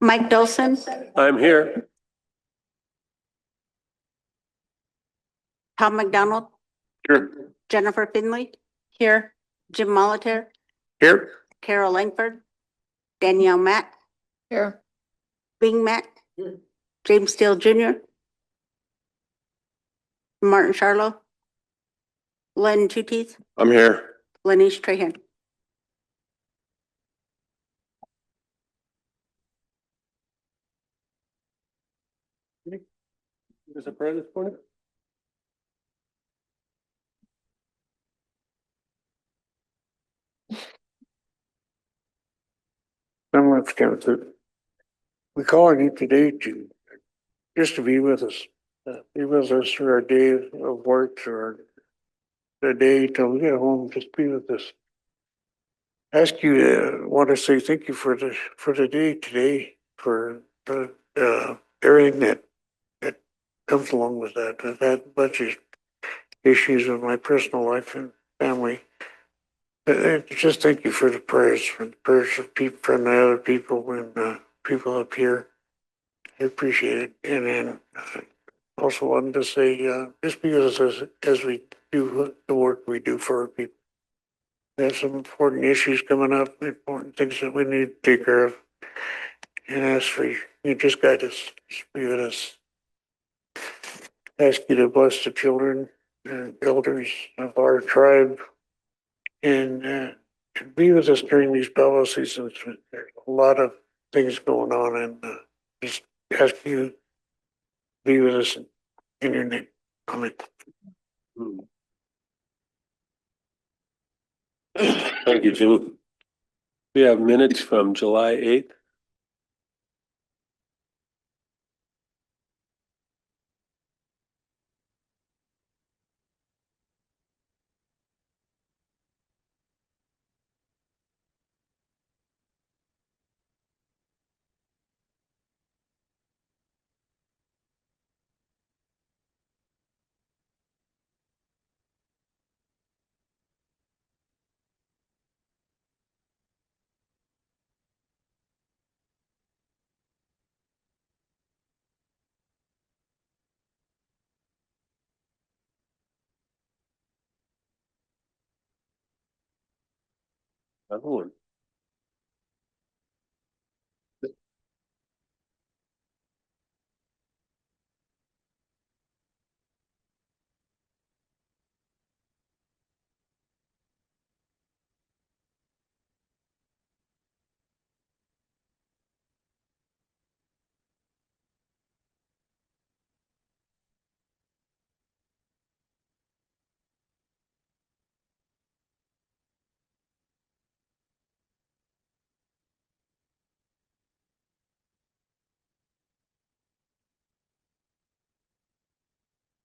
Mike Dolson, I'm here. Tom McDonald, Here. Jennifer Finley, here, Jim Molitor, Here. Carol Langford, Danielle Mack, Here. Bing Mack, James Steele Jr., Martin Charlo, Len Two Teeth, I'm here. Lenice Trahan. Is it prayer this morning? I'm with Kevin. We call on you today just to be with us. Be with us through our day of work, through the day till we get home, just be with us. Ask you to want to say thank you for the day today, for everything that comes along with that. I've had a bunch of issues in my personal life and family. Just thank you for the prayers of people, from the other people and people up here. I appreciate it. And then also wanted to say, just be with us as we do the work we do for our people. We have some important issues coming up, important things that we need to take care of. And ask for you just guide us, just be with us. Ask you to bless the children and elders of our tribe and be with us during these battle seasons. There's a lot of things going on, and just ask you to be with us in your name. Amen. Thank you, Jim. We have minutes from July 8th. Another one.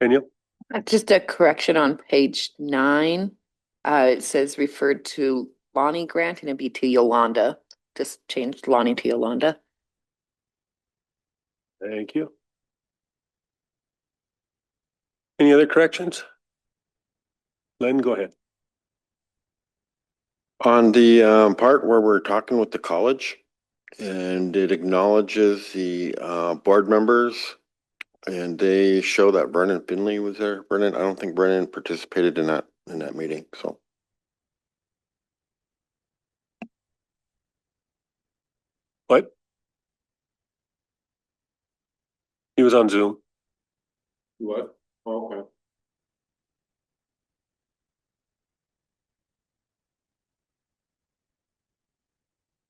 Daniel? Just a correction on page 9. It says referred to Lonnie Grant and it'd be to Yolanda. Just changed Lonnie to Yolanda. Thank you. Any other corrections? Len, go ahead. On the part where we're talking with the college, and it acknowledges the board members, and they show that Brennan Finley was there. Brennan, I don't think Brennan participated in that meeting. So What? He was on Zoom. what? Okay.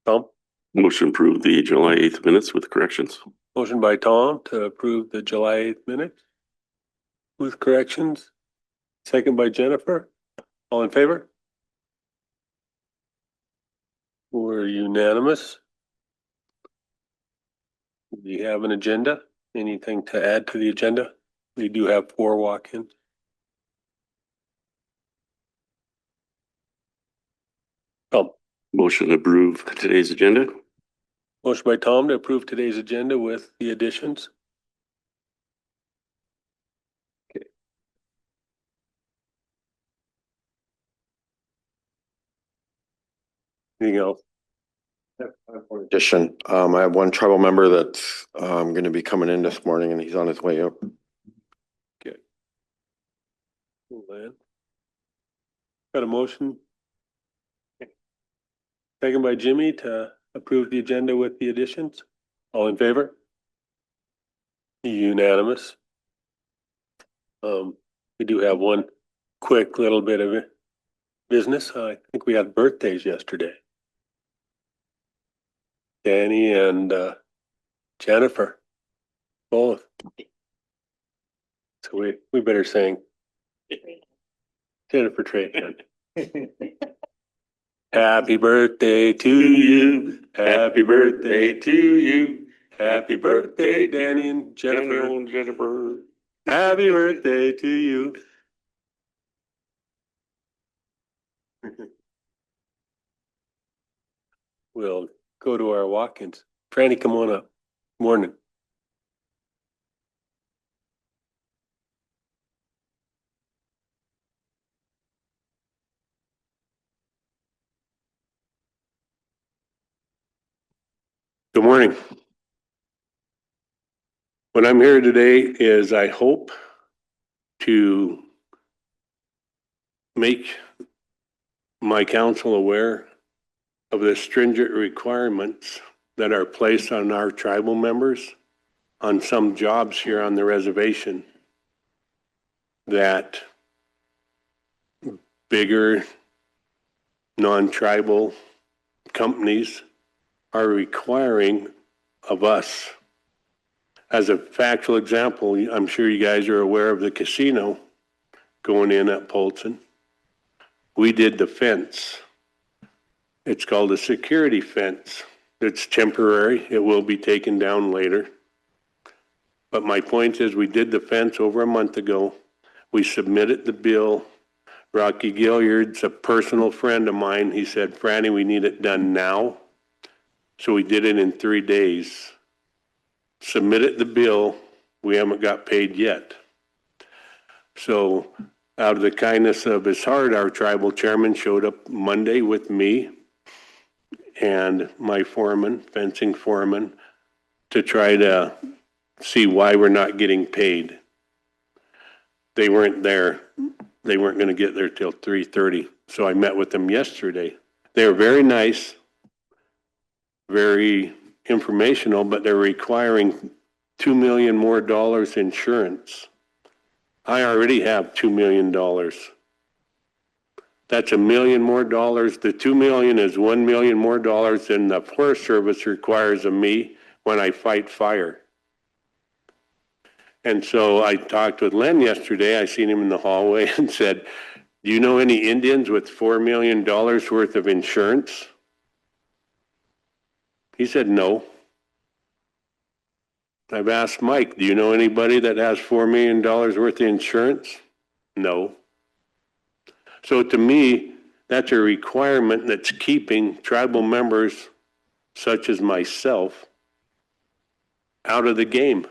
Tom? Motion approved the July 8th minutes with corrections. Motion by Tom to approve the July 8th minutes with corrections. Second by Jennifer. All in favor? We're unanimous. Do you have an agenda? Anything to add to the agenda? We do have 4 walk-ins. Tom. Motion to approve today's agenda. Motion by Tom to approve today's agenda with the additions. Okay. Anything else? Addition, I have one tribal member that's gonna be coming in this morning and he's on his way up. Lynn. Got a motion? Second by Jimmy to approve the agenda with the additions. All in favor? Unanimous. We do have one quick little bit of business. I think we had birthdays yesterday. Danny and Jennifer, both. So we better sing Jennifer Trahan. Happy birthday to you. Happy birthday to you. Happy birthday, Danny and Jennifer. Jennifer. Happy birthday to you. We'll go to our walk-ins. Franny, come on up. Morning. Good morning. What I'm here today is I hope to make my council aware of the stringent requirements that are placed on our tribal members on some jobs here on the reservation that bigger non-tribal companies are requiring of us. As a factual example, I'm sure you guys are aware of the casino going in at Polson. We did the fence. It's called a security fence. It's temporary. It will be taken down later. But my point is we did the fence over a month ago. We submitted the bill. Rocky Gilliard's a personal friend of mine. He said, Franny, we need it done now. So we did it in 3 days. Submitted the bill. We haven't got paid yet. So out of the kindness of his heart, our tribal chairman showed up Monday with me and my foreman, fencing foreman, to try to see why we're not getting paid. They weren't there. They weren't going to get there till 3:30. So I met with them yesterday. They were very nice, very informational, but they're requiring $2 million more insurance. I already have $2 million. That's $1 million more. The $2 million is $1 million more than the Forest Service requires of me when I fight fire. And so I talked with Len yesterday. I seen him in the hallway and said, do you know any Indians with $4 million worth of insurance? He said, no. I've asked Mike, do you know anybody that has $4 million worth of insurance? No. So to me, that's a requirement that's keeping tribal members such as myself out of the game.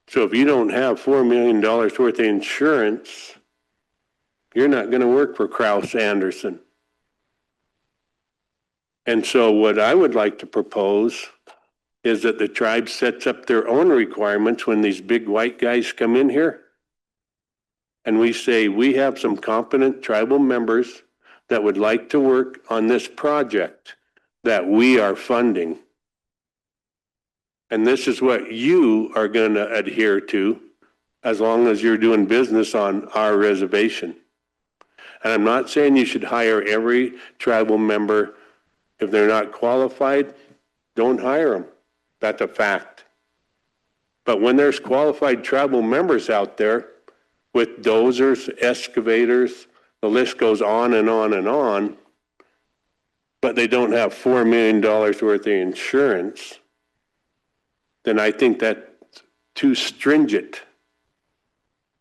So if you don't have $4 million worth of insurance, you're not going to work for Krause Anderson. And so what I would like to propose is that the tribe sets up their own requirements when these big white guys come in here. And we say, we have some competent tribal members that would like to work on this project that we are funding. And this is what you are going to adhere to as long as you're doing business on our reservation. And I'm not saying you should hire every tribal member. If they're not qualified, don't hire them. That's a fact. But when there's qualified tribal members out there with dozers, excavators, the list goes on and on and on, but they don't have $4 million worth of insurance, then I think that's too stringent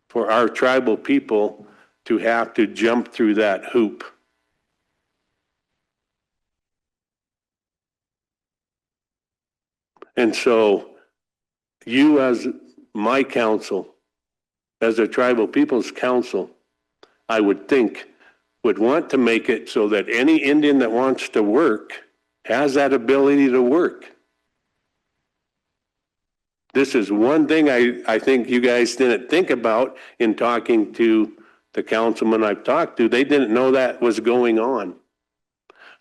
for our tribal people to have to jump through that hoop. And so you as my council, as a tribal people's council, I would think would want to make it so that any Indian that wants to work has that ability to work. This is one thing I think you guys didn't think about in talking to the councilman I've talked to. They didn't know that was going on.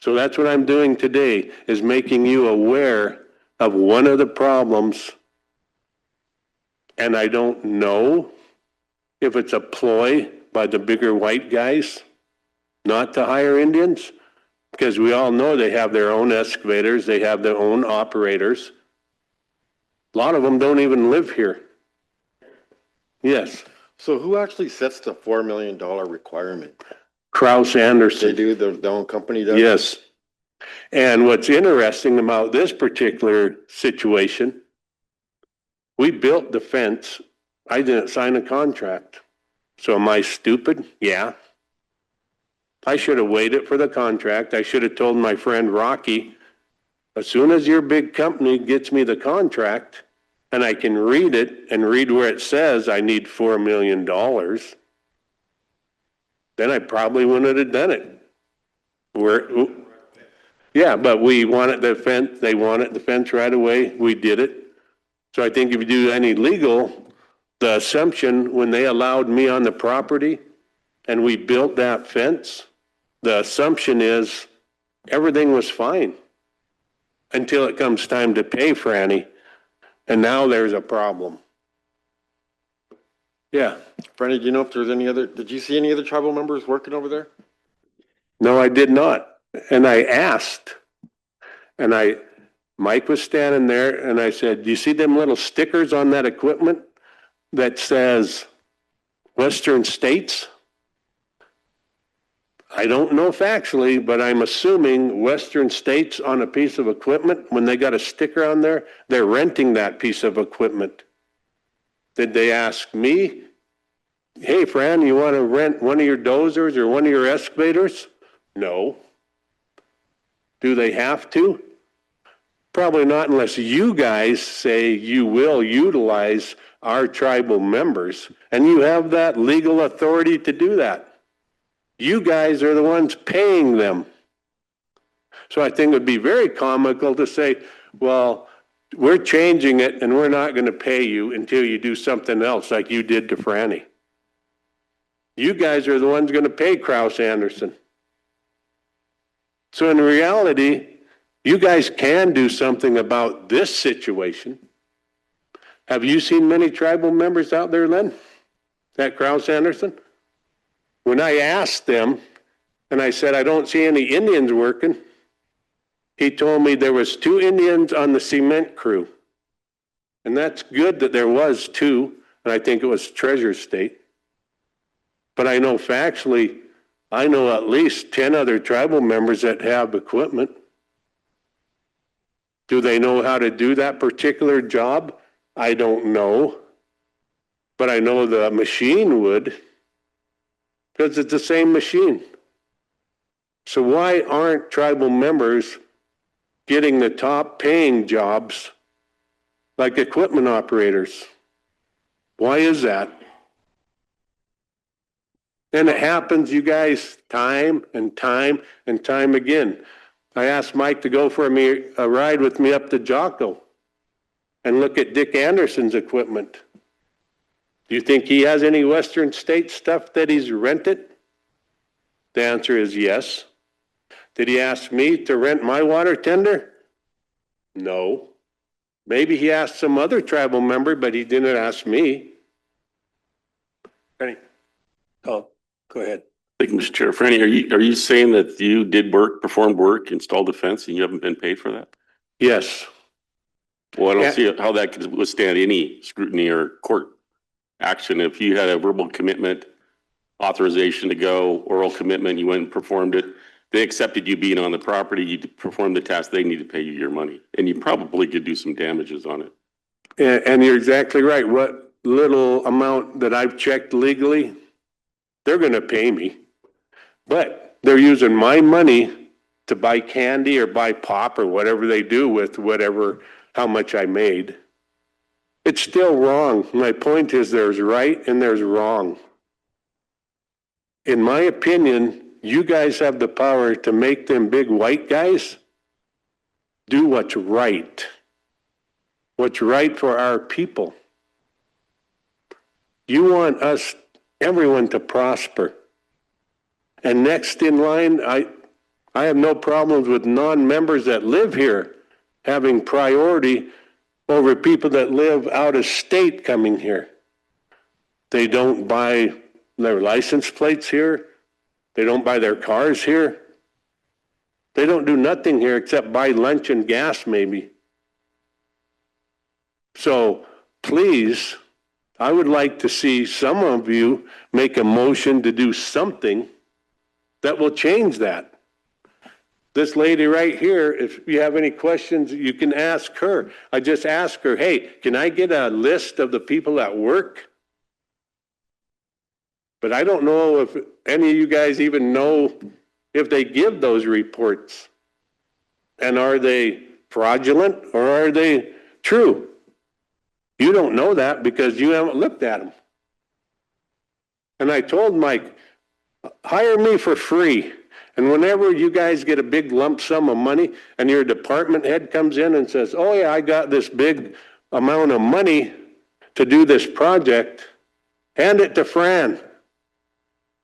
So that's what I'm doing today, is making you aware of one of the problems. And I don't know if it's a ploy by the bigger white guys not to hire Indians, because we all know they have their own excavators, they have their own operators. A lot of them don't even live here. Yes, So who actually sets the $4 million requirement? Kraus Anderson. They do, their own company does? Yes. And what's interesting about this particular situation, we built the fence. I didn't sign a contract. So am I stupid? Yeah. I should have waited for the contract. I should have told my friend Rocky, as soon as your big company gets me the contract and I can read it and read where it says I need $4 million, then I probably wouldn't have done it. Yeah, but we wanted the fence, they wanted the fence right away. We did it. So I think if you do any legal, the assumption when they allowed me on the property and we built that fence, the assumption is everything was fine until it comes time to pay Franny. And now there's a problem. Yeah. Franny, do you know if there's any other, did you see any other tribal members working over there? No, I did not. And I asked, and Mike was standing there and I said, do you see them little stickers on that equipment that says Western States? I don't know factually, but I'm assuming Western States on a piece of equipment, when they got a sticker on there, they're renting that piece of equipment. Did they ask me, hey, Fran, you want to rent one of your dozers or one of your excavators? No. Do they have to? Probably not, unless you guys say you will utilize our tribal members, and you have that legal authority to do that. You guys are the ones paying them. So I think it would be very comical to say, well, we're changing it and we're not going to pay you until you do something else like you did to Franny. You guys are the ones going to pay Kraus Anderson. So in reality, you guys can do something about this situation. Have you seen many tribal members out there, Len, at Kraus Anderson? When I asked them, and I said, I don't see any Indians working, he told me there was 2 Indians on the cement crew. And that's good that there was 2, and I think it was Treasure State. But I know factually, I know at least 10 other tribal members that have equipment. Do they know how to do that particular job? I don't know. But I know the machine would, because it's the same machine. So why aren't tribal members getting the top paying jobs like equipment operators? Why is that? And it happens, you guys, time and time and time again. I asked Mike to go for a ride with me up to Jocko and look at Dick Anderson's equipment. Do you think he has any Western State stuff that he's rented? The answer is yes. Did he ask me to rent my water tender? No. Maybe he asked some other tribal member, but he didn't ask me. Oh, go ahead. Thank you, Mr. Chair. Franny, are you saying that you did work, performed work, installed a fence, and you haven't been paid for that? Yes. Well, I don't see how that could withstand any scrutiny or court action. If you had a verbal commitment, authorization to go, oral commitment, you went and performed it, they accepted you being on the property, you performed the task, they need to pay you your money. And you probably could do some damages on it. And you're exactly right. What little amount that I've checked legally, they're going to pay me. But they're using my money to buy candy or buy pop or whatever they do with whatever, how much I made. It's still wrong. My point is there's right and there's wrong. In my opinion, you guys have the power to make them big white guys do what's right for our people. You want us, everyone, to prosper. And next in line, I have no problems with non-members that live here having priority over people that live out of state coming here. They don't buy their license plates here. They don't buy their cars here. They don't do nothing here except buy lunch and gas maybe. So please, I would like to see some of you make a motion to do something that will change that. This lady right here, if you have any questions, you can ask her. I just asked her, hey, can I get a list of the people that work? But I don't know if any of you guys even know if they give those reports. And are they fraudulent or are they true? You don't know that because you haven't looked at them. And I told Mike, hire me for free. And whenever you guys get a big lump sum of money and your department head comes in and says, oh yeah, I got this big amount of money to do this project, hand it to Fran.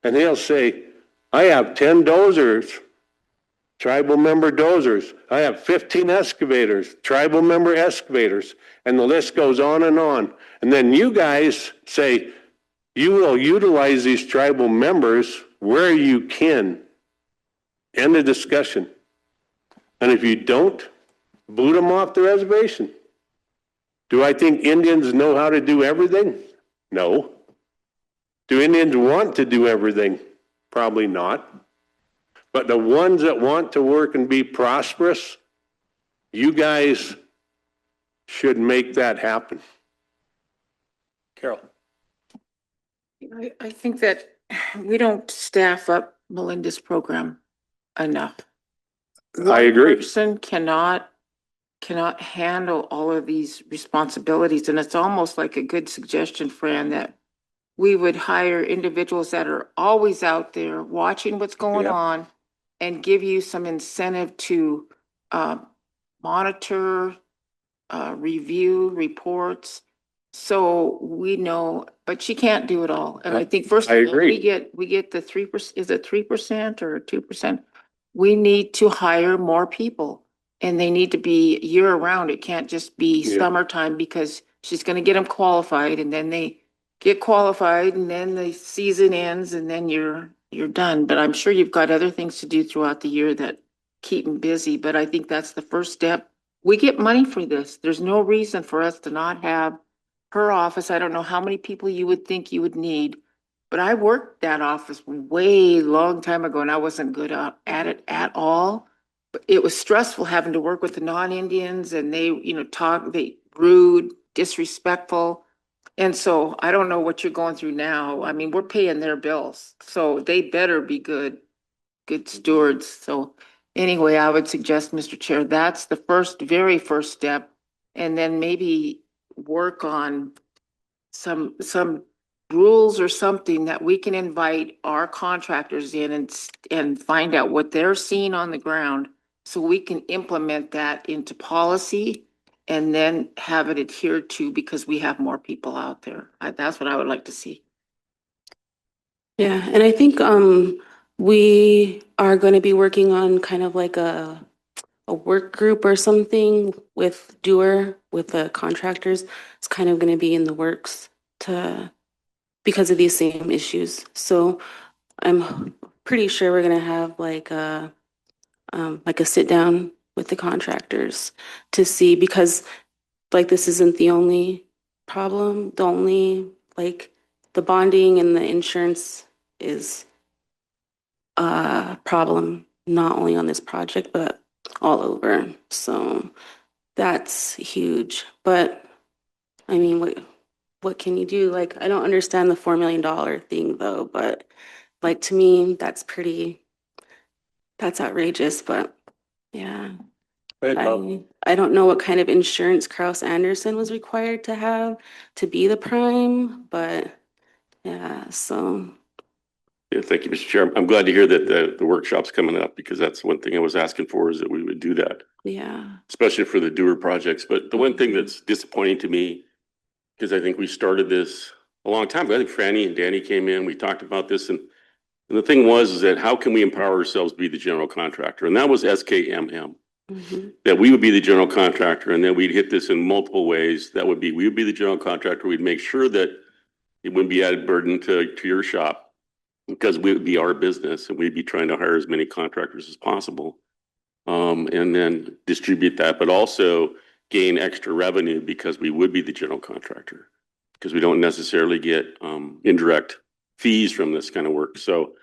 And he'll say, I have 10 dozers, tribal member dozers. I have 15 excavators, tribal member excavators. And the list goes on. And then you guys say, you will utilize these tribal members where you can. End of discussion. And if you don't, boot them off the reservation. Do I think Indians know how to do everything? No. Do Indians want to do everything? Probably not. But the ones that want to work and be prosperous, you guys should make that happen. Carol. I think that we don't staff up Melinda's program enough. I agree. One person cannot handle all of these responsibilities, and it's almost like a good suggestion, Fran, that we would hire individuals that are always out there watching what's going Yep. on and give you some incentive to monitor, review reports. So we know, but she can't do it all. And I think first, I agree. we get the 3%, is it 3% or 2%? We need to hire more people and they need to be year round. It can't just be Yeah. summertime because she's gonna get them qualified and then they get qualified and then the season ends and then you're done. But I'm sure you've got other things to do throughout the year that keep them busy. But I think that's the first step. We get money for this. There's no reason for us to not have her office. I don't know how many people you would think you would need, but I worked that office way long time ago and I wasn't good at it at all. But it was stressful having to work with the non-Indians and they, they rude, disrespectful. And so I don't know what you're going through now. I mean, we're paying their bills, so they better be good stewards. So anyway, I would suggest, Mr. Chair, that's the very first step. And then maybe work on some rules or something that we can invite our contractors in and find out what they're seeing on the ground. So we can implement that into policy and then have it adhered to because we have more people out there. That's what I would like to see. Yeah, and I think we are going to be working on kind of like a work group or something with Doer, with the contractors. It's kind of going to be in the works because of these same issues. So I'm pretty sure we're going to have like a sit down with the contractors to see, because like this isn't the only problem. The only like the bonding and the insurance is a problem, not only on this project, but all over. So that's huge. But I mean, what can you do? Like, I don't understand the $4 million thing though, but like to me, that's outrageous. But yeah. I don't know what kind of insurance Kraus Anderson was required to have to be the prime, but yeah, so. Yeah, thank you, Mr. Chair. I'm glad to hear that the workshop's coming up because that's one thing I was asking for is that we would do that, Yeah. especially for the doer projects. But the one thing that's disappointing to me, because I think we started this a long time ago. I think Franny and Danny came in, we talked about this, and the thing was is that how can we empower ourselves to be the general contractor? And that was SKMM. Mm-hmm. That we would be the general contractor and then we'd hit this in multiple ways. That would be, we would be the general contractor. We'd make sure that it wouldn't be added burden to your shop because we would be our business and we'd be trying to hire as many contractors as possible. And then distribute that, but also gain extra revenue because we would be the general contractor because we don't necessarily get indirect fees from this kind of work. So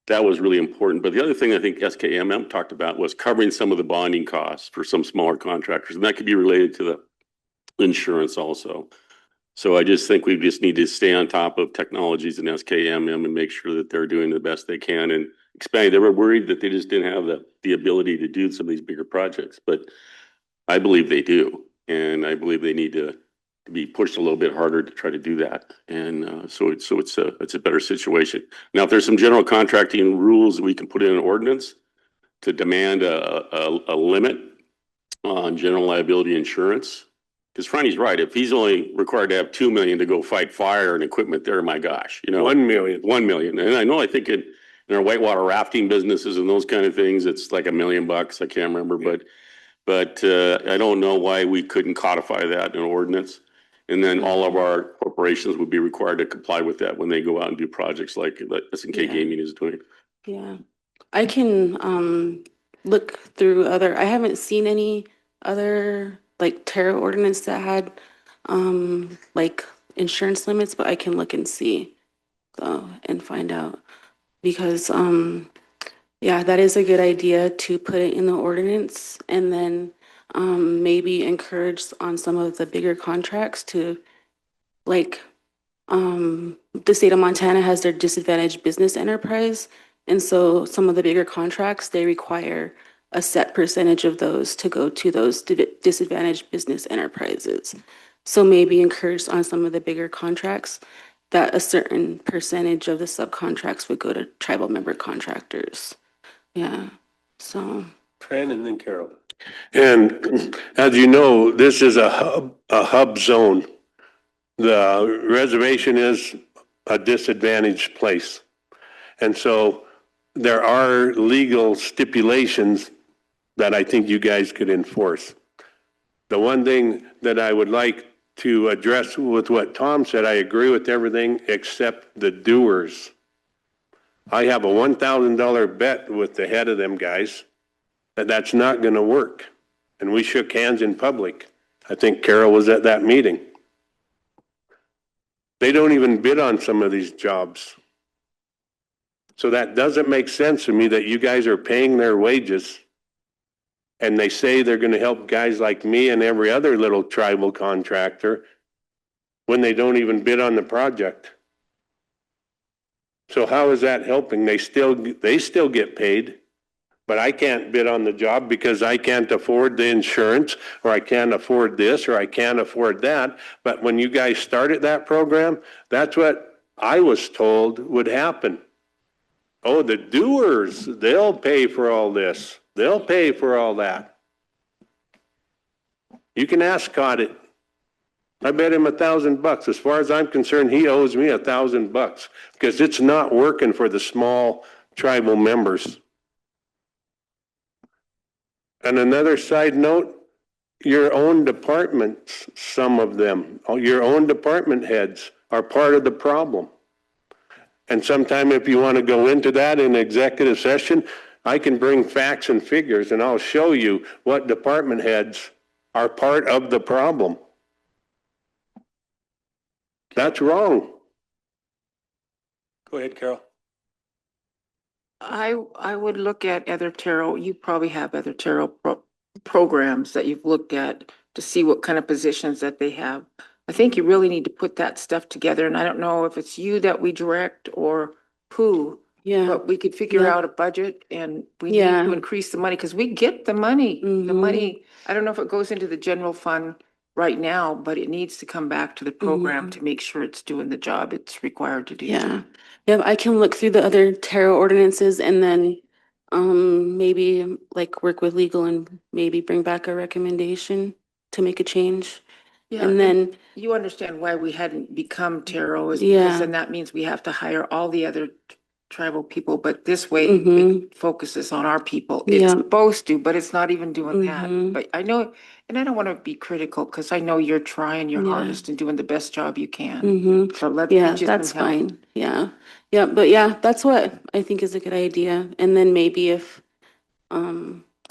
that was really important. But the other thing I think SKMM talked about was covering some of the bonding costs for some smaller contractors. And that could be related to the insurance also. So I just think we just need to stay on top of technologies in SKMM and make sure that they're doing the best they can and expand. They were worried that they just didn't have the ability to do some of these bigger projects, but I believe they do. And I believe they need to be pushed a little bit harder to try to do that. And so it's a better situation. Now, if there's some general contracting rules we can put in an ordinance to demand a limit on general liability insurance, because Franny's right. If he's only required to have 2 million to go fight fire and equipment there, my gosh, 1 million. 1 million. And I know, I think in our whitewater rafting businesses and those kind of things, it's like $1 million. I can't remember, but I don't know why we couldn't codify that in an ordinance. And then all of our corporations would be required to comply with that when they go out and do projects like SNK Gaming is doing. Yeah. I can look through I haven't seen any other like tarot ordinance that had like insurance limits, but I can look and see and find out because yeah, that is a good idea to put it in the ordinance and then maybe encourage on some of the bigger contracts to like the state of Montana has their disadvantaged business enterprise. And so some of the bigger contracts, they require a set percentage of those to go to those disadvantaged business enterprises. So maybe encourage on some of the bigger contracts that a certain percentage of the subcontracts would go to tribal member contractors. Yeah, so. Fran and then Carol. And as you know, this is a hub zone. The reservation is a disadvantaged place. And so there are legal stipulations that I think you guys could enforce. The one thing that I would like to address with what Tom said, I agree with everything except the doers. I have a $1,000 bet with the head of them guys that that's not going to work. And we shook hands in public. I think Carol was at that meeting. They don't even bid on some of these jobs. So that doesn't make sense to me that you guys are paying their wages and they say they're going to help guys like me and every other little tribal contractor when they don't even bid on the project. So how is that helping? They still get paid, but I can't bid on the job because I can't afford the insurance or I can't afford this or I can't afford that. But when you guys started that program, that's what I was told would happen. Oh, the doers, they'll pay for all this. They'll pay for all that. You can ask Scott it. I bet him $1,000. As far as I'm concerned, he owes me $1,000 because it's not working for the small tribal members. And another side note, your own departments, some of them, your own department heads are part of the problem. And sometime if you want to go into that in executive session, I can bring facts and figures and I'll show you what department heads are part of the problem. That's wrong. Go ahead, Carol. I would look at other tarot, you probably have other tarot programs that you've looked at to see what kind of positions that they have. I think you really need to put that stuff together, and I don't know if it's you that we direct or who, Yeah. but we could figure Yeah. out a budget and we need Yeah. to increase the money, because we get the money. The Mhm. money, I don't know if it goes into the general fund right now, but it needs to come back to the program Mhm. to make sure it's doing the job it's required to do. Yeah. Yeah, I can look through the other tarot ordinances and then maybe like work with legal and maybe bring back a recommendation to make a change. Yeah, And then, you understand why we hadn't become tarot is Yeah. because then that means we have to hire all the other tribal people, but this way Mhm. it focuses on our people. It's Yeah. supposed to, but it's not even doing that. Mhm. But I know, and I don't want to be critical because I know you're trying your Yeah. hardest and doing the best job you can. Mhm. So let's Yeah, get you some that's help. fine. Yeah. Yeah, but yeah, that's what I think is a good idea. And then maybe if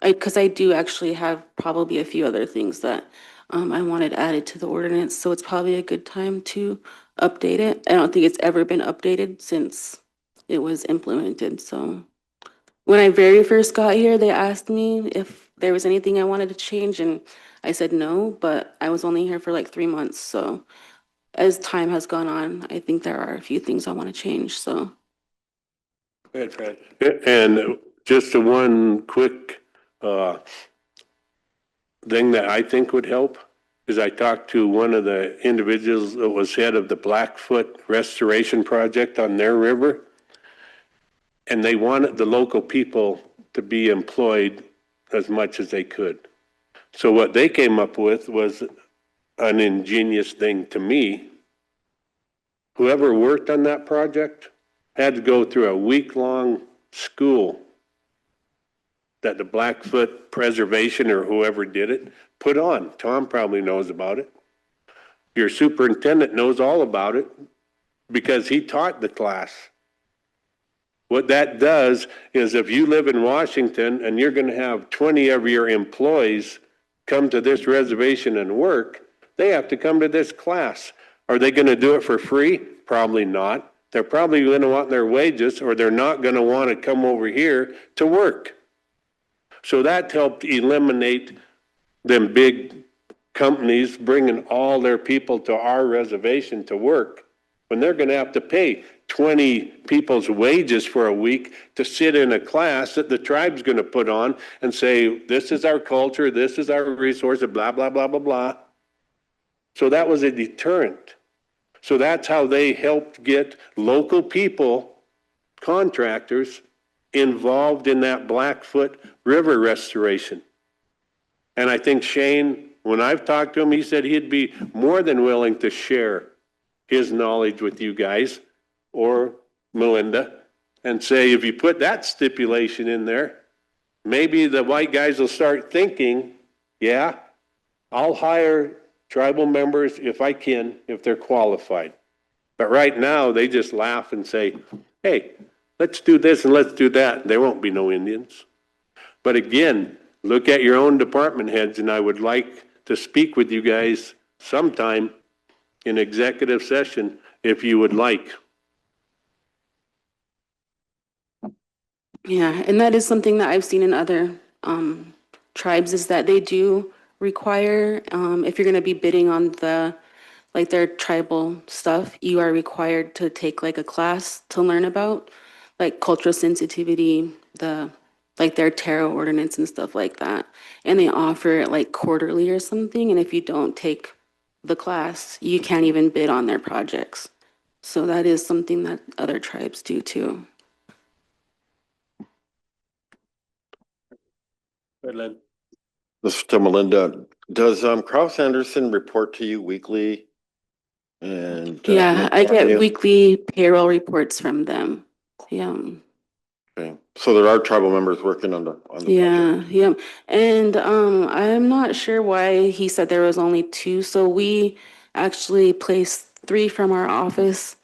because I do actually have probably a few other things that I wanted added to the ordinance, so it's probably a good time to update it. I don't think it's ever been updated since it was implemented, so. When I very first got here, they asked me if there was anything I wanted to change, and I said no, but I was only here for like 3 months, so as time has gone on, I think there are a few things I want to change, so. Go ahead, Fred. And just a one quick thing that I think would help is I talked to one of the individuals that was head of the Blackfoot Restoration Project on their river, and they wanted the local people to be employed as much as they could. So what they came up with was an ingenious thing to me. Whoever worked on that project had to go through a week-long school that the Blackfoot Preservation or whoever did it put on. Tom probably knows about it. Your superintendent knows all about it because he taught the class. What that does is if you live in Washington and you're going to have 20 of your employees come to this reservation and work, they have to come to this class. Are they going to do it for free? Probably not. They're probably going to want their wages, or they're not going to want to come over here to work. So that helped eliminate them big companies bringing all their people to our reservation to work when they're going to have to pay 20 people's wages for a week to sit in a class that the tribe's going to put on and say, this is our culture, this is our resource, blah, blah, blah, blah, blah. So that was a deterrent. So that's how they helped get local people, contractors, involved in that Blackfoot River restoration. And I think Shane, when I've talked to him, he said he'd be more than willing to share his knowledge with you guys or Melinda and say, if you put that stipulation in there, maybe the white guys will start thinking, yeah, I'll hire tribal members if I can, if they're qualified. But right now, they just laugh and say, hey, let's do this and let's do that. There won't be no Indians. But again, look at your own department heads, and I would like to speak with you guys sometime in executive session if you would like. Yeah, and that is something that I've seen in other tribes is that they do require, if you're going to be bidding on like their tribal stuff, you are required to take like a class to learn about like cultural sensitivity, like their tarot ordinance and stuff like that. And they offer it like quarterly or something. And if you don't take the class, you can't even bid on their projects. So that is something that other tribes do too. Len. This is to Melinda. Does Kraus Anderson report to you weekly? And Yeah, I inform get you? weekly payroll reports from them. Yeah. Okay. So there are tribal members working on the project. Yeah. And I'm not sure why he said there was only 2. So we actually placed 3 from our office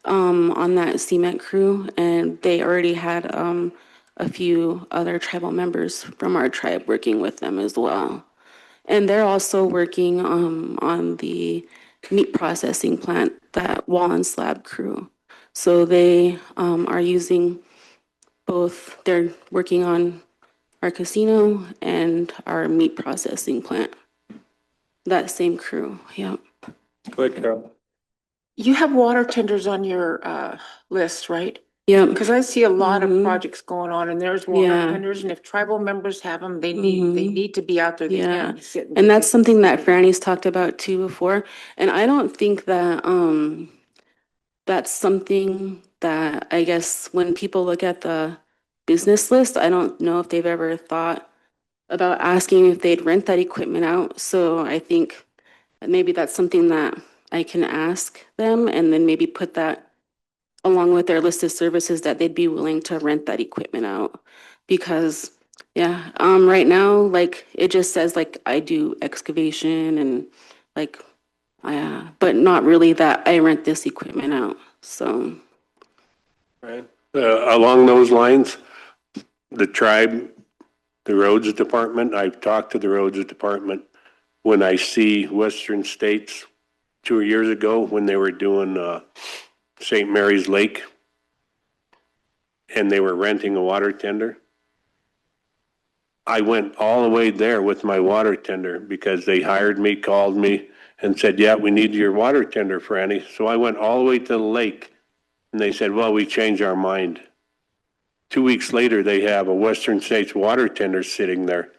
on that cement crew, and they already had a few other tribal members from our tribe working with them as well. And they're also working on the meat processing plant, that wall and slab crew. So they are using both, they're working on our casino and our meat processing plant. That same crew, yeah. Go ahead, Carol. You have water tenders on your list, right? Yep. Cause I see a lot of Mhm. projects going on and there's water Yeah. tenders, and if tribal members have them, they need to be out there. They Yeah. can't be sitting. And that's just something that sitting. Franny's talked about too before. And I don't think that that's something that I guess when people look at the business list, I don't know if they've ever thought about asking if they'd rent that equipment out. So I think maybe that's something that I can ask them and then maybe put that along with their list of services that they'd be willing to rent that equipment out. Because yeah, right now, like it just says like I do excavation and like but not really that I rent this equipment out. So Right. Along those lines, the tribe, the roads department, I've talked to the roads department when I see Western States 2 years ago when they were doing St. Mary's Lake and they were renting a water tender. I went all the way there with my water tender because they hired me, called me, and said, yeah, we need your water tender, Franny. So I went all the way to the lake, and they said, well, we changed our mind. 2 weeks later, they have a Western States water tender sitting there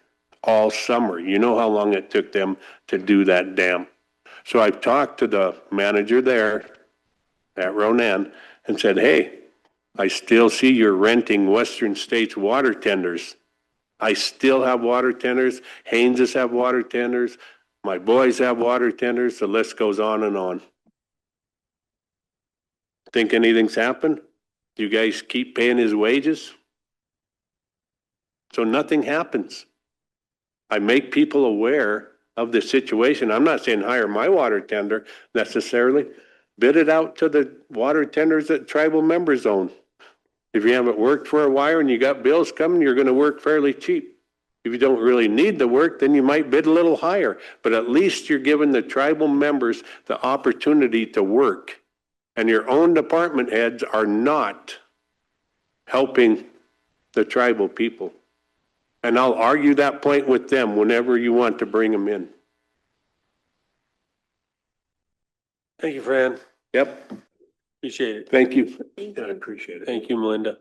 all summer. You know how long it took them to do that dam. So I've talked to the manager there at Ronan and said, hey, I still see you're renting Western States water tenders. I still have water tenders. Haynes's have water tenders. My boys have water tenders. The list goes on and on. Think anything's happened? You guys keep paying his wages? So nothing happens. I make people aware of the situation. I'm not saying hire my water tender necessarily. Bid it out to the water tenders that tribal members own. If you haven't worked for a while and you got bills coming, you're going to work fairly cheap. If you don't really need the work, then you might bid a little higher. But at least you're giving the tribal members the opportunity to work. And your own department heads are not helping the tribal people. And I'll argue that point with them whenever you want to bring them in. Thank you, Fran. Yep. Appreciate it. Thank you. I appreciate it. Thank you, Melinda.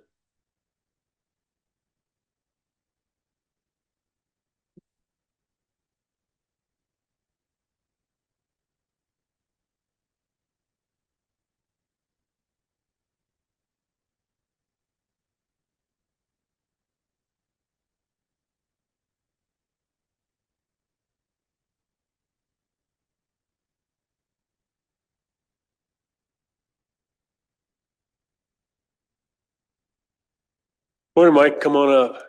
Morning, Mike. Come on up.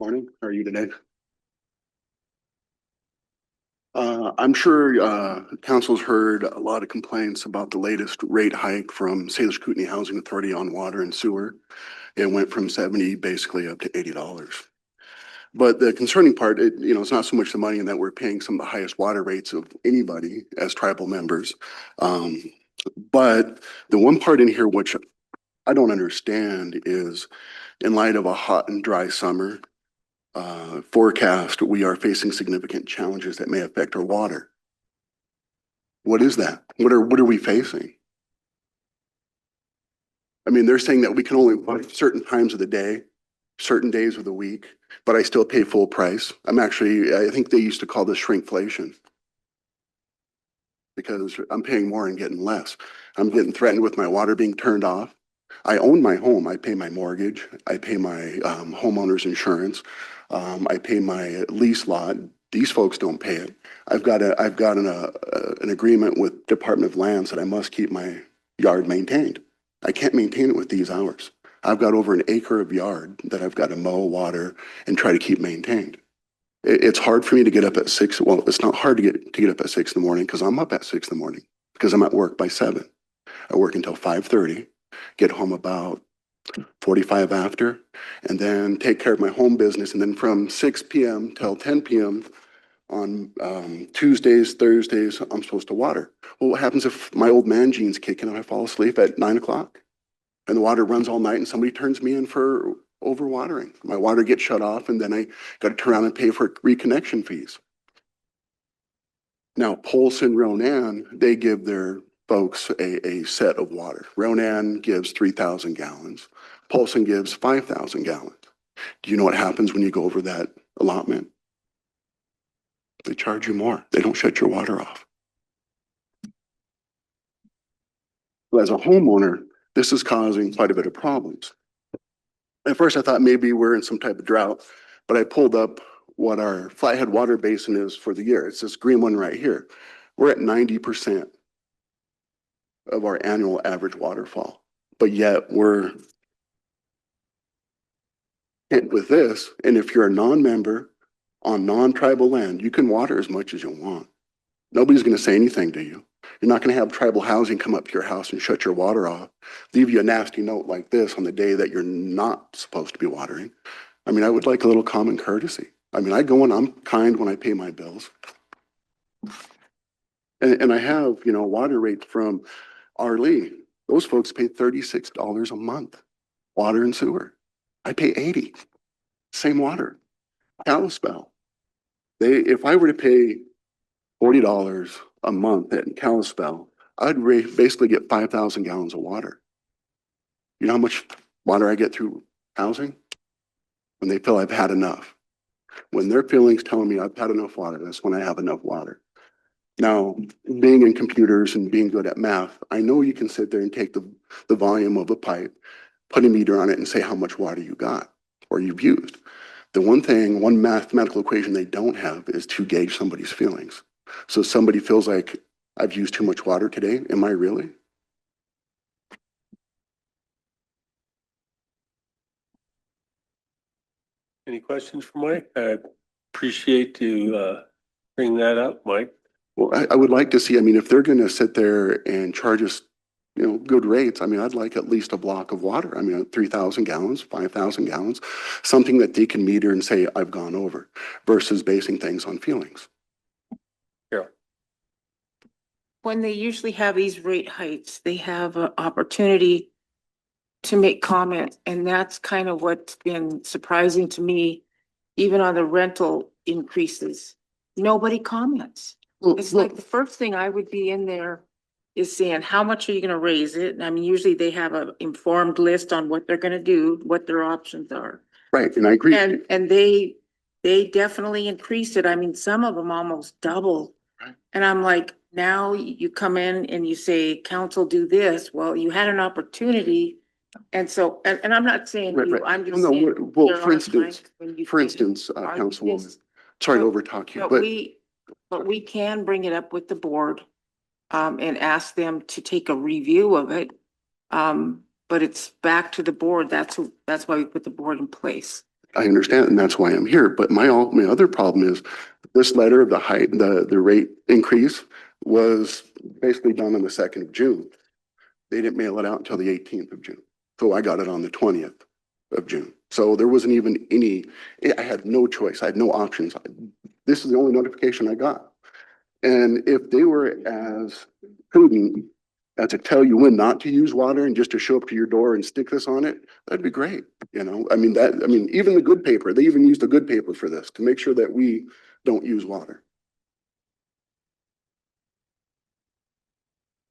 Morning, how are you today? I'm sure council's heard a lot of complaints about the latest rate hike from Salish Kootenai Housing Authority on water and sewer. It went from 70 basically up to $80. But the concerning part, it's not so much the money in that we're paying some of the highest water rates of anybody as tribal members. But the one part in here which I don't understand is in light of a hot and dry summer, forecast, we are facing significant challenges that may affect our water. What is that? What are we facing? I mean, they're saying that we can only buy certain times of the day, certain days of the week, but I still pay full price. I think they used to call this shrinkflation because I'm paying more and getting less. I'm getting threatened with my water being turned off. I own my home. I pay my mortgage. I pay my homeowner's insurance. I pay my lease lot. These folks don't pay it. I've got an agreement with Department of Lands that I must keep my yard maintained. I can't maintain it with these hours. I've got over an acre of yard that I've got to mow, water, and try to keep maintained. It's hard for me to get up at 6. Well, it's not hard to get up at 6 in the morning because I'm up at 6 in the morning because I'm at work by 7. I work until 5:30, get home about 45 after, and then take care of my home business. And then from 6 p.m. till 10 p.m. on Tuesdays, Thursdays, I'm supposed to water. Well, what happens if my old man genes kick in and I fall asleep at 9 o'clock and the water runs all night and somebody turns me in for overwatering? My water gets shut off and then I got to turn around and pay for reconnection fees. Now, Polson, Ronan, they give their folks a set of water. Ronan gives 3,000 gallons. Polson gives 5,000 gallons. Do you know what happens when you go over that allotment? They charge you more. They don't shut your water off. As a homeowner, this is causing quite a bit of problems. At first, I thought maybe we're in some type of drought, but I pulled up what our Flathead water basin is for the year. It's this green one right here. We're at 90% of our annual average waterfall, but yet we're hit with this. And if you're a non-member on non-tribal land, you can water as much as you want. Nobody's going to say anything to you. You're not going to have tribal housing come up to your house and shut your water off, leave you a nasty note like this on the day that you're not supposed to be watering. I mean, I would like a little common courtesy. I mean, I go and I'm kind when I pay my bills. And I have, you know, water rates from Arlee. Those folks pay $36 a month, water and sewer. I pay 80, same water. Kalispell, if I were to pay $40 a month at Kalispell, I'd basically get 5,000 gallons of water. You know how much water I get through housing? When they feel I've had enough. When their feelings telling me I've had enough water, that's when I have enough water. Now, being in computers and being good at math, I know you can sit there and take the volume of a pipe, put a meter on it and say how much water you got or you've used. The one mathematical equation they don't have is to gauge somebody's feelings. So somebody feels like I've used too much water today. Am I really? Any questions for Mike? I appreciate you bring that up, Mike. Well, I would like to see, I mean, if they're going to sit there and charge us, you know, good rates, I mean, I'd like at least a block of water. I mean, 3,000 gallons, 5,000 gallons, something that they can meter and say, I've gone over versus basing things on feelings. When they usually have these rate hikes, they have an opportunity to make comments, and that's kind of what's been surprising to me, even on the rental increases. Nobody comments. It's like the first thing I would be in there is saying, how much are you gonna raise it? I mean, usually they have an informed list on what they're gonna do, what their options are. Right, and I agree. And they definitely increased it. I mean, some of them almost double. Right. And I'm like, now you come in and you say, council, do this. Well, you had an opportunity. And so, and I'm not saying Right, you, right. I'm just No, saying. well, there for are instance, times when you think, "Are you Councilwoman, this?" sorry to But- overtalk you, But we can bring it up with the board, and ask them to take a review of it. But it's back to the board. That's why we put the board in place. I understand, and that's why I'm here. But my other problem is this letter of the rate increase was basically done on the 2nd of June. They didn't mail it out until the 18th of June. So I got it on the 20th of June. So there wasn't even I had no choice. I had no options. This is the only notification I got. And if they were as prudent as to tell you when not to use water and just to show up to your door and stick this on it, that'd be great. You know, I mean, even the good paper, they even used the good paper for this to make sure that we don't use water.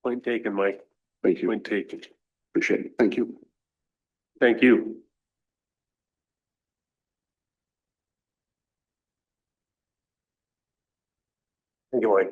Point taken, Mike. Thank you. Point taken. Appreciate it. Thank you. Thank you. Thank you, Mike.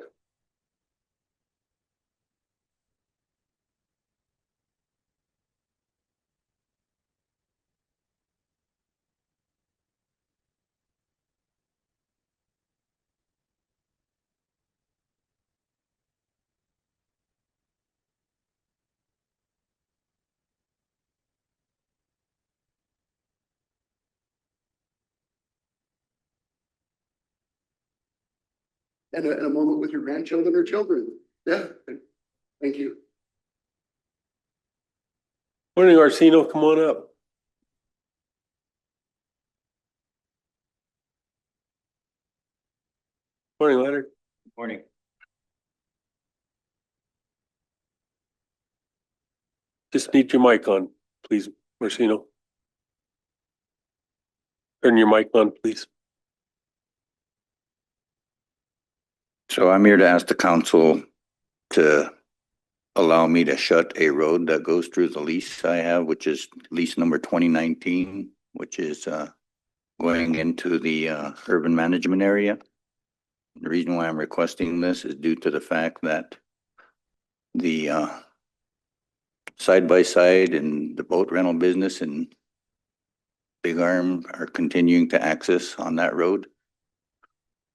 And a moment with your grandchildren or children. Yeah. Thank you. Morning, Arsino. Come on up. Morning, Leonard. Morning. Just need your mic on, please, Arsino. Turn your mic on, please. So I'm here to ask the council to allow me to shut a road that goes through the lease I have, which is lease number 2019, which is going into the urban management area. The reason why I'm requesting this is due to the fact that the side by side and the boat rental business and Big Arm are continuing to access on that road.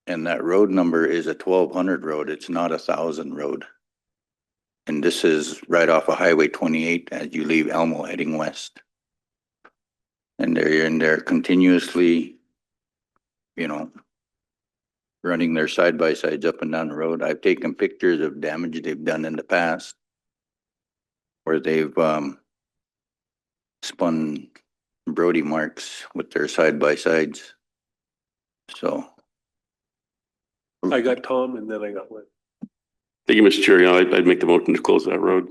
And that road number is a 1200 road. It's not 1000 road. And this is right off of Highway 28 as you leave Elmo heading west. And they're in there continuously, you know, running their side by sides up and down the road. I've taken pictures of damage they've done in the past where they've spun Brody marks with their side by sides. So I got Tom and then I got Lynn. Thank you, Mr. Chair. Yeah, I'd make the motion to close that road.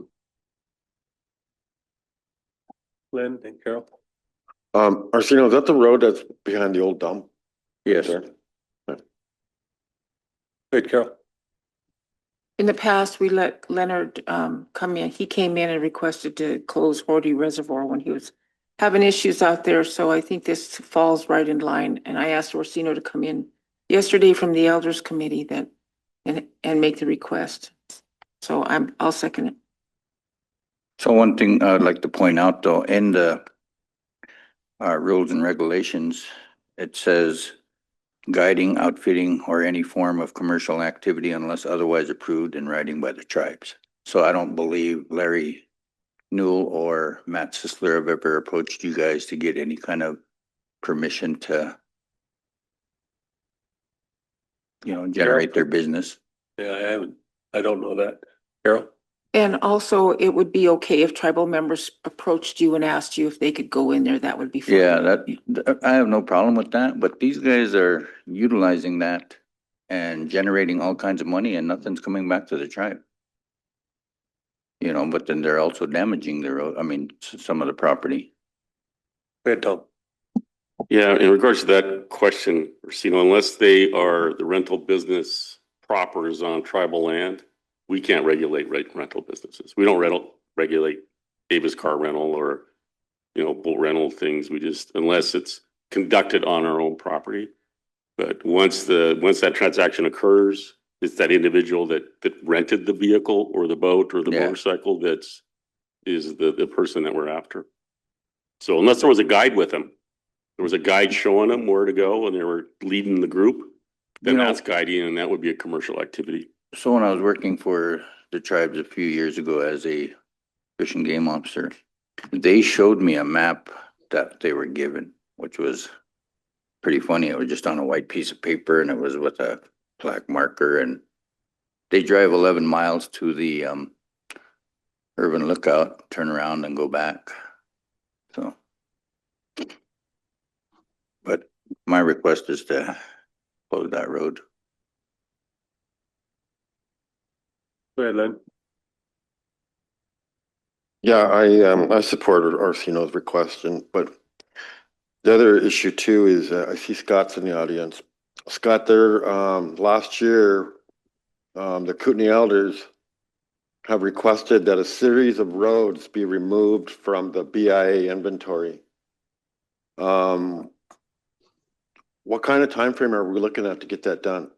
Lynn and Carol. Arsenio, is that the road that's behind the old dump? yes, There? Good, Carol. In the past, we let Leonard come in. He came in and requested to close Horty Reservoir when he was having issues out there. So I think this falls right in line. And I asked Orsino to come in yesterday from the Elders Committee that and make the request. So I'll second it. so one thing I'd like to point out though, in the rules and regulations, it says guiding, outfitting, or any form of commercial activity unless otherwise approved in writing by the tribes. So I don't believe Larry Newell or Matt Sisler have ever approached you guys to get any kind of permission to, you know, generate their business. Yeah, I don't know that. Carol? And also, it would be okay if tribal members approached you and asked you if they could go in there. That would be fine. Yeah, that I have no problem with that, but these guys are utilizing that and generating all kinds of money and nothing's coming back to the tribe. You know, but then they're also damaging their road, I mean, some of the property. Go ahead, Tom. Yeah, in regards to that question, unless they are the rental business proper is on tribal land, we can't regulate rental businesses. We don't regulate Davis car rental or, boat rental things. We just, unless it's conducted on our own property. But once that transaction occurs, it's that individual that rented the vehicle or the boat or the motorcycle is the person that we're after. So unless there was a guide with them, there was a guide showing them where to go and they were leading the group, then that's guiding and that would be a commercial activity. So when I was working for the tribes a few years ago as a fish and game officer, they showed me a map that they were given, which was pretty funny. It was just on a white piece of paper and it was with a black marker, and they drive 11 miles to the urban lookout, turn around and go back. So, but my request is to close that road. Go ahead, Lynn. Yeah, I supported Arseno's request, but the other issue too is I see Scott's in the audience. Scott, there last year, the Kootenai Elders have requested that a series of roads be removed from the BIA inventory. What kind of time frame are we looking at to get that done?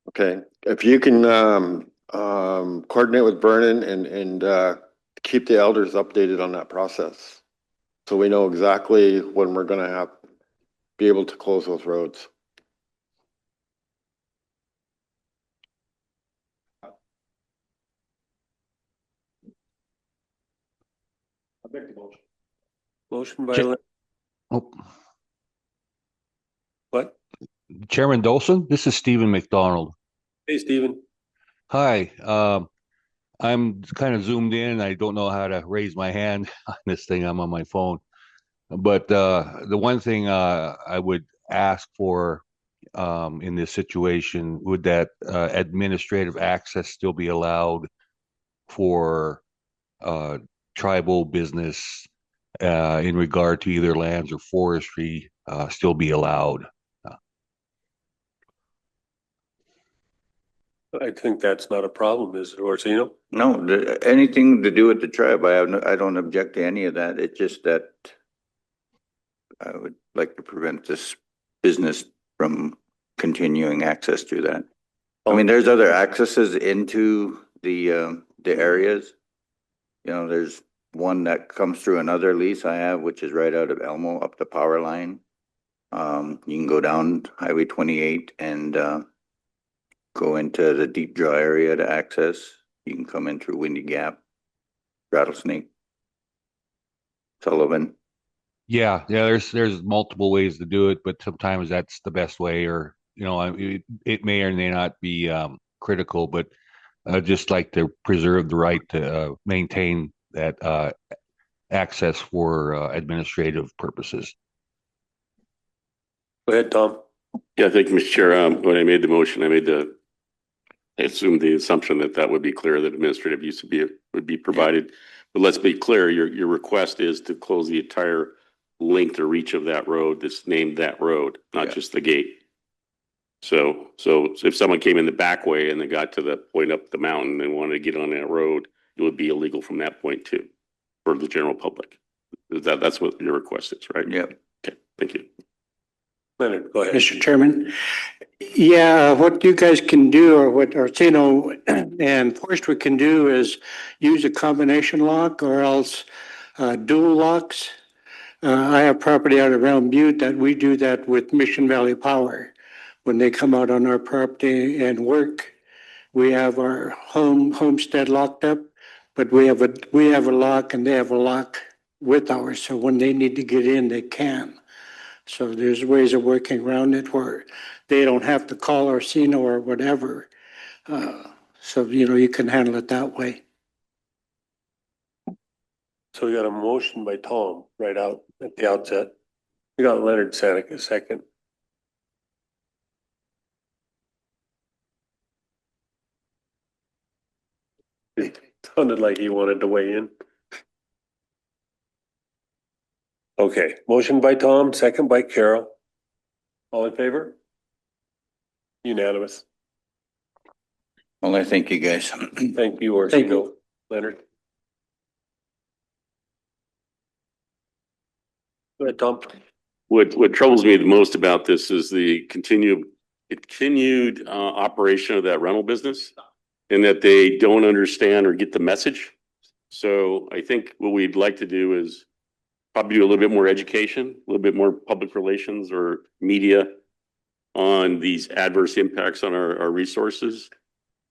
Okay, if you can coordinate with Vernon and keep the elders updated on that process, so we know exactly when we're gonna be able to close those roads. Motion by Lynn. Oh, What? Chairman Dolson, this is Stephen McDonald. Hey, Stephen. Hi, I'm kind of zoomed in. I don't know how to raise my hand on this thing. I'm on my phone. But the one thing I would ask for in this situation, would that administrative access still be allowed for tribal business in regard to either lands or forestry still be allowed. I think that's not a problem, is it, Orsino? No, anything to do with the tribe, I don't object to any of that. It's just that I would like to prevent this business from continuing access to that. I mean, there's other accesses into the areas. You know, there's one that comes through another lease I have, which is right out of Elmo up the power line. You can go down Highway 28 and go into the deep draw area to access. You can come in through Windy Gap, Rattlesnake, Sullivan. Yeah, there's multiple ways to do it, but sometimes that's the best way, or it may or may not be critical, but just like to preserve the right to maintain that access for administrative purposes. Go ahead, Tom. Yeah, thank you, Mr. Chair. When I made the motion, I assumed the assumption that that would be clear, that administrative use would be provided. But let's be clear, your request is to close the entire length or reach of that road that's named that road, not just the gate. So if someone came in the back way and they got to the point up the mountain and wanted to get on that road, it would be illegal from that point too, for the general public. That's what your request is, right? Yep. Okay, thank you. Leonard, go ahead. Mr. Chairman, yeah, what you guys can do, or what Orsino and Forestry can do, is use a combination lock or else dual locks. I have property out around Butte that we do that with Mission Valley Power. When they come out on our property and work, we have our homestead locked up, but we have a lock and they have a lock with ours. So when they need to get in, they can. So there's ways of working around it where they don't have to call Orsino or whatever. So, you can handle it that way. So we got a motion by Tom right out at the outset. We got Leonard Sanik a second. It sounded like he wanted to weigh in. Okay, motion by Tom, second by Carol. All in favor? Unanimous. Well, I thank you guys. Thank you, Orsino. Leonard. Go ahead, Tom. What troubles me the most about this is the continued operation of that rental business, and that they don't understand or get the message. So I think what we'd like to do is probably do a little bit more education, a little bit more public relations or media on these adverse impacts on our resources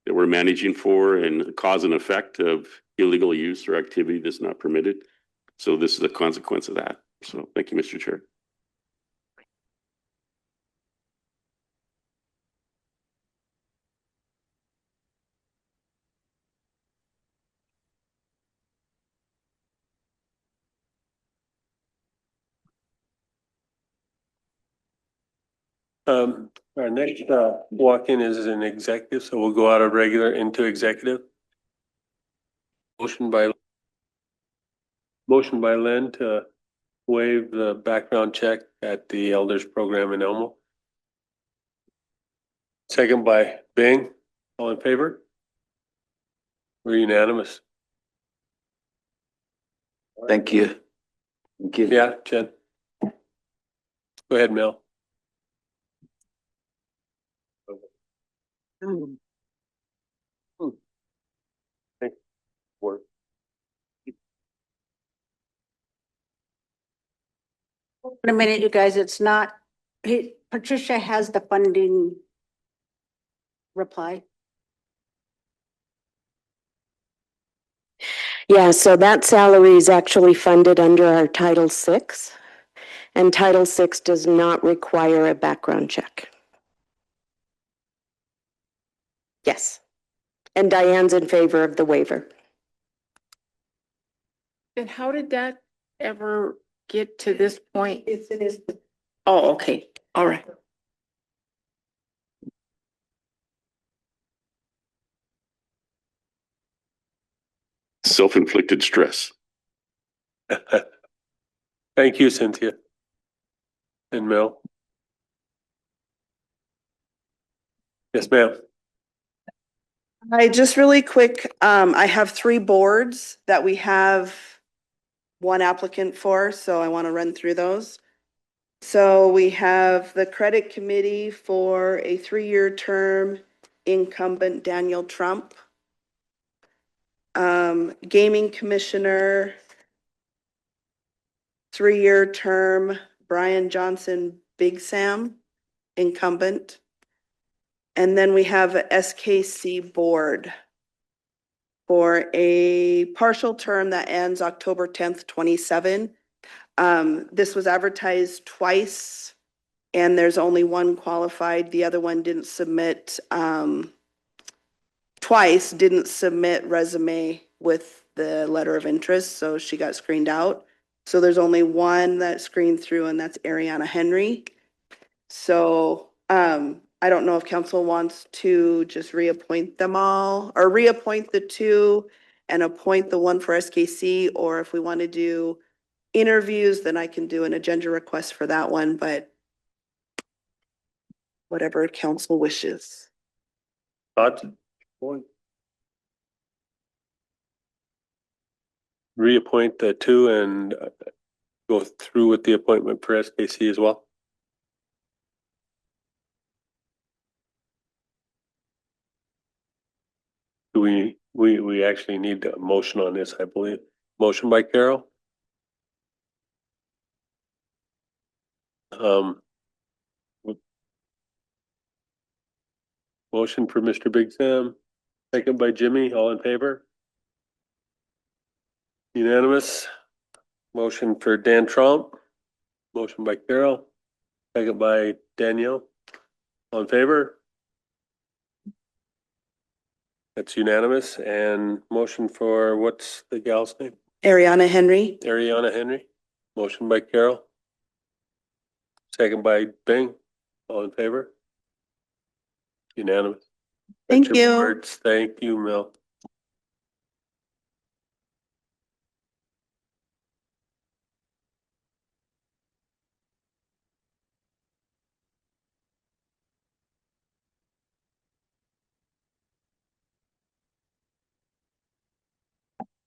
that we're managing for, and cause and effect of illegal use or activity that's not permitted. So this is a consequence of that. So thank you, Mr. Chair. Our next walk-in is an executive, so we'll go out of regular into executive. Motion by Len to waive the background check at the Elders Program in Elmo. Second by Bing. All in favor? We're unanimous. Thank you. Thank you. Yeah, Jen. Go ahead, Mel. Work. In a minute, you guys, it's not, Patricia has the funding reply. Yeah, so that salary is actually funded under our Title VI, and Title VI does not require a background check. Yes, and Diane's in favor of the waiver. And how did that ever get to this point? It is. Oh, okay, all right. Self-inflicted stress. Thank you, Cynthia. And Mel. Yes, ma'am. Hi, just really quick, I have 3 boards that we have one applicant for, so I want to run through those. So we have the credit committee for a 3-year term, incumbent Daniel Trump. Gaming commissioner, 3-year term, Brian Johnson, Big Sam, incumbent. And then we have a SKC board for a partial term that ends October 10th, 27. This was advertised twice and there's only one qualified. The other one didn't submit, twice, didn't submit resume with the letter of interest, so she got screened out. So there's only one that screened through, and that's Ariana Henry. So I don't know if council wants to just reappoint them all, or reappoint the 2 and appoint the one for SKC, or if we want to do interviews, then I can do an agenda request for that one, but whatever council wishes. Thoughts? Reappoint the 2 and go through with the appointment for SKC as well. Do we actually need a motion on this, I believe. Motion by Carol. Motion for Mr. Big Sam, second by Jimmy, all in favor? Unanimous. Motion for Dan Trump, motion by Carol, second by Danielle, all in favor? That's unanimous. And motion for, what's the gal's name? Ariana Henry. Ariana Henry, motion by Carol, second by Bing, all in favor? Unanimous. Thank That's your you. words. Thank you, Mel.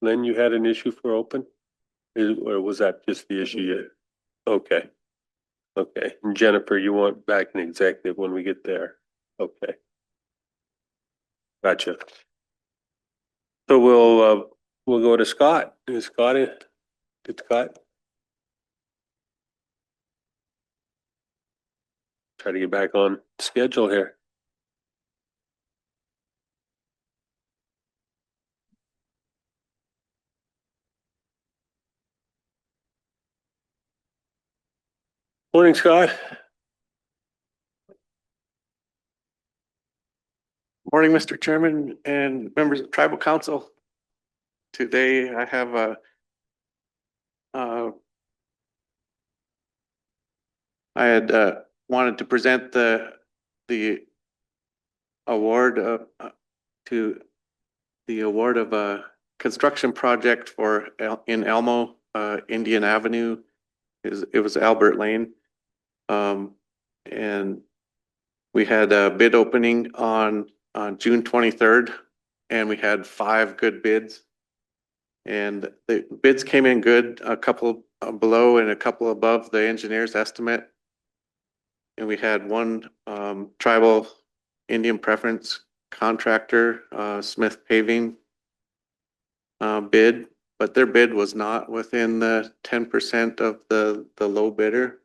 Then you had an issue for open? Or was that just the issue you? Okay. Okay. And Jennifer, you want back an executive when we get there? Okay. Gotcha. So we'll go to Scott. Is Scott in? Did Scott? Try to get back on schedule here. Morning, Scott. Morning, Mr. Chairman and members of Tribal Council. Today I have I had wanted to present the award to the award of a construction project for in Elmo, Indian Avenue. It was Albert Lane. And we had a bid opening on June 23rd, and we had 5 good bids. And the bids came in good, a couple below and a couple above the engineer's estimate. And we had one tribal Indian preference contractor, Smith Paving, bid, but their bid was not within the 10% of the low bidder.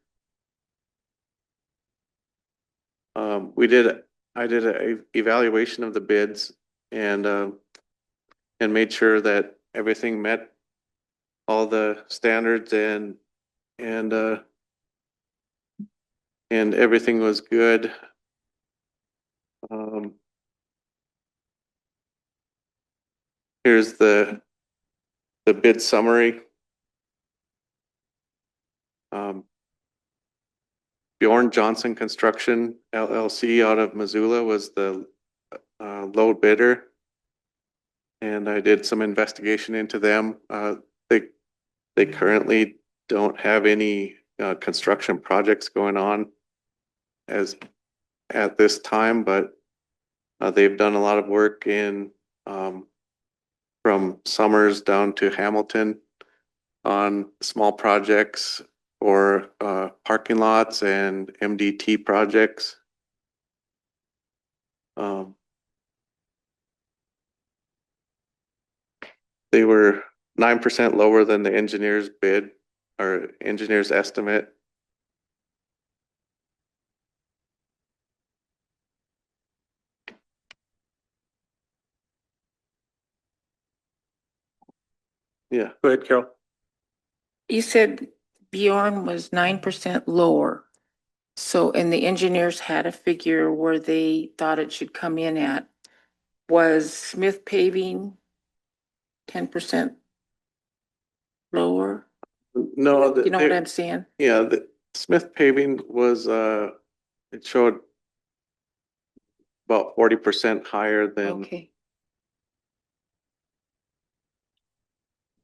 I did an evaluation of the bids and made sure that everything met all the standards and everything was good. Here's the bid summary. Bjorn Johnson Construction LLC out of Missoula was the low bidder. And I did some investigation into them. They currently don't have any construction projects going on as at this time, but they've done a lot of work in from Summers down to Hamilton on small projects or parking lots and MDT projects. They were 9% lower than the engineer's bid or engineer's estimate. Yeah. Go ahead, Carol. You said Bjorn was 9% lower. So, and the engineers had a figure where they thought it should come in at. Was Smith Paving 10% lower? No, You know what I'm saying? yeah, the Smith Paving was it showed about 40% higher than Okay.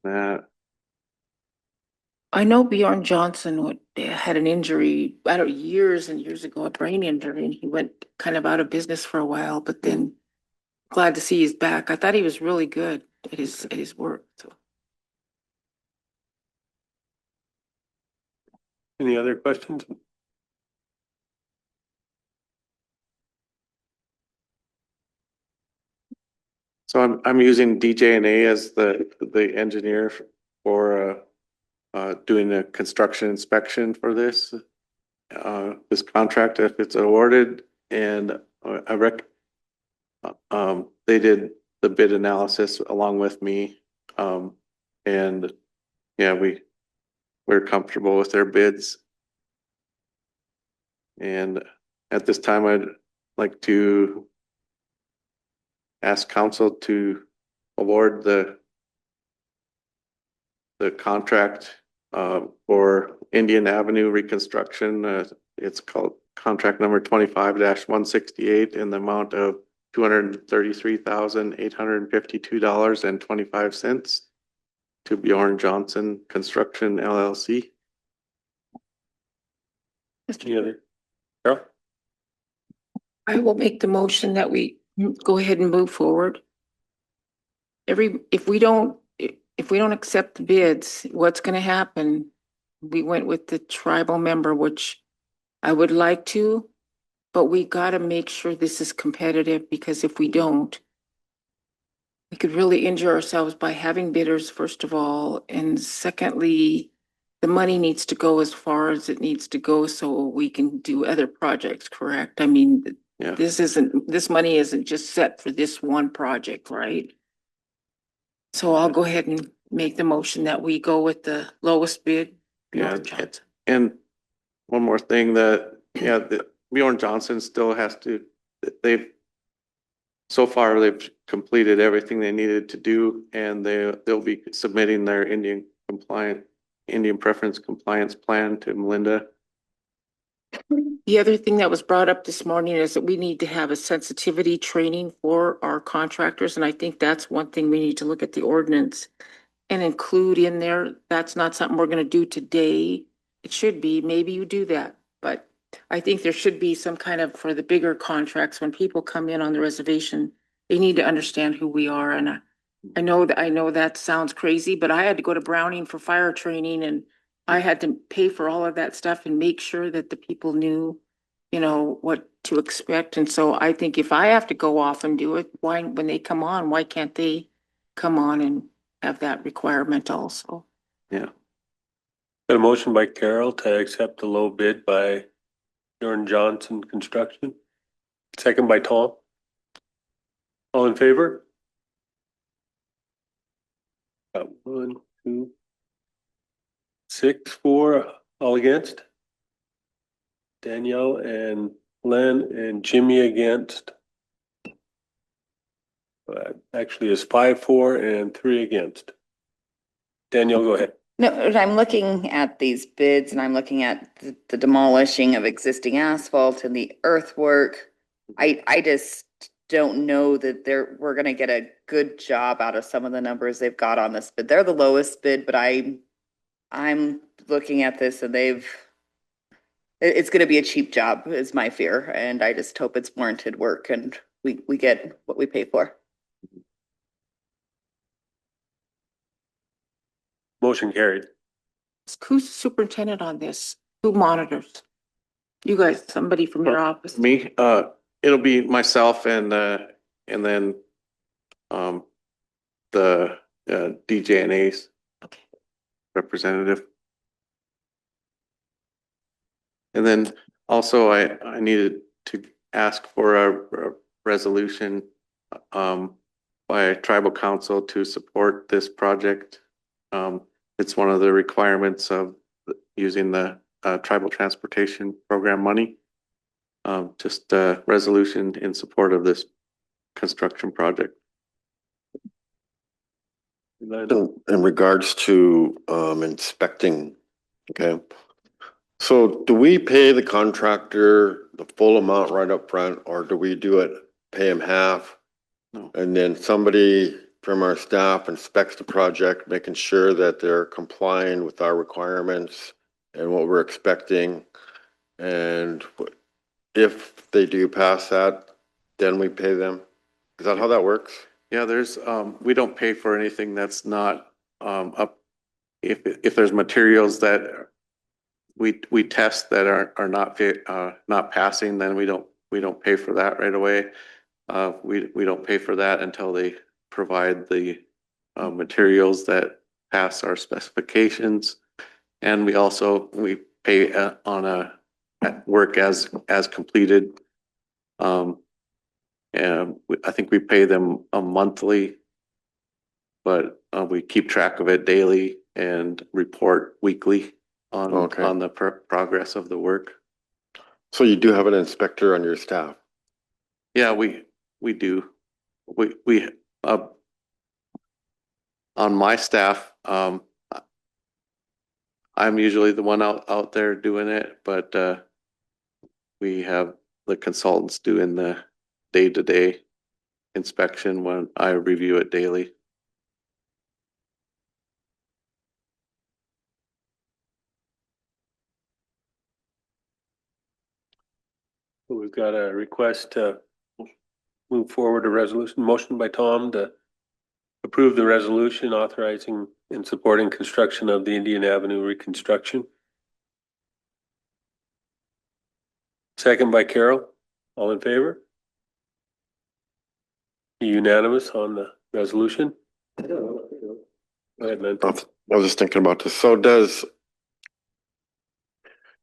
that. I know Bjorn Johnson had an injury, I don't, years and years ago, a brain injury, and he went kind of out of business for a while, but then glad to see he's back. I thought he was really good at his work, so. Any other questions? So I'm using DJ&A as the engineer for doing the construction inspection for this this contract if it's awarded, and they did the bid analysis along with me, and yeah, we're comfortable with their bids. And at this time, I'd like to ask council to award the contract for Indian Avenue reconstruction. It's called contract number 25-168 in the amount of $233,852.25 to Bjorn Johnson Construction LLC. Any other? Carol? I will make the motion that we go ahead and move forward. If we don't accept the bids, what's gonna happen? We went with the tribal member, which I would like to, but we gotta make sure this is competitive, because if we don't, we could really injure ourselves by having bidders, first of all, and secondly, the money needs to go as far as it needs to go so we can do other projects, correct? I mean, Yeah. this money isn't just set for this one project, right? So I'll go ahead and make the motion that we go with the lowest bid. Yeah, Bjorn Johnson. and one more thing that Bjorn Johnson still has to, so far they've completed everything they needed to do, and they'll be submitting their Indian preference compliance plan to Melinda. The other thing that was brought up this morning is that we need to have a sensitivity training for our contractors, and I think that's one thing we need to look at the ordinance and include in there. That's not something we're gonna do today. It should be, maybe you do that, but I think there should be some kind of, for the bigger contracts, when people come in on the reservation, they need to understand who we are, and I know that sounds crazy, but I had to go to Browning for fire training, and I had to pay for all of that stuff and make sure that the people knew, what to expect. And so I think if I have to go off and do it, why, when they come on, why can't they come on and have that requirement also? Yeah. Got a motion by Carol to accept the low bid by Bjorn Johnson Construction. Second by Tom. All in favor? Got 1, 2, 6, 4, all against? Danielle and Len and Jimmy against. Actually is 5, 4 and 3 against. Danielle, go ahead. No, I'm looking at these bids and I'm looking at the demolishing of existing asphalt and the earthwork. I just don't know that we're gonna get a good job out of some of the numbers they've got on this bid. They're the lowest bid, but I'm looking at this and it's gonna be a cheap job is my fear, and I just hope it's warranted work and we get what we pay for. Motion carried. Who's the superintendent on this? Who monitors? You guys, somebody from your office? Me, it'll be myself and then, the, DJNA's Okay. representative. And then also I needed to ask for a resolution, by tribal council to support this project. It's one of the requirements of using the, tribal transportation program money. Just a resolution in support of this construction project. In regards to inspecting, okay? So do we pay the contractor the full amount right up front, or do we do it, pay him half? No. And then somebody from our staff inspects the project, making sure that they're complying with our requirements and what we're expecting. And if they do pass that, then we pay them. Is that how that works? Yeah, there's, we don't pay for anything that's not, up. If there's materials that we test that are not passing, then we don't pay for that right away. We don't pay for that until they provide the, materials that pass our specifications. And we pay on at work as completed. And I think we pay them a monthly, but we keep track of it daily and report weekly on the progress of the work. So you do have an inspector on your staff? Yeah, we do. We on my staff, I'm usually the one out there doing it, but we have the consultants doing the day-to-day inspection when I review it daily. We've got a request to move forward a resolution, motion by Tom to approve the resolution authorizing and supporting construction of the Indian Avenue reconstruction. Second by Carol. All in favor? Unanimous on the resolution? Go ahead, man. I was just thinking about this. So does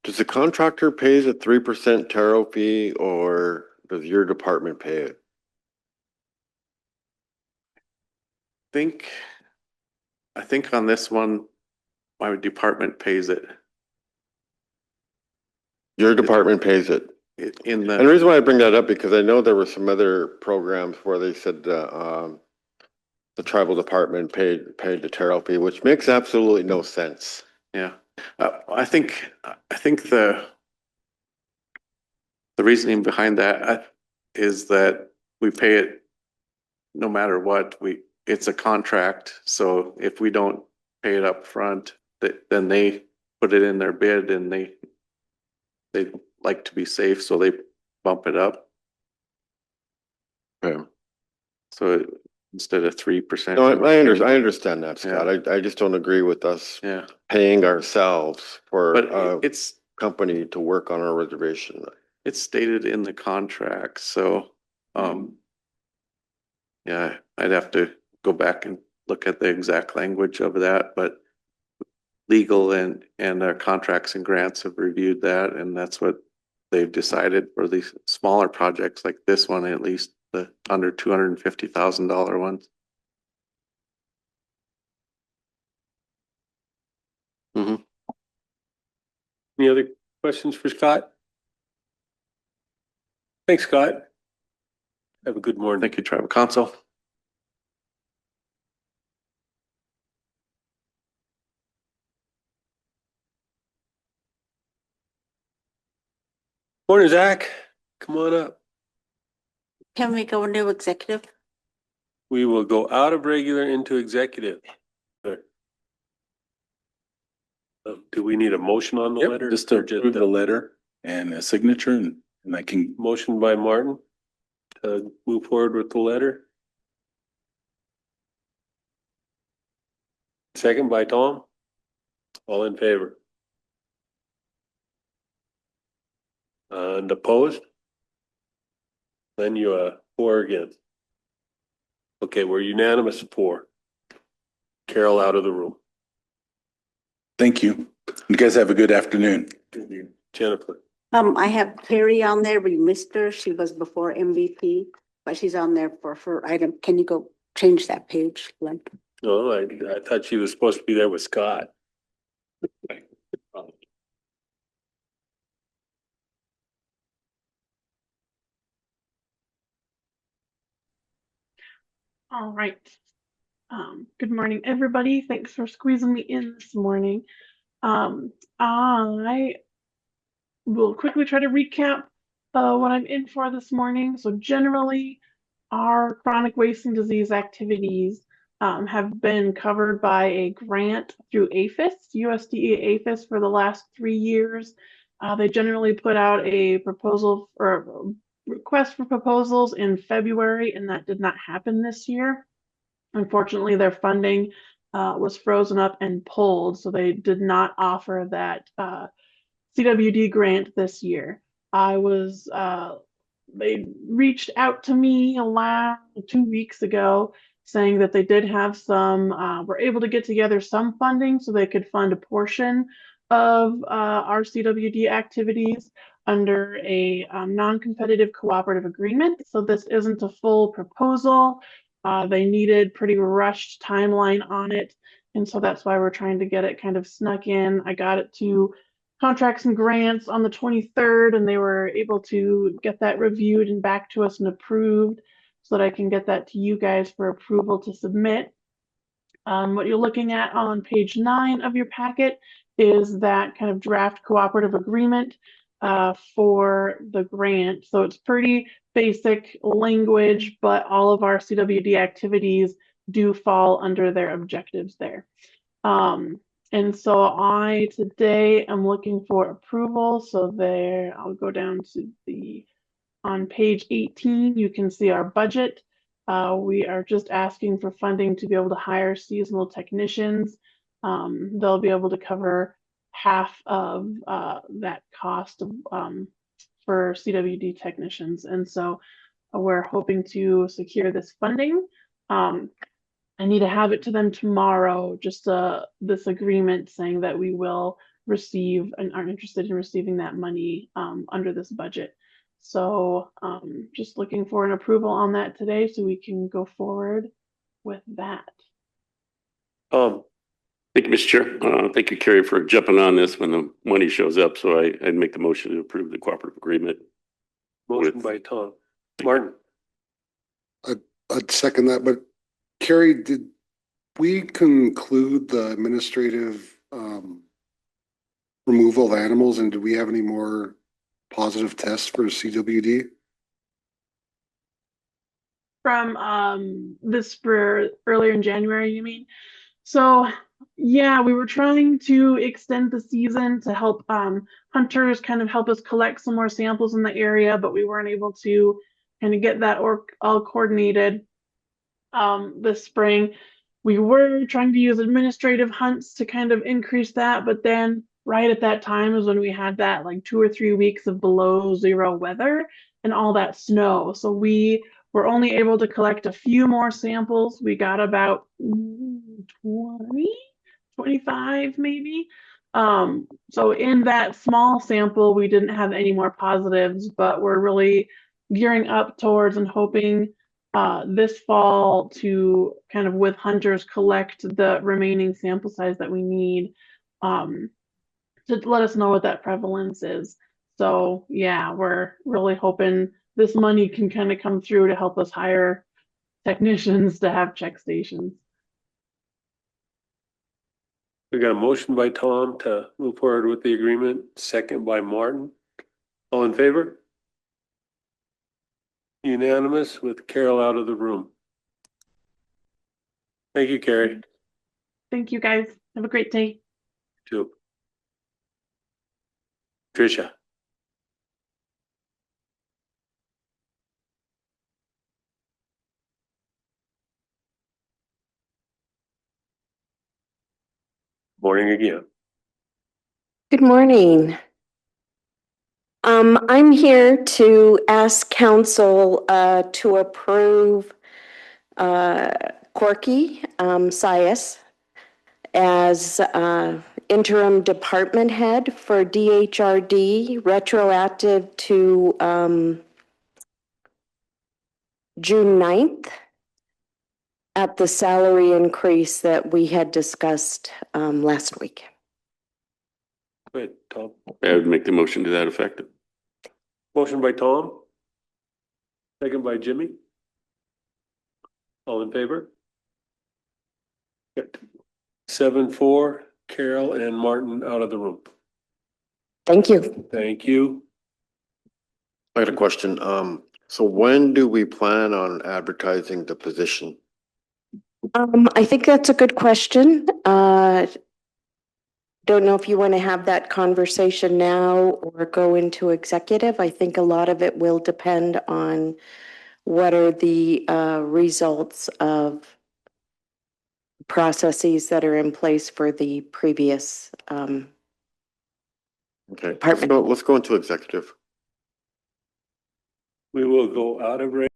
the contractor pay the 3% tariff fee, or does your department pay it? I think on this one, my department pays it. Your department pays it? In And the reason why I bring that up, because I know there were some other programs where they said the tribal department paid the tariff fee, which makes absolutely no sense. Yeah, I think the reasoning behind that is that we pay it no matter what. It's a contract, so if we don't pay it up front, then they put it in their bid, and they like to be safe, so they bump it up. Okay. So instead of 3%. No, I understand that, Scott. Yeah. I just don't agree with us Yeah. paying ourselves for But it's company to work on our reservation. It's stated in the contract, so, yeah, I'd have to go back and look at the exact language of that, but legal and our contracts and grants have reviewed that, and that's what they've decided for these smaller projects like this one, at least the under $250,000 ones. Any other questions for Scott? Thanks, Scott. Have a good morning. Thank you, Tribal Council. Morning, Zach. Come on up. Can we go into executive? We will go out of regular into executive. Do we need a motion on the Yep, letter? just to or approve the letter and a signature and I can, Motion by Martin to move forward with the letter. Second by Tom. All in favor? And opposed? Then you, 4 against. Okay, we're unanimous 4. Carol out of the room. thank you. You guys have a good afternoon. Jennifer. I have Carrie on there. We missed her. She was before MVP, but she's on there for her item. Can you go change that page, Len? No, I thought she was supposed to be there with Scott. All right. Good morning, everybody. Thanks for squeezing me in this morning. I will quickly try to recap what I'm in for this morning. So generally, our chronic wasting disease activities have been covered by a grant through APHIS, USDA APHIS, for the last 3 years. They generally put out a proposal or a request for proposals in February, and that did not happen this year. Unfortunately, their funding was frozen up and pulled, so they did not offer that CWD grant this year. They reached out to me 2 weeks ago saying that they did have were able to get together some funding so they could fund a portion of our CWD activities under a non-competitive cooperative agreement. So this isn't a full proposal. They needed pretty rushed timeline on it. And so that's why we're trying to get it kind of snuck in. I got it to Contracts and Grants on the 23rd, and they were able to get that reviewed and back to us and approved so that I can get that to you guys for approval to submit. What you're looking at on page 9 of your packet is that kind of draft cooperative agreement for the grant. So it's pretty basic language, but all of our CWD activities do fall under their objectives there. And so I today am looking for approval. So there, I'll go down to on page 18, you can see our budget. We are just asking for funding to be able to hire seasonal technicians. They'll be able to cover half of that cost for CWD technicians. And so we're hoping to secure this funding. I need to have it to them tomorrow, just this agreement saying that we will receive and are interested in receiving that money under this budget. So just looking for an approval on that today so we can go forward with that. Thank you, Mr. Chair. Thank you, Carrie, for jumping on this when the money shows up. So I'd make the motion to approve the cooperative agreement. Motion by Tom. Martin. I'd second that, but Carrie, did we conclude the administrative removal of animals, and do we have any more positive tests for CWD? From this for earlier in January, you mean? So yeah, we were trying to extend the season to help hunters kind of help us collect some more samples in the area, but we weren't able to kind of get that all coordinated this spring. We were trying to use administrative hunts to kind of increase that, but then right at that time is when we had that like 2 or 3 weeks of below zero weather and all that snow. So we were only able to collect a few more samples. We got about 20, 25 maybe. So in that small sample, we didn't have any more positives, but we're really gearing up towards and hoping this fall to kind of with hunters collect the remaining sample size that we need to let us know what that prevalence is. So yeah, we're really hoping this money can kind of come through to help us hire technicians to have check stations. We got a motion by Tom to move forward with the agreement, second by Martin. All in favor? Unanimous with Carol out of the room. Thank you, Carrie. Thank you guys. Have a great day. Too. Tricia. Morning again. Good morning. I'm here to ask council to approve Corky Sias as interim department head for DHRD, retroactive to June 9th at the salary increase that we had discussed last week. Good, Tom. I would make the motion to that effect. Motion by Tom. Second by Jimmy. All in favor? Good. 7-4, Carol and Martin out of the room. Thank you. Thank you. I got a question. So when do we plan on advertising the position? I think that's a good question. Don't know if you want to have that conversation now or go into executive. I think a lot of it will depend on what are the results of processes that are in place for the previous Okay, department. let's go into executive. We will go out of range.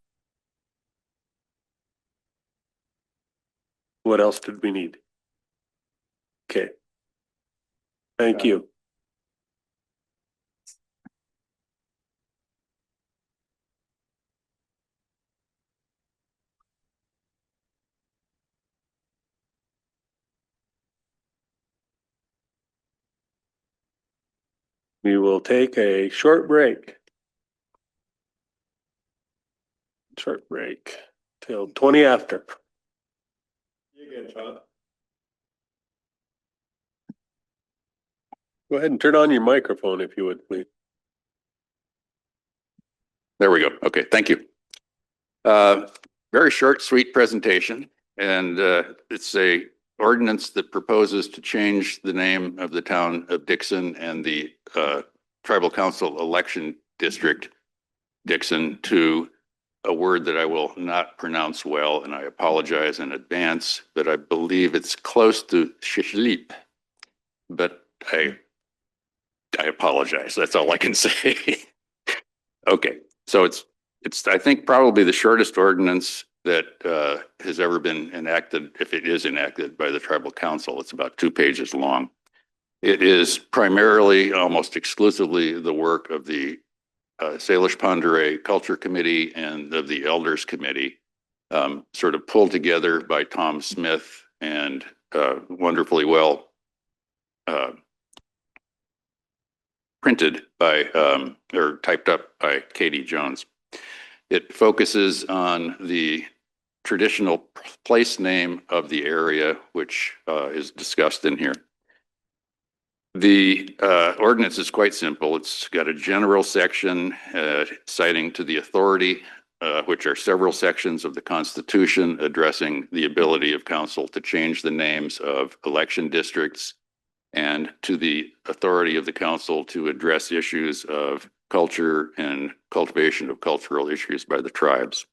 What else did we need? Okay. Thank you. We will take a short break. Short break till 20 after. Go ahead and turn on your microphone if you would, please. There we go. Okay, thank you. Very short, sweet presentation, and it's a ordinance that proposes to change the name of the town of Dixon and the tribal council election district Dixon to a word that I will not pronounce well, and I apologize in advance, but I believe it's close to shishleep, but I apologize. That's all I can say. Okay, so it's I think probably the shortest ordinance that has ever been enacted, if it is enacted by the tribal council. It's about 2 pages long. It is primarily, almost exclusively, the work of the Salish Ponderay Culture Committee and of the Elders Committee, sort of pulled together by Tom Smith and wonderfully well printed by or typed up by Katie Jones. It focuses on the traditional place name of the area, which is discussed in here. The ordinance is quite simple. It's got a general section citing to the authority, which are several sections of the Constitution addressing the ability of council to change the names of election districts, and to the authority of the council to address issues of culture and cultivation of cultural issues by the tribes.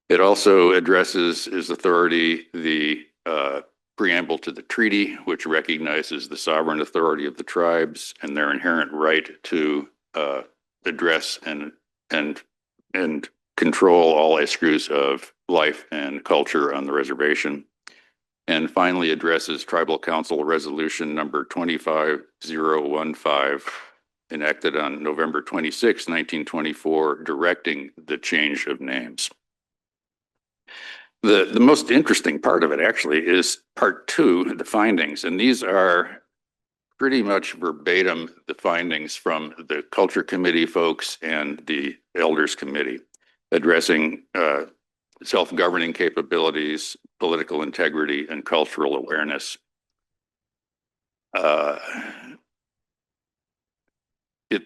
It also addresses as authority the preamble to the treaty, which recognizes the sovereign authority of the tribes and their inherent right to address and control all issues of life and culture on the reservation. And finally addresses Tribal Council Resolution number 25015, enacted on November 26, 1924, directing the change of names. The most interesting part of it actually is part 2, the findings, and these are pretty much verbatim the findings from the Culture Committee folks and the Elders Committee, addressing self-governing capabilities, political integrity, and cultural awareness.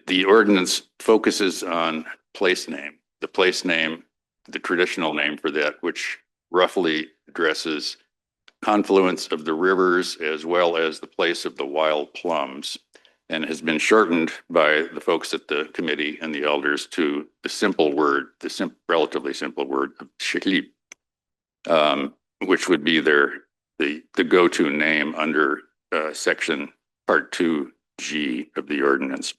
The ordinance focuses on place name, the place name, the traditional name for that, which roughly addresses confluence of the rivers as well as the place of the wild plums. and has been shortened by the folks at the committee and the elders to the simple word, relatively simple word of Shilip, which would be the go-to name under section part 2G of the ordinance.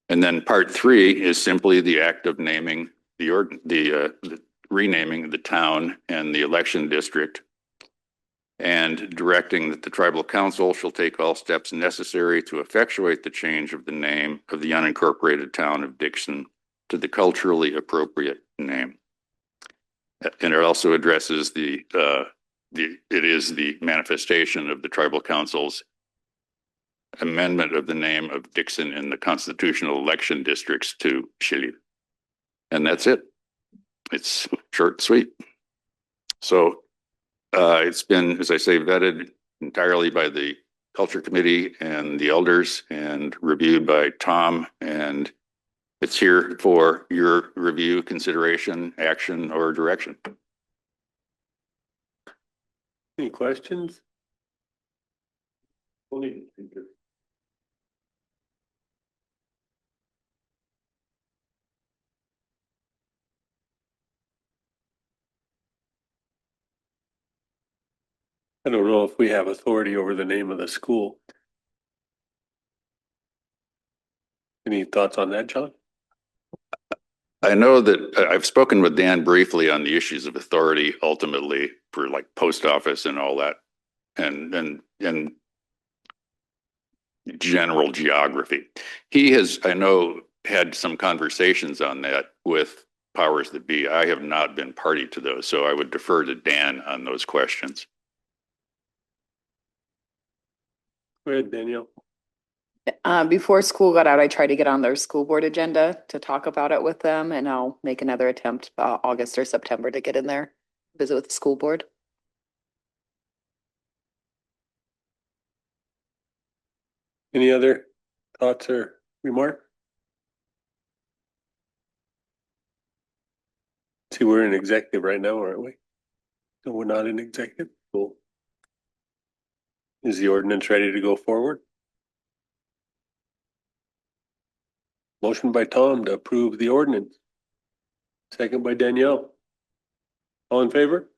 And then part 3 is simply the act of naming the renaming the town and the election district, and directing that the tribal council shall take all steps necessary to effectuate the change of the name of the unincorporated town of Dixon to the culturally appropriate name. And it also addresses it is the manifestation of the tribal council's amendment of the name of Dixon in the constitutional election districts to Shilip. And that's it. It's short and sweet. So it's been, as I say, vetted entirely by the Culture Committee and the elders and reviewed by Tom. And it's here for your review, consideration, action, or direction. Any questions? I don't know if we have authority over the name of the school. Any thoughts on that, John? I know that I've spoken with Dan briefly on the issues of authority ultimately for like post office and all that, and general geography. He has, I know, had some conversations on that with powers that be. I have not been party to those, so I would defer to Dan on those questions. Go ahead, Danielle. Before school got out, I tried to get on their school board agenda to talk about it with them, and I'll make another attempt August or September to get in there, visit with the school board. Any other thoughts or remarks? See, we're in executive right now, aren't we? No, we're not in executive. Cool. Is the ordinance ready to go forward? Motion by Tom to approve the ordinance. Second by Danielle. All in favor?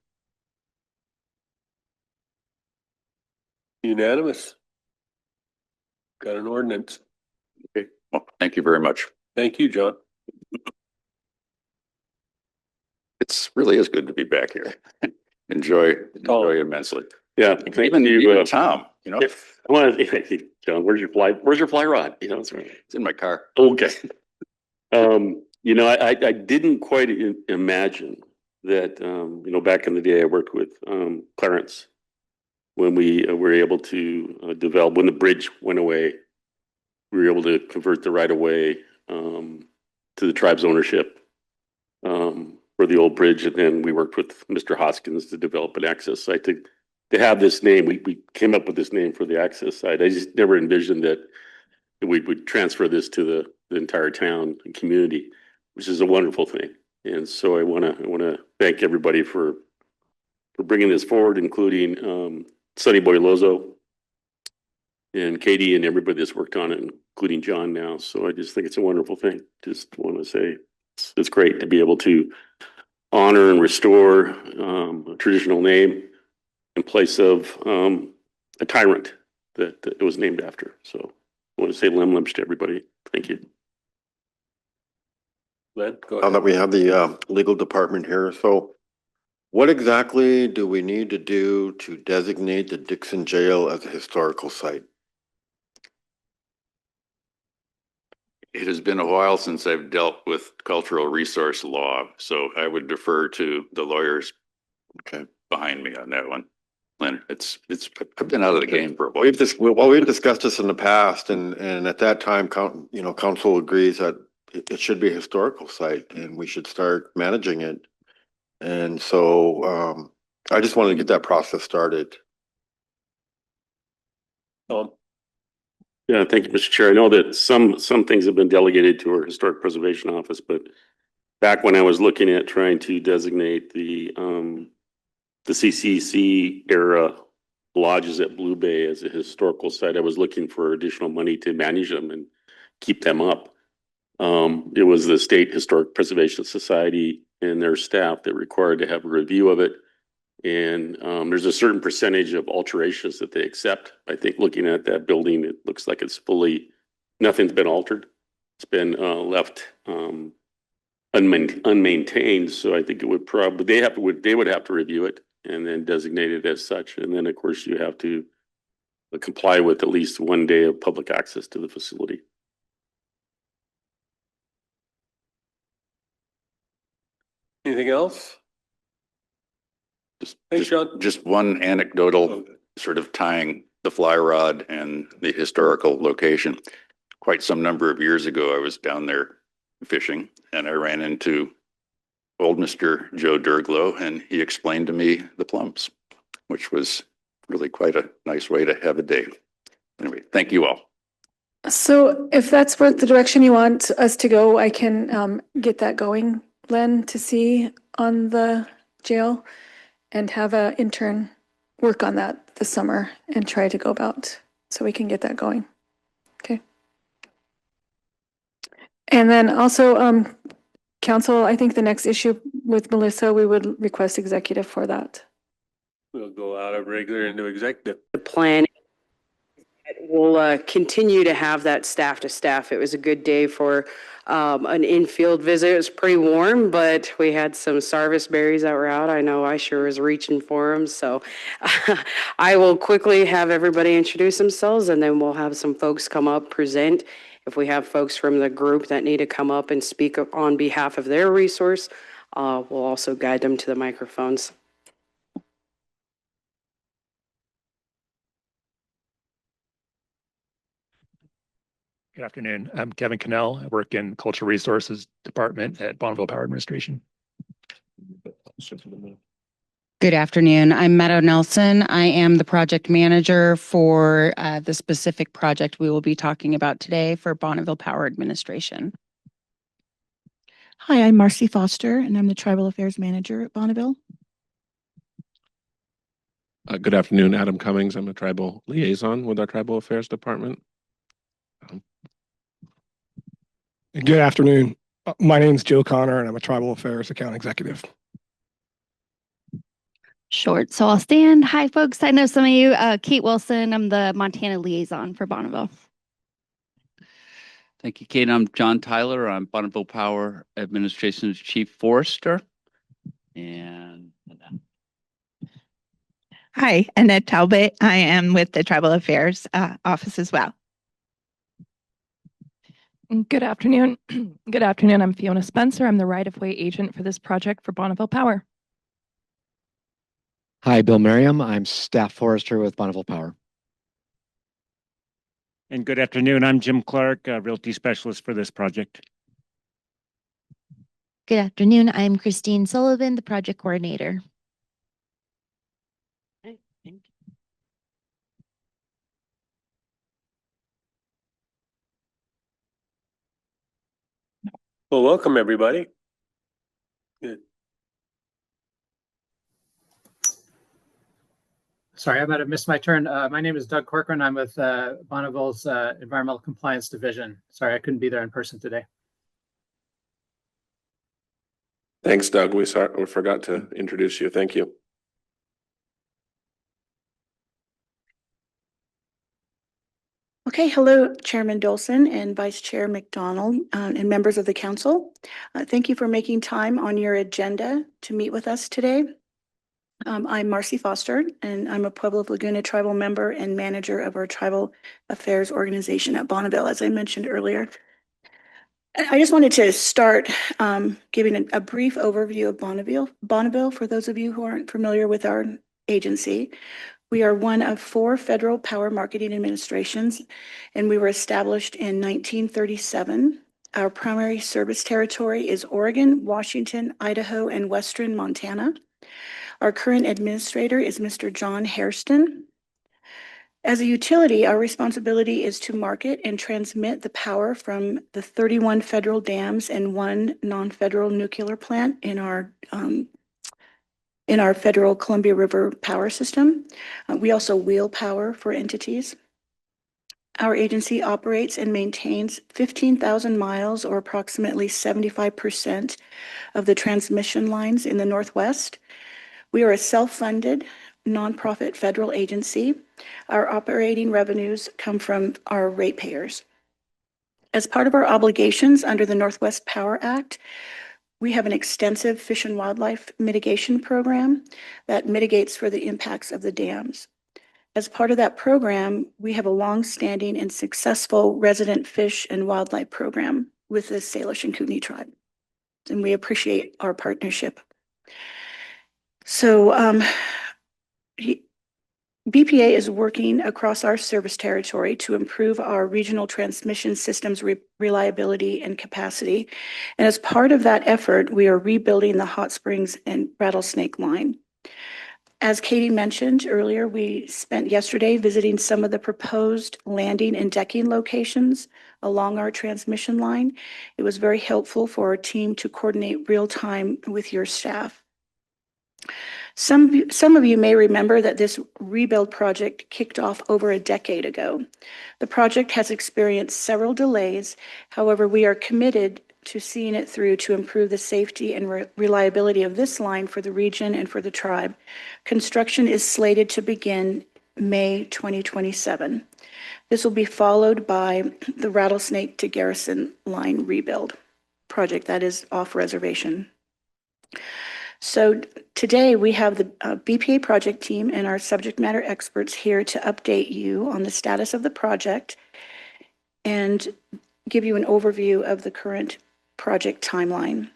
Unanimous. Got an ordinance. Okay. Well, thank you very much. Thank you, John. It's really is good to be back here. enjoy immensely. Yeah, thank Even you, Tom, you know. I want to, John, where's your fly rod? You know, It's in my car. okay. You know, I didn't quite imagine that, you know, back in the day I worked with Clarence when we were able to develop, when the bridge went away, we were able to convert the right of way to the tribe's ownership for the old bridge. And then we worked with Mr. Hoskins to develop an access site to have this name. We came up with this name for the access site. I just never envisioned that we would transfer this to the entire town and community, which is a wonderful thing. And so I want to thank everybody for bringing this forward, including Sonny Boy Lozo and Katie and everybody that's worked on it, including John now. So I just think it's a wonderful thing. Just want to say it's great to be able to honor and restore a traditional name in place of a tyrant that it was named after. So I want to say lemlims to everybody. Thank you. Glenn, go Now ahead. that we have the legal department here, so what exactly do we need to do to designate the Dixon Jail as a historical site? It has been a while since I've dealt with cultural resource law, so I would defer to the lawyers behind me on that one. Leonard, I've been out of the game for a while. We've discussed this in the past, and at that time, council agrees that it should be a historical site, and we should start managing it. And so I just wanted to get that process started. Tom. Yeah, thank you, Mr. Chair. I know that some things have been delegated to our Historic Preservation Office, but back when I was looking at trying to designate the CCC era lodges at Blue Bay as a historical site. I was looking for additional money to manage them and keep them up. It was the State Historic Preservation Society and their staff that required to have a review of it. And there's a certain percentage of alterations that they accept. I think looking at that building, it looks like it's fully, nothing's been altered. It's been left unmaintained. So I think it would probably, they would have to review it and then designate it as such. And then of course you have to comply with at least 1 day of public access to the facility. Anything else? Just one anecdotal sort of tying the fly rod and the historical location. Quite some number of years ago, I was down there fishing and I ran into old Mr. Joe Durglow and he explained to me the plums, which was really quite a nice way to have a day. Anyway, thank you all. So if that's what the direction you want us to go, I can get that going, Len, to see on the jail and have an intern work on that this summer and try to go about so we can get that going. Okay. And then also, council, I think the next issue with Melissa, we would request executive for that. We'll go out of regular into executive. The plan. We'll continue to have that staff to staff. It was a good day for an infield visit. It was pretty warm, but we had some sarvis berries that were out. I know I sure was reaching for them. So I will quickly have everybody introduce themselves and then we'll have some folks come up, present. If we have folks from the group that need to come up and speak on behalf of their resource, we'll also guide them to the microphones. Good afternoon. I'm Kevin Cannell. I work in Cultural Resources Department at Bonneville Power Administration. Good afternoon. I'm Meadow Nelson. I am the project manager for the specific project we will be talking about today for Bonneville Power Administration. Hi, I'm Marcy Foster, and I'm the Tribal Affairs Manager at Bonneville. Good afternoon, Adam Cummings. I'm a tribal liaison with our Tribal Affairs Department. Good afternoon. My name is Joe Connor, and I'm a Tribal Affairs Account Executive. Short, so I'll stand. Hi, folks. I know some of you. Kate Wilson. I'm the Montana liaison for Bonneville. Thank you, Kate. I'm John Tyler. I'm Bonneville Power Administration's Chief Forester. And hi, Annette Talbot. I am with the Tribal Affairs Office as well. Good afternoon. Good afternoon. I'm Fiona Spencer. I'm the right-of-way agent for this project for Bonneville Power. Hi, Bill Merriam. I'm staff forester with Bonneville Power. And good afternoon. I'm Jim Clark, a realty specialist for this project. Good afternoon. I'm Christine Sullivan, the project coordinator. Well, welcome everybody. Good. Sorry, I might have missed my turn. My name is Doug Corcoran. I'm with Bonneville's Environmental Compliance Division. Sorry, I couldn't be there in person today. Thanks, Doug. We forgot to introduce you. Thank you. Okay, hello, Chairman Dolson and Vice Chair McDonald and members of the council. Thank you for making time on your agenda to meet with us today. I'm Marcy Foster, and I'm a Pueblo of Laguna tribal member and manager of our Tribal Affairs organization at Bonneville, as I mentioned earlier. I just wanted to start giving a brief overview of Bonneville for those of you who aren't familiar with our agency. We are one of 4 federal power marketing administrations, and we were established in 1937. Our primary service territory is Oregon, Washington, Idaho, and Western Montana. Our current administrator is Mr. John Hairston. As a utility, our responsibility is to market and transmit the power from the 31 federal dams and 1 non-federal nuclear plant in our in our federal Columbia River power system. We also wheel power for entities. Our agency operates and maintains 15,000 miles, or approximately 75% of the transmission lines in the Northwest. We are a self-funded, nonprofit federal agency. Our operating revenues come from our ratepayers. As part of our obligations under the Northwest Power Act, we have an extensive fish and wildlife mitigation program that mitigates for the impacts of the dams. As part of that program, we have a long-standing and successful resident fish and wildlife program with the Salish and Kootenai tribe, and we appreciate our partnership. So BPA is working across our service territory to improve our regional transmission systems reliability and capacity. And as part of that effort, we are rebuilding the Hot Springs and Rattlesnake line. As Katie mentioned earlier, we spent yesterday visiting some of the proposed landing and decking locations along our transmission line. It was very helpful for our team to coordinate real time with your staff. Some of you may remember that this rebuild project kicked off over a decade ago. The project has experienced several delays. However, we are committed to seeing it through to improve the safety and reliability of this line for the region and for the tribe. Construction is slated to begin May 2027. This will be followed by the Rattlesnake to Garrison line rebuild project that is off reservation. So today we have the BPA project team and our subject matter experts here to update you on the status of the project and give you an overview of the current project timeline.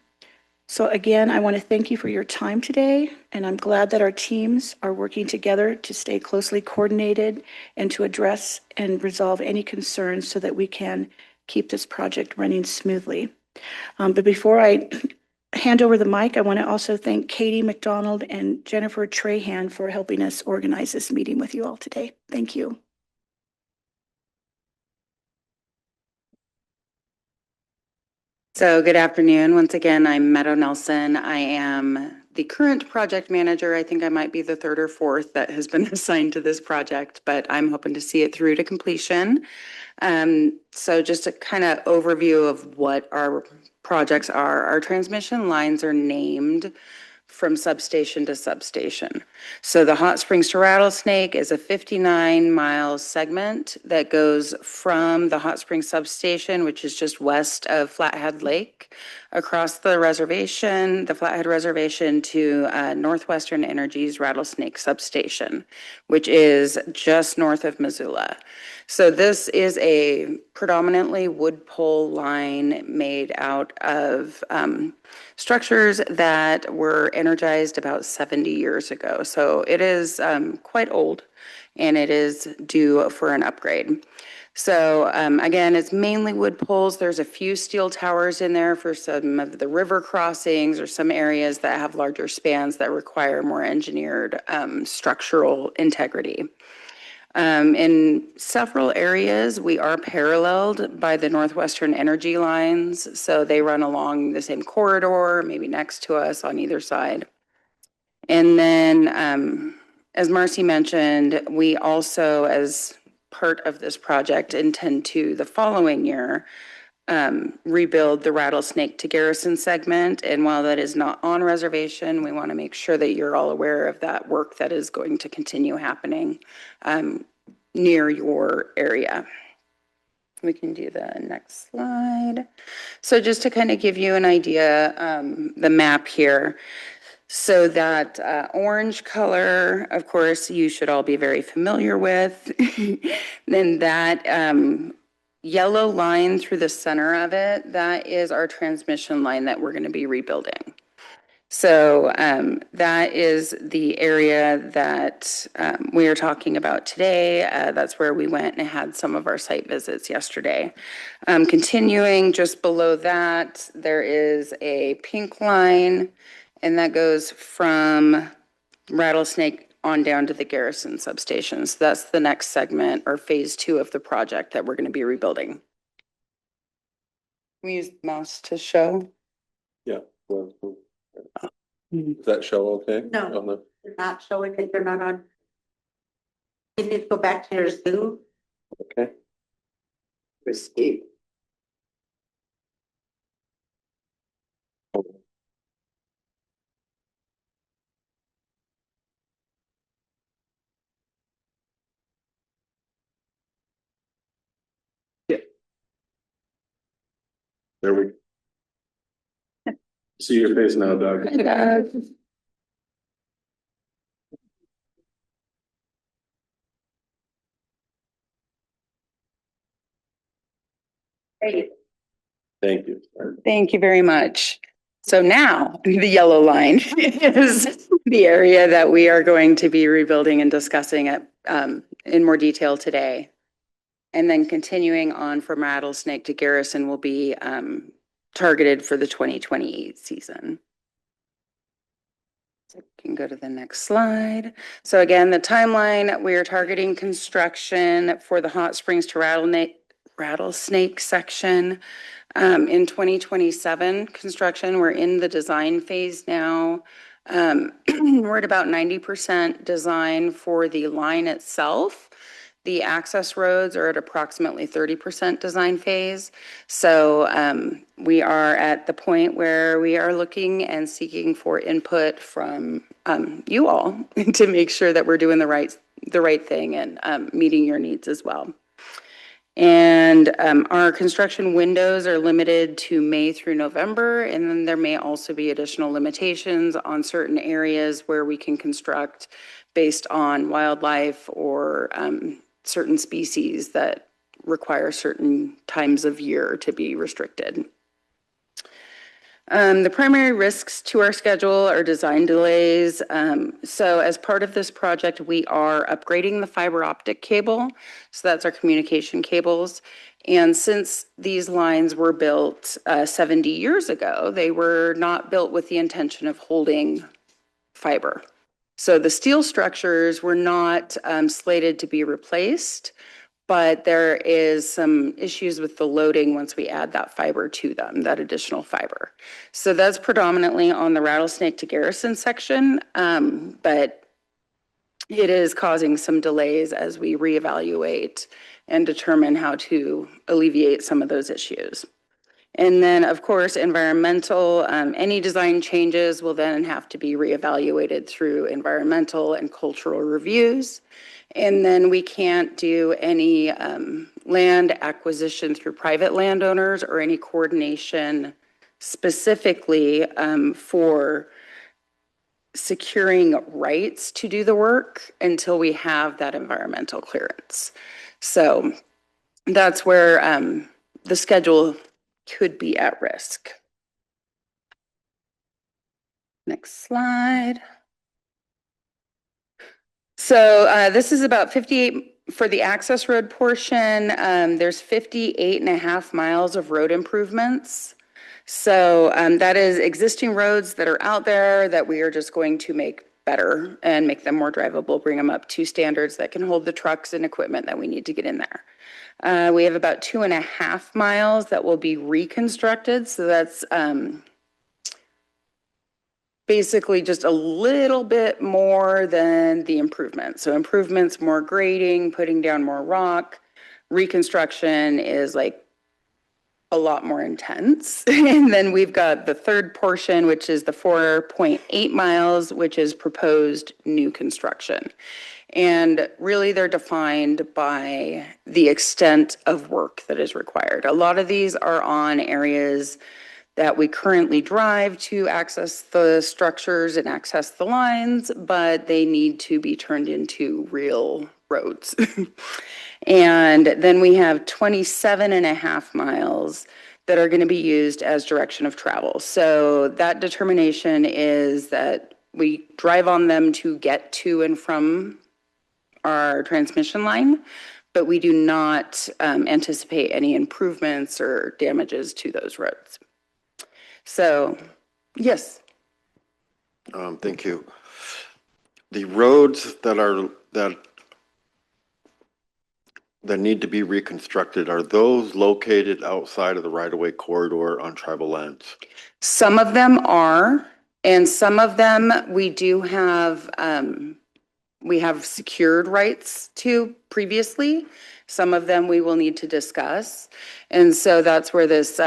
So again, I want to thank you for your time today, and I'm glad that our teams are working together to stay closely coordinated and to address and resolve any concerns so that we can keep this project running smoothly. But before I hand over the mic, I want to also thank Katie McDonald and Jennifer Trahan for helping us organize this meeting with you all today. Thank you. So good afternoon. Once again, I'm Meadow Nelson. I am the current project manager. I think I might be the third or fourth that has been assigned to this project, but I'm hoping to see it through to completion. So just a kind of overview of what our projects are. Our transmission lines are named from substation to substation. So the Hot Springs to Rattlesnake is a 59-mile segment that goes from the Hot Springs substation, which is just west of Flathead Lake, across the reservation, the Flathead Reservation, to Northwestern Energy's Rattlesnake substation, which is just north of Missoula. So this is a predominantly wood pole line made out of structures that were energized about 70 years ago. So it is quite old, and it is due for an upgrade. So again, it's mainly wood poles. There's a few steel towers in there for some of the river crossings or some areas that have larger spans that require more engineered structural integrity. In several areas, we are paralleled by the Northwestern Energy lines, so they run along the same corridor, maybe next to us on either side. And then, as Marcy mentioned, we also, as part of this project, intend to, the following year, rebuild the Rattlesnake to Garrison segment. And while that is not on reservation, we want to make sure that you're all aware of that work that is going to continue happening near your area. We can do the next slide. So just to kind of give you an idea, the map here. So that orange color, of course, you should all be very familiar with. Then that yellow line through the center of it, that is our transmission line that we're going to be rebuilding. So that is the area that we are talking about today. That's where we went and had some of our site visits yesterday. Continuing just below that, there is a pink line, and that goes from Rattlesnake on down to the Garrison substation. So that's the next segment or phase 2 of the project that we're going to be rebuilding. Can we use the mouse to show? Yeah. Does that show okay? No. On the- They're not showing it, they're not on. You need to go back to your Zoom. Okay. Escape. There we see your face now, Doug. Great. Thank you. Thank you very much. So now the yellow line is the area that we are going to be rebuilding and discussing it in more detail today. And then continuing on from Rattlesnake to Garrison will be targeted for the 2028 season. So we can go to the next slide. So again, the timeline, we are targeting construction for the Hot Springs to Rattlesnake section in 2027 construction. We're in the design phase now. We're at about 90% design for the line itself. The access roads are at approximately 30% design phase. So we are at the point where we are looking and seeking for input from you all to make sure that we're doing the right thing and meeting your needs as well. And our construction windows are limited to May through November, and then there may also be additional limitations on certain areas where we can construct based on wildlife or certain species that require certain times of year to be restricted. The primary risks to our schedule are design delays. So as part of this project, we are upgrading the fiber optic cable. So that's our communication cables. And since these lines were built 70 years ago, they were not built with the intention of holding fiber. So the steel structures were not slated to be replaced, but there is some issues with the loading once we add that fiber to them, that additional fiber. So that's predominantly on the Rattlesnake to Garrison section, but it is causing some delays as we reevaluate and determine how to alleviate some of those issues. And then, of course, environmental, any design changes will then have to be reevaluated through environmental and cultural reviews. And then we can't do any land acquisition through private landowners or any coordination specifically for securing rights to do the work until we have that environmental clearance. So that's where the schedule could be at risk. Next slide. So this is about 58 for the access road portion. There's 58.5 miles of road improvements. So that is existing roads that are out there that we are just going to make better and make them more drivable, bring them up to standards that can hold the trucks and equipment that we need to get in there. We have about 2.5 miles that will be reconstructed. So that's basically just a little bit more than the improvement. So improvements, more grading, putting down more rock. Reconstruction is like a lot more intense. And then we've got the third portion, which is the 4.8 miles, which is proposed new construction. And really they're defined by the extent of work that is required. A lot of these are on areas that we currently drive to access the structures and access the lines, but they need to be turned into real roads. And then we have 27.5 miles that are going to be used as direction of travel. So that determination is that we drive on them to get to and from our transmission line, but we do not anticipate any improvements or damages to those roads. So, yes. Thank you. The roads that need to be reconstructed, are those located outside of the right-of-way corridor on tribal lands? Some of them are, And some of them we do have, we have secured rights to previously. Some of them we will need to discuss. And so that's where this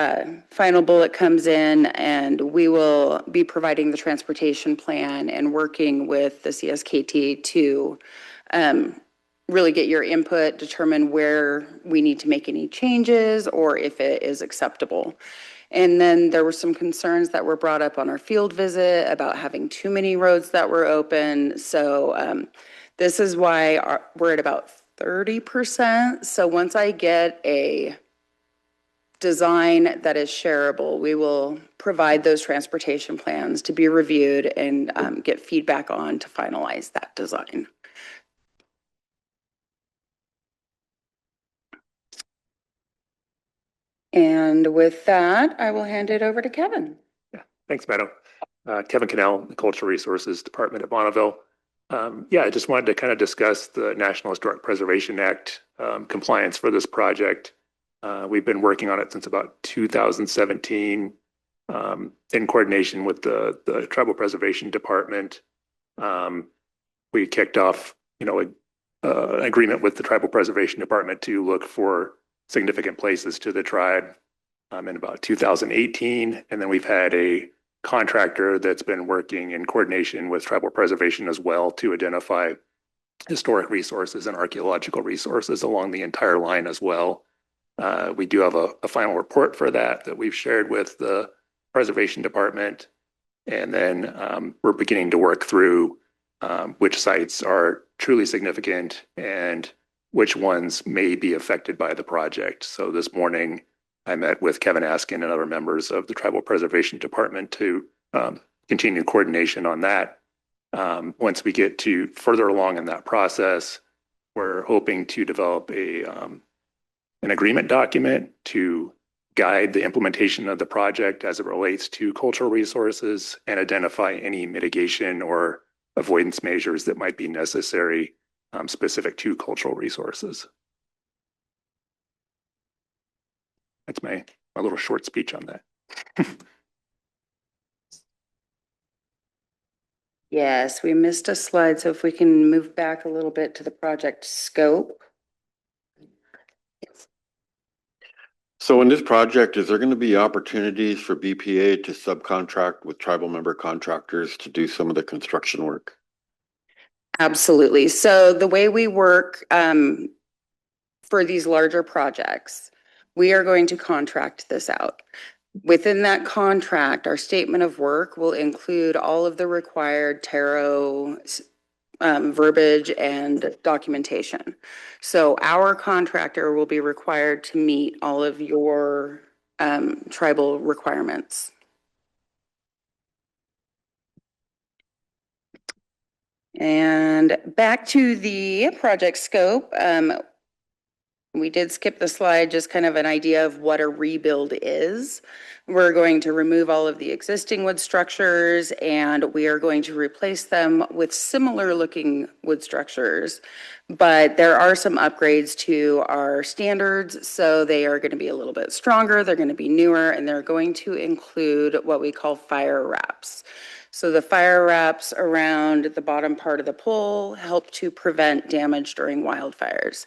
final bullet comes in, and we will be providing the transportation plan and working with the CSKT to really get your input, determine where we need to make any changes or if it is acceptable. And then there were some concerns that were brought up on our field visit about having too many roads that were open. So this is why we're at about 30%. So once I get a design that is shareable, we will provide those transportation plans to be reviewed and get feedback on to finalize that design. And with that, I will hand it over to Kevin. Thanks, Meadow. Kevin Cannell, the Cultural Resources Department at Bonneville. Yeah, I just wanted to kind of discuss the National Historic Preservation Act compliance for this project. We've been working on it since about 2017 in coordination with the Tribal Preservation Department. We kicked off, an agreement with the Tribal Preservation Department to look for significant places to the tribe in about 2018. And then we've had a contractor that's been working in coordination with tribal preservation as well to identify historic resources and archaeological resources along the entire line as well. We do have a final report for that we've shared with the Preservation Department. And then we're beginning to work through which sites are truly significant and which ones may be affected by the project. So this morning, I met with Kevin Askin and other members of the Tribal Preservation Department to continue coordination on that. Once we get to further along in that process, we're hoping to develop an agreement document to guide the implementation of the project as it relates to cultural resources and identify any mitigation or avoidance measures that might be necessary specific to cultural resources. That's my little short speech on that. Yes, we missed a slide, so if we can move back a little bit to the project scope. So in this project, is there going to be opportunities for BPA to subcontract with tribal member contractors to do some of the construction work? Absolutely. So the way we work for these larger projects, we are going to contract this out. Within that contract, our statement of work will include all of the required tarot verbiage and documentation. So our contractor will be required to meet all of your tribal requirements. And back to the project scope. We did skip the slide, just kind of an idea of what a rebuild is. We're going to remove all of the existing wood structures and we are going to replace them with similar looking wood structures. But there are some upgrades to our standards. So they are going to be a little bit stronger. They're going to be newer and they're going to include what we call fire wraps. So the fire wraps around the bottom part of the pole help to prevent damage during wildfires.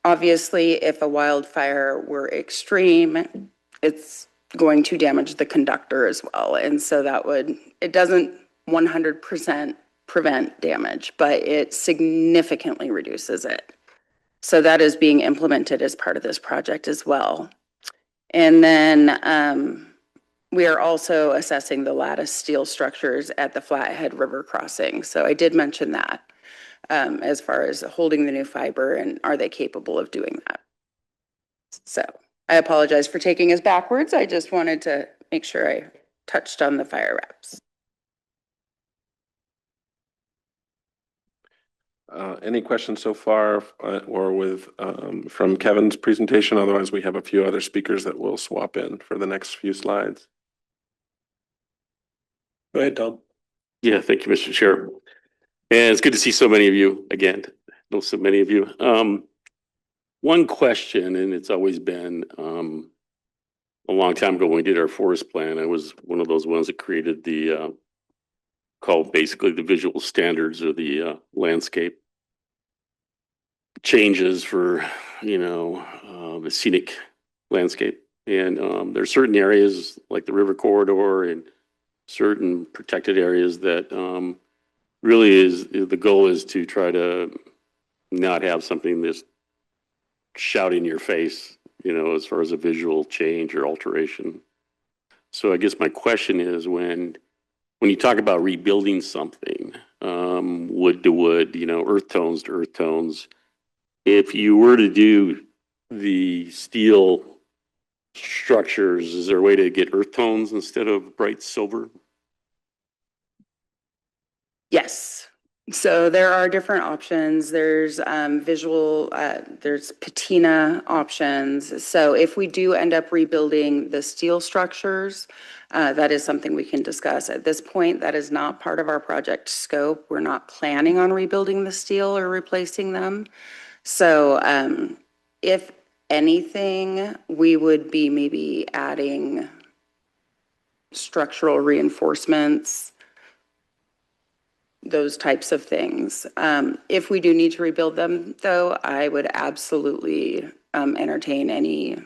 Obviously, if a wildfire were extreme, it's going to damage the conductor as well. And so it doesn't 100% prevent damage, but it significantly reduces it. So that is being implemented as part of this project as well. And then we are also assessing the lattice steel structures at the Flathead River crossing. So I did mention that as far as holding the new fiber and are they capable of doing that. So I apologize for taking us backwards. I just wanted to make sure I touched on the fire wraps. Any questions so far or with from Kevin's presentation? Otherwise, we have a few other speakers that will swap in for the next few slides. Go ahead, Tom. Yeah, thank you, Mr. Chair. And it's good to see so many of you again. I know so many of you. One question, and it's always been a long time ago when we did our forest plan, I was one of those ones that created the called basically the visual standards or the landscape changes for, the scenic landscape. And there's certain areas like the river corridor and certain protected areas that really is the goal is to try to not have something that's shout in your face, as far as a visual change or alteration. So I guess my question is when you talk about rebuilding something, wood to wood, earth tones to earth tones, if you were to do the steel structures, is there a way to get earth tones instead of bright silver? Yes. So there are different options. There's there's patina options. So if we do end up rebuilding the steel structures, that is something we can discuss. At this point, that is not part of our project scope. We're not planning on rebuilding the steel or replacing them. So if anything, we would be maybe adding structural reinforcements, those types of things. If we do need to rebuild them, though, I would absolutely entertain any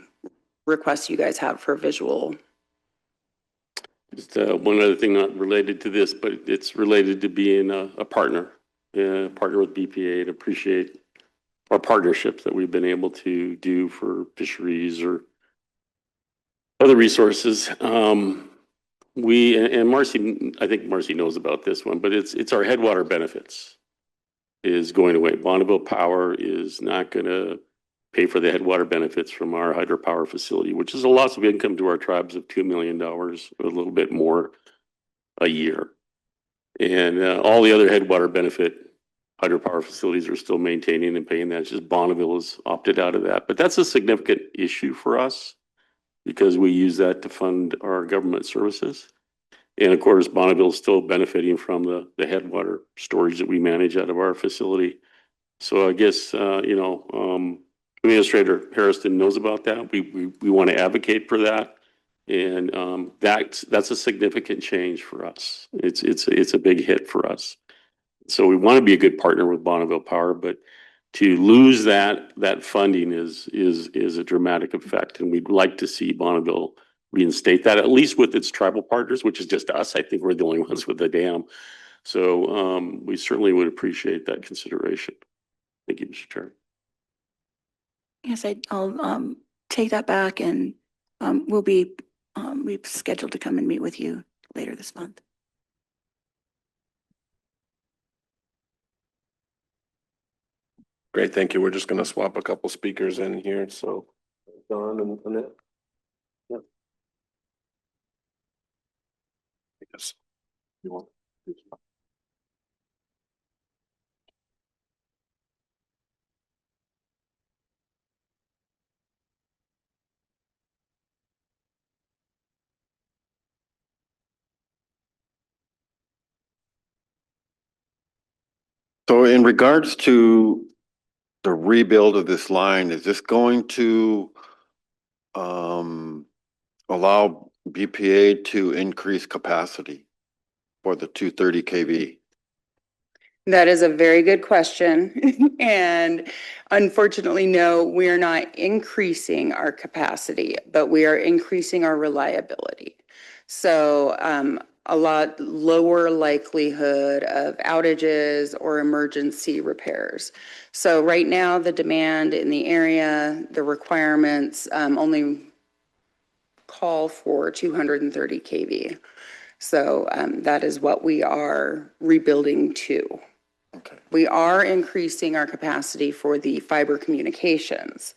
requests you guys have for visual. Just one other thing not related to this, but it's related to being a partner with BPA, and appreciate our partnerships that we've been able to do for fisheries or other resources. And Marcy, I think Marcy knows about this one, but it's our headwater benefits is going away. Bonneville Power is not going to pay for the headwater benefits from our hydropower facility, which is a loss of income to our tribes of $2 million, a little bit more a year. And all the other headwater benefit hydropower facilities are still maintaining and paying that. It's just Bonneville has opted out of that. But that's a significant issue for us because we use that to fund our government services. And of course, Bonneville is still benefiting from the headwater storage that we manage out of our facility. So I guess, Administrator Harrison knows about that. We want to advocate for that. And that's a significant change for us. It's a big hit for us. So we want to be a good partner with Bonneville Power, but to lose that funding is a dramatic effect. And we'd like to see Bonneville reinstate that, at least with its tribal partners, which is just us. I think we're the only ones with the dam. So we certainly would appreciate that consideration. Thank you, Mr. Chair. Yes, I'll take that back and we've scheduled to come and meet with you later this month. Great, thank you. We're just going to swap a couple speakers in here. So Don and Annette. Yep. Yes. You want? So in regards to the rebuild of this line, is this going to allow BPA to increase capacity for the 230 kV? That is a very good question. And unfortunately, no, we are not increasing our capacity, but we are increasing our reliability. So a lot lower likelihood of outages or emergency repairs. So right now, the demand in the area, the requirements only call for 230 kV. So that is what we are rebuilding to. Okay. We are increasing our capacity for the fiber communications.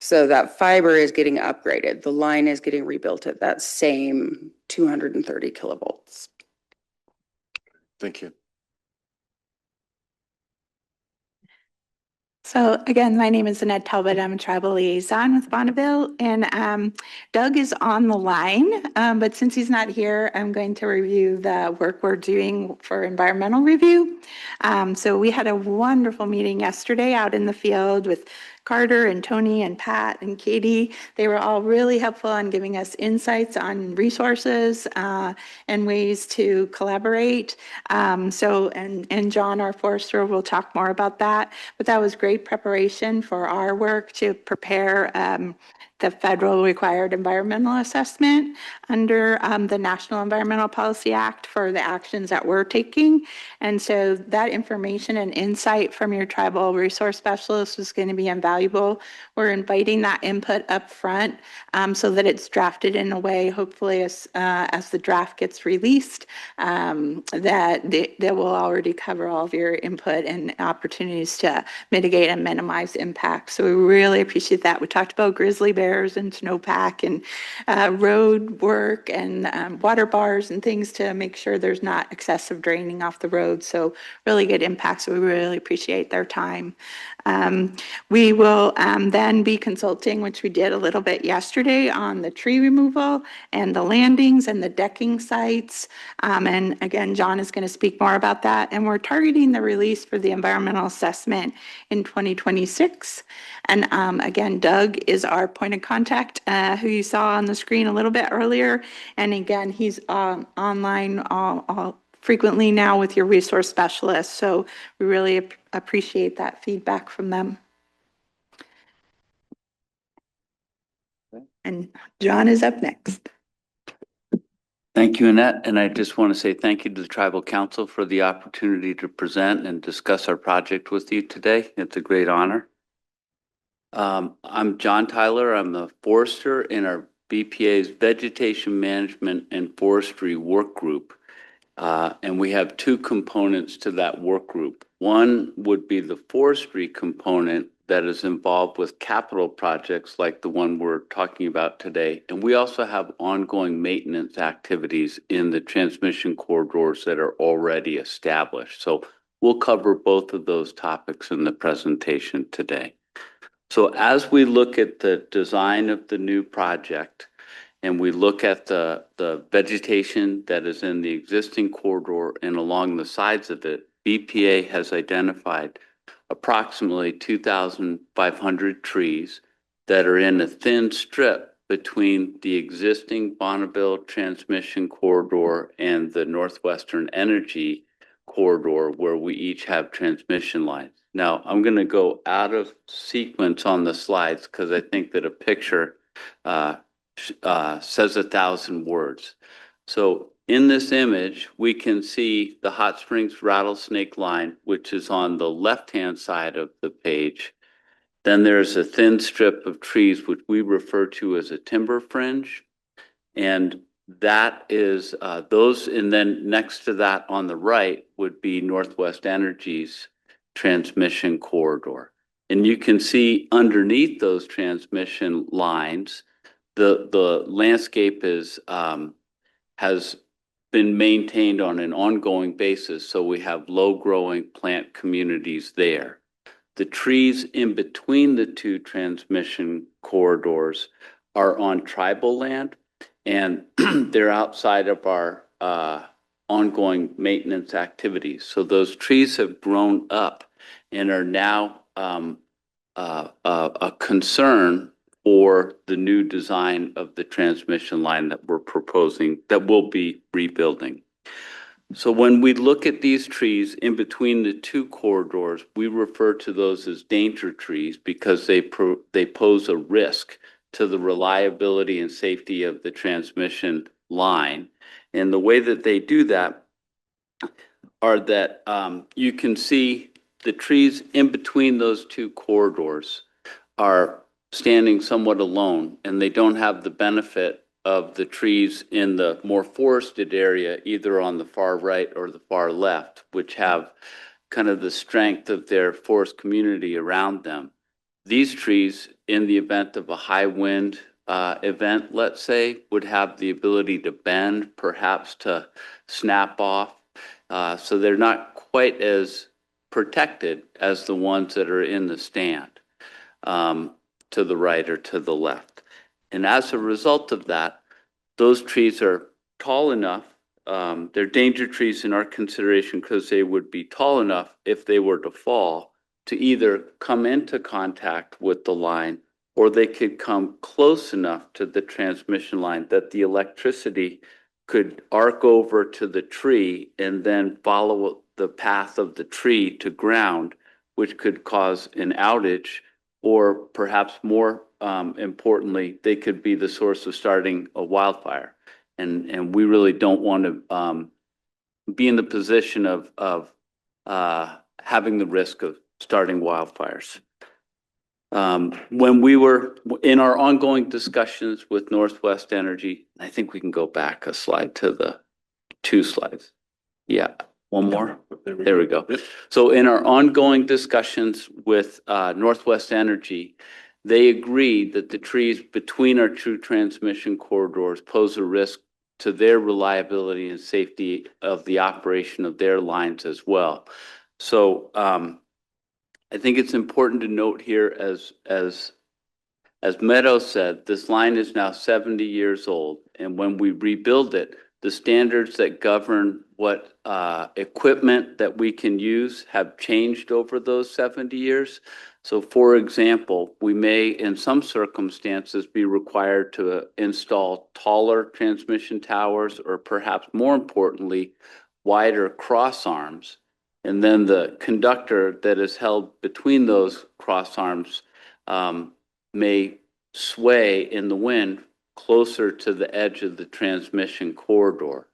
So that fiber is getting upgraded. The line is getting rebuilt at that same 230 kilovolts. Thank you. So again, my name is Annette Talbot. I'm a tribal liaison with Bonneville, and Doug is on the line, but since he's not here, I'm going to review the work we're doing for environmental review. So we had a wonderful meeting yesterday out in the field with Carter and Tony and Pat and Katie. They were all really helpful on giving us insights on resources and ways to collaborate. And John, our forester, will talk more about that. But that was great preparation for our work to prepare the federal required environmental assessment under the National Environmental Policy Act for the actions that we're taking. And so that information and insight from your tribal resource specialist was going to be invaluable. We're inviting that input up front so that it's drafted in a way, hopefully as the draft gets released, that will already cover all of your input and opportunities to mitigate and minimize impact. So we really appreciate that. We talked about grizzly bears and snowpack and road work and water bars and things to make sure there's not excessive draining off the road. So really good impact. So we really appreciate their time. We will then be consulting, which we did a little bit yesterday, on the tree removal and the landings and the decking sites. And again, John is going to speak more about that. And we're targeting the release for the environmental assessment in 2026. And again, Doug is our point of contact, who you saw on the screen a little bit earlier. And again, he's online frequently now with your resource specialist. So we really appreciate that feedback from them. And John is up next. Thank you, Annette. And I just want to say thank you to the Tribal Council for the opportunity to present and discuss our project with you today. It's a great honor. I'm John Tyler. I'm the forester in our BPA's Vegetation Management and Forestry Work Group. And we have two components to that work group. One would be the forestry component that is involved with capital projects like the one we're talking about today. And we also have ongoing maintenance activities in the transmission corridors that are already established. So we'll cover both of those topics in the presentation today. So as we look at the design of the new project, and we look at the vegetation that is in the existing corridor and along the sides of it, BPA has identified approximately 2,500 trees that are in a thin strip between the existing Bonneville transmission corridor and the Northwestern Energy corridor, where we each have transmission lines. Now, I'm going to go out of sequence on the slides because I think that a picture says 1,000 words. So in this image, we can see the Hot Springs Rattlesnake line, which is on the left-hand side of the page. Then there's a thin strip of trees, which we refer to as a timber fringe. And that is those, and then next to that on the right would be Northwest Energy's transmission corridor. And you can see underneath those transmission lines, the landscape is has been maintained on an ongoing basis, so we have low-growing plant communities there. The trees in between the two transmission corridors are on tribal land, and they're outside of our ongoing maintenance activities. So those trees have grown up and are now a concern for the new design of the transmission line that we're proposing, that we'll be rebuilding. So when we look at these trees in between the two corridors, we refer to those as danger trees because they pose a risk to the reliability and safety of the transmission line. And the way that they do that are that you can see the trees in between those two corridors are standing somewhat alone, and they don't have the benefit of the trees in the more forested area, either on the far right or the far left, which have kind of the strength of their forest community around them. These trees, in the event of a high wind event, let's say, would have the ability to bend, perhaps to snap off. So they're not quite as protected as the ones that are in the stand. To the right or to the left. And as a result of that, those trees are tall enough. They're danger trees in our consideration because they would be tall enough if they were to fall to either come into contact with the line, or they could come close enough to the transmission line that the electricity could arc over to the tree and then follow the path of the tree to ground, which could cause an outage, or perhaps more importantly, they could be the source of starting a wildfire. And we really don't want to be in the position of having the risk of starting wildfires. When we were in our ongoing discussions with Northwest Energy, I think we can go back a slide to the 2 slides. Yeah, one more. There we go. So in our ongoing discussions with Northwest Energy, they agreed that the trees between our 2 transmission corridors pose a risk to their reliability and safety of the operation of their lines as well. So I think it's important to note here, as Meadow said, this line is now 70 years old, and when we rebuild it, the standards that govern what equipment that we can use have changed over those 70 years. So for example, we may, in some circumstances, be required to install taller transmission towers, or perhaps more importantly, wider cross arms. And then the conductor that is held between those cross arms may sway in the wind closer to the edge of the transmission corridor.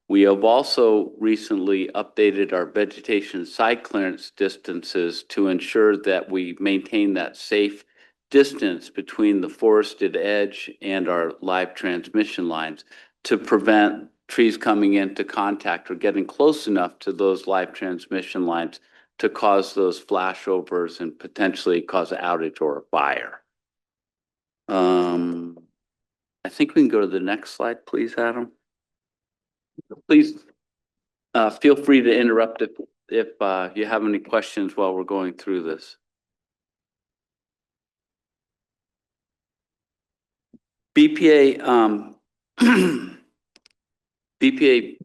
We have also recently updated our vegetation side clearance distances to ensure that we maintain that safe distance between the forested edge and our live transmission lines to prevent trees coming into contact or getting close enough to those live transmission lines to cause those flashovers and potentially cause an outage or a fire. I think we can go to the next slide, please, Adam. Please feel free to interrupt if you have any questions while we're going through this. BPA, BPA,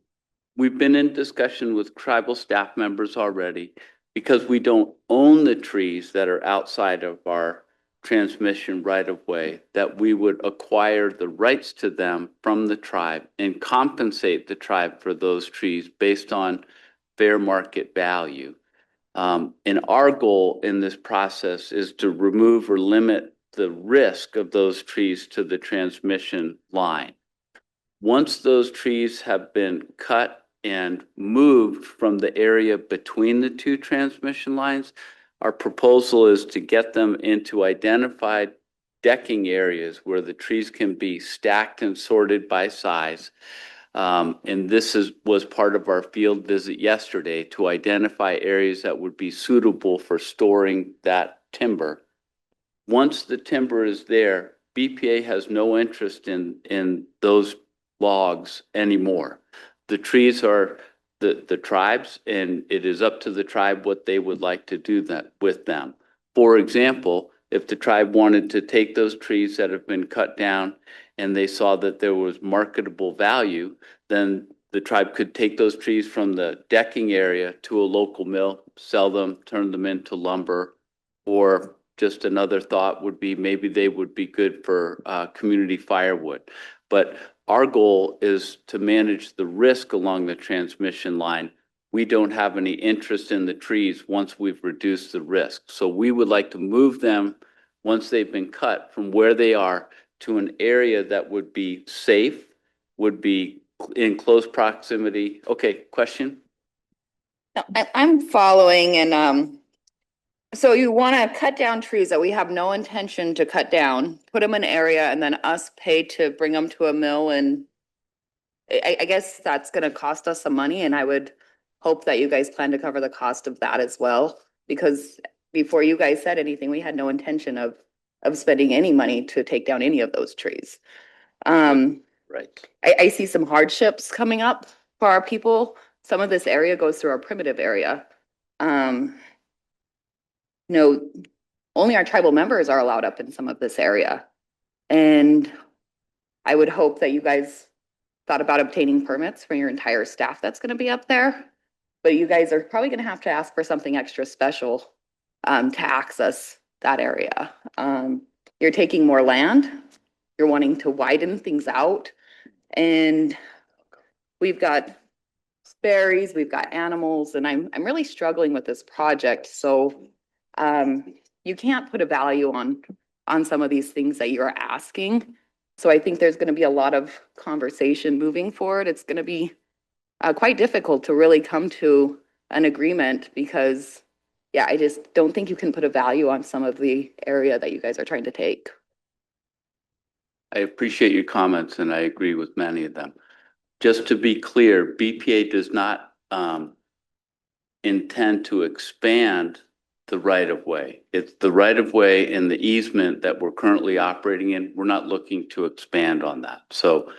we've been in discussion with tribal staff members already, because we don't own the trees that are outside of our transmission right of way, that we would acquire the rights to them from the tribe and compensate the tribe for those trees based on fair market value. And our goal in this process is to remove or limit the risk of those trees to the transmission line. Once those trees have been cut and moved from the area between the 2 transmission lines, our proposal is to get them into identified decking areas where the trees can be stacked and sorted by size. And this was part of our field visit yesterday, to identify areas that would be suitable for storing that timber. Once the timber is there, BPA has no interest in those logs anymore. The trees are the tribes, and it is up to the tribe what they would like to do that with them. For example, if the tribe wanted to take those trees that have been cut down and they saw that there was marketable value, then the tribe could take those trees from the decking area to a local mill, sell them, turn them into lumber. Or just another thought would be, maybe they would be good for community firewood. But our goal is to manage the risk along the transmission line. We don't have any interest in the trees once we've reduced the risk. So we would like to move them, once they've been cut, from where they are to an area that would be safe, would be in close proximity. Okay, question? I'm following, and so you want to cut down trees that we have no intention to cut down, put them in an area, and then us pay to bring them to a mill, and I guess that's going to cost us some money, and I would hope that you guys plan to cover the cost of that as well, because before you guys said anything, we had no intention of spending any money to take down any of those trees. Right. I see some hardships coming up for our people. Some of this area goes through our primitive area. No, only our tribal members are allowed up in some of this area. And I would hope that you guys thought about obtaining permits for your entire staff that's going to be up there. But you guys are probably going to have to ask for something extra special to access that area. You're taking more land, you're wanting to widen things out, and we've got berries, we've got animals, and I'm really struggling with this project. So you can't put a value on some of these things that you're asking. So I think there's going to be a lot of conversation moving forward. It's going to be quite difficult to really come to an agreement because, yeah, I just don't think you can put a value on some of the area that you guys are trying to take. I appreciate your comments and I agree with many of them. Just to be clear, BPA does not intend to expand the right of way. It's the right of way and the easement that we're currently operating in. We're not looking to expand on that. So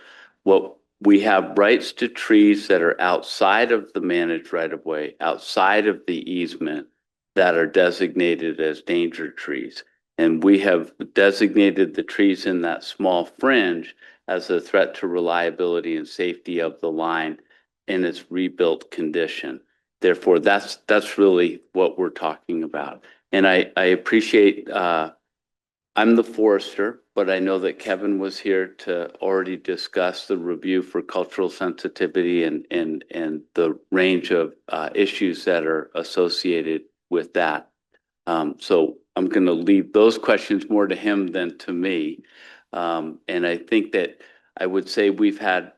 what we have rights to trees that are outside of the managed right of way, outside of the easement, that are designated as danger trees. And we have designated the trees in that small fringe as a threat to reliability and safety of the line in its rebuilt condition. Therefore, that's really what we're talking about. And I appreciate, I'm the forester, but I know that Kevin was here to already discuss the review for cultural sensitivity and the range of issues that are associated with that. So I'm going to leave those questions more to him than to me. And I think that I would say we've had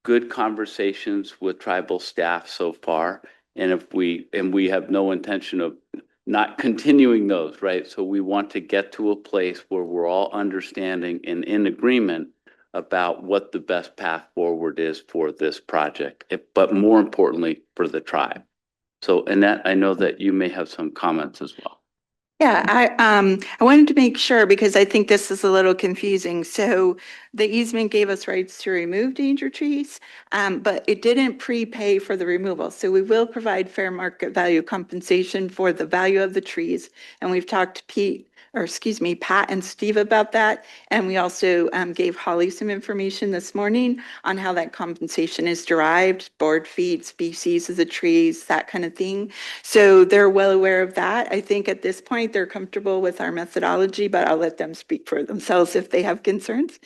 good conversations with tribal staff so far. And we have no intention of not continuing those, right? So we want to get to a place where we're all understanding and in agreement about what the best path forward is for this project, but more importantly, for the tribe. So Annette, I know that you may have some comments as well. Yeah, I wanted to make sure because I think this is a little confusing. So the easement gave us rights to remove danger trees, but it didn't prepay for the removal. So we will provide fair market value compensation for the value of the trees. And we've talked to Pat and Steve about that. And we also gave Holly some information this morning on how that compensation is derived, board feet, species of the trees, that kind of thing. So they're well aware of that. I think at this point, they're comfortable with our methodology, but I'll let them speak for themselves if they have concerns.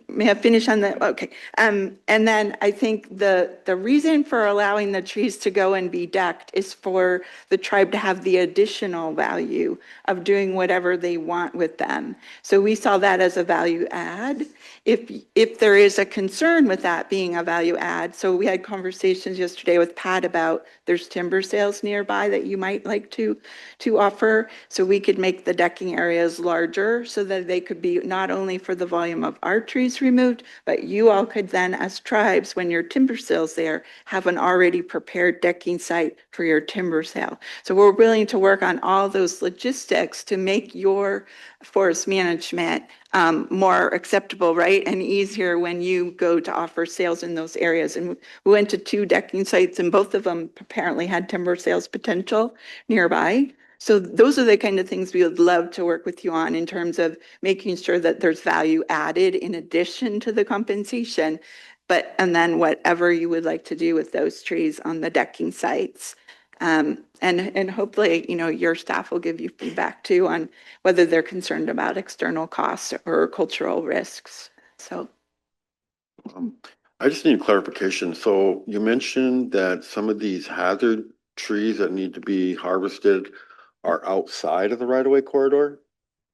May I finish on that? Okay. And then I think the reason for allowing the trees to go and be decked is for the tribe to have the additional value of doing whatever they want with them. So we saw that as a value add. If there is a concern with that being a value add, so we had conversations yesterday with Pat about there's timber sales nearby that you might like to offer. So we could make the decking areas larger so that they could be not only for the volume of our trees removed, but you all could then, as tribes, when your timber sale's there, have an already prepared decking site for your timber sale. So we're willing to work on all those logistics to make your forest management more acceptable, right? And easier when you go to offer sales in those areas. And we went to 2 decking sites and both of them apparently had timber sales potential nearby. So those are the kind of things we would love to work with you on in terms of making sure that there's value added in addition to the compensation, and then whatever you would like to do with those trees on the decking sites. And hopefully, your staff will give you feedback too on whether they're concerned about external costs or cultural risks. So. I just need clarification. So you mentioned that some of these hazard trees that need to be harvested are outside of the right-of-way corridor?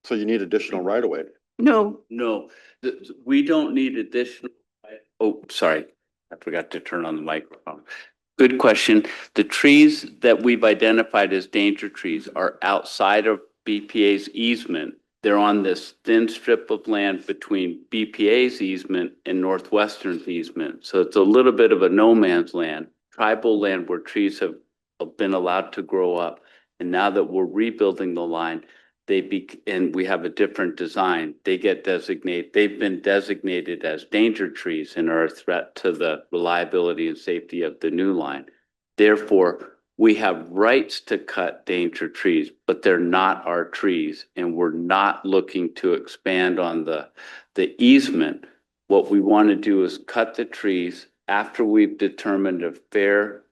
So you need additional right-of-way? No. No, we don't need additional. Oh, sorry. I forgot to turn on the microphone. Good question. The trees that we've identified as danger trees are outside of BPA's easement. They're on this thin strip of land between BPA's easement and Northwestern's easement. So it's a little bit of a no man's land, tribal land where trees have been allowed to grow up. And now that we're rebuilding the line, and we have a different design, they've been designated as danger trees and are a threat to the reliability and safety of the new line. Therefore, we have rights to cut danger trees, but they're not our trees, and we're not looking to expand on the easement. What we want to do is cut the trees after we've determined a fair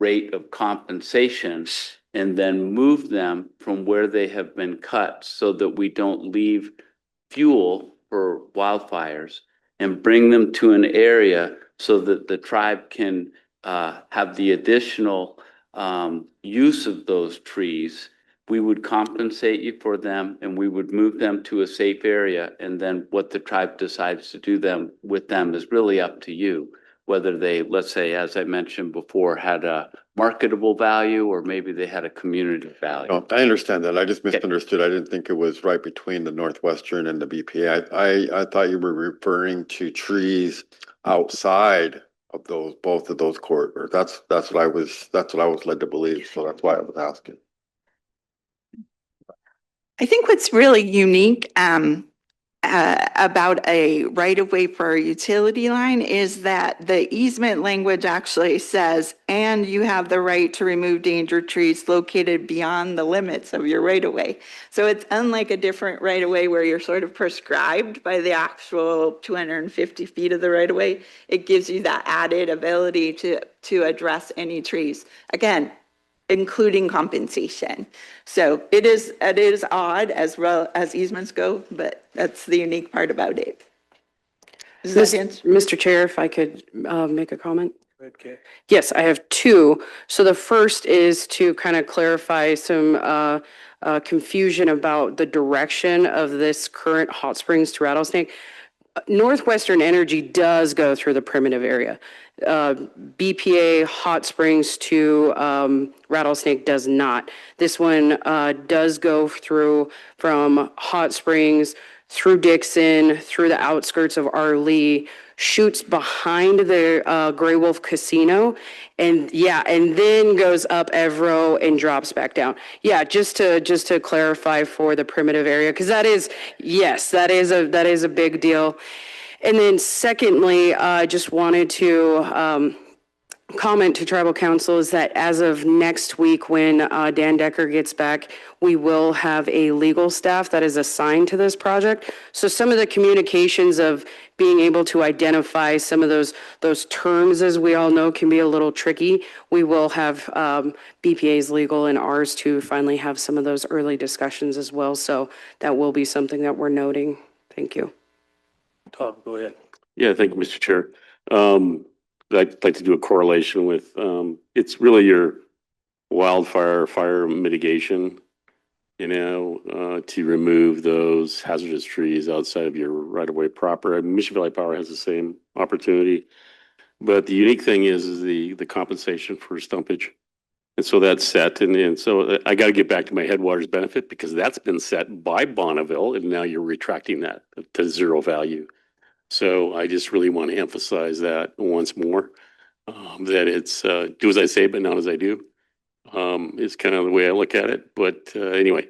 rate of compensation and then move them from where they have been cut so that we don't leave fuel for wildfires, and bring them to an area so that the tribe can have the additional use of those trees. We would compensate you for them, and we would move them to a safe area. And then what the tribe decides to do with them is really up to you. Whether they, let's say, as I mentioned before, had a marketable value, or maybe they had a community value. No, I understand that. I just misunderstood. I didn't think it was right between the Northwestern and the BPA. I thought you were referring to trees outside of those, both of those corridors. That's what I was led to believe. So that's why I was asking. I think what's really unique about a right-of-way for a utility line is that the easement language actually says, and you have the right to remove dangerous trees located beyond the limits of your right-of-way. So it's unlike a different right-of-way where you're sort of prescribed by the actual 250 feet of the right-of-way. It gives you that added ability to address any trees. Again, including compensation. So it is odd as well as easements go, but that's the unique part about it. Mr. Chair, if I could make a comment? Okay. Yes, I have two. So the first is to kind of clarify some confusion about the direction of this current hot springs to Rattlesnake. Northwestern Energy does go through the primitive area. BPA Hot Springs to Rattlesnake does not. This one does go through from Hot Springs through Dixon, through the outskirts of Arlee, shoots behind the Gray Wolf Casino, and then goes up Evero and drops back down. Yeah, just to clarify for the primitive area, because that is a big deal. And then secondly, I just wanted to comment to tribal council is that as of next week, when Dan Decker gets back, we will have a legal staff that is assigned to this project. So some of the communications of being able to identify some of those terms, as we all know, can be a little tricky. We will have BPA's legal and ours to finally have some of those early discussions as well. So that will be something that we're noting. Thank you. Tom, go ahead. Yeah, thank you, Mr. Chair. I'd like to do a correlation with, it's really your fire mitigation, to remove those hazardous trees outside of your right-of-way proper. Mission Valley Power has the same opportunity. But the unique thing is the compensation for stumpage. And so that's set. And so I got to get back to my headwaters benefit, because that's been set by Bonneville, and now you're retracting that to zero value. So I just really want to emphasize that once more, that it's do as I say, but not as I do. Is kind of the way I look at it. But anyway,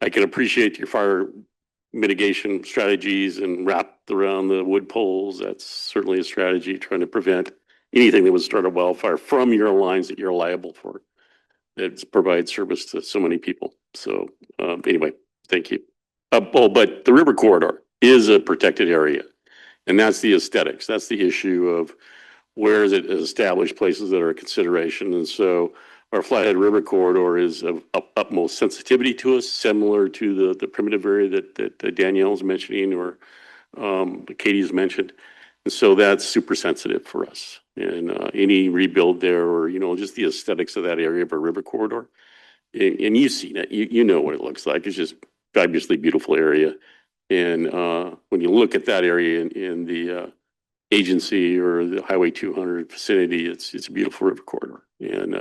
I can appreciate your fire mitigation strategies and wrapped around the wood poles. That's certainly a strategy, trying to prevent anything that would start a wildfire from your lines that you're liable for. That provides service to so many people. So anyway, thank you. But the river corridor is a protected area. And that's the aesthetics. That's the issue of where is it established, places that are a consideration. And so our Flathead River corridor is of utmost sensitivity to us, similar to the primitive area that Danielle's mentioning, or Katie's mentioned. And so that's super sensitive for us. And any rebuild there, or, just the aesthetics of that area of a river corridor. And you've seen it, you know what it looks like. It's just fabulously beautiful area. And when you look at that area in the agency or the Highway 200 vicinity, it's a beautiful river corridor. And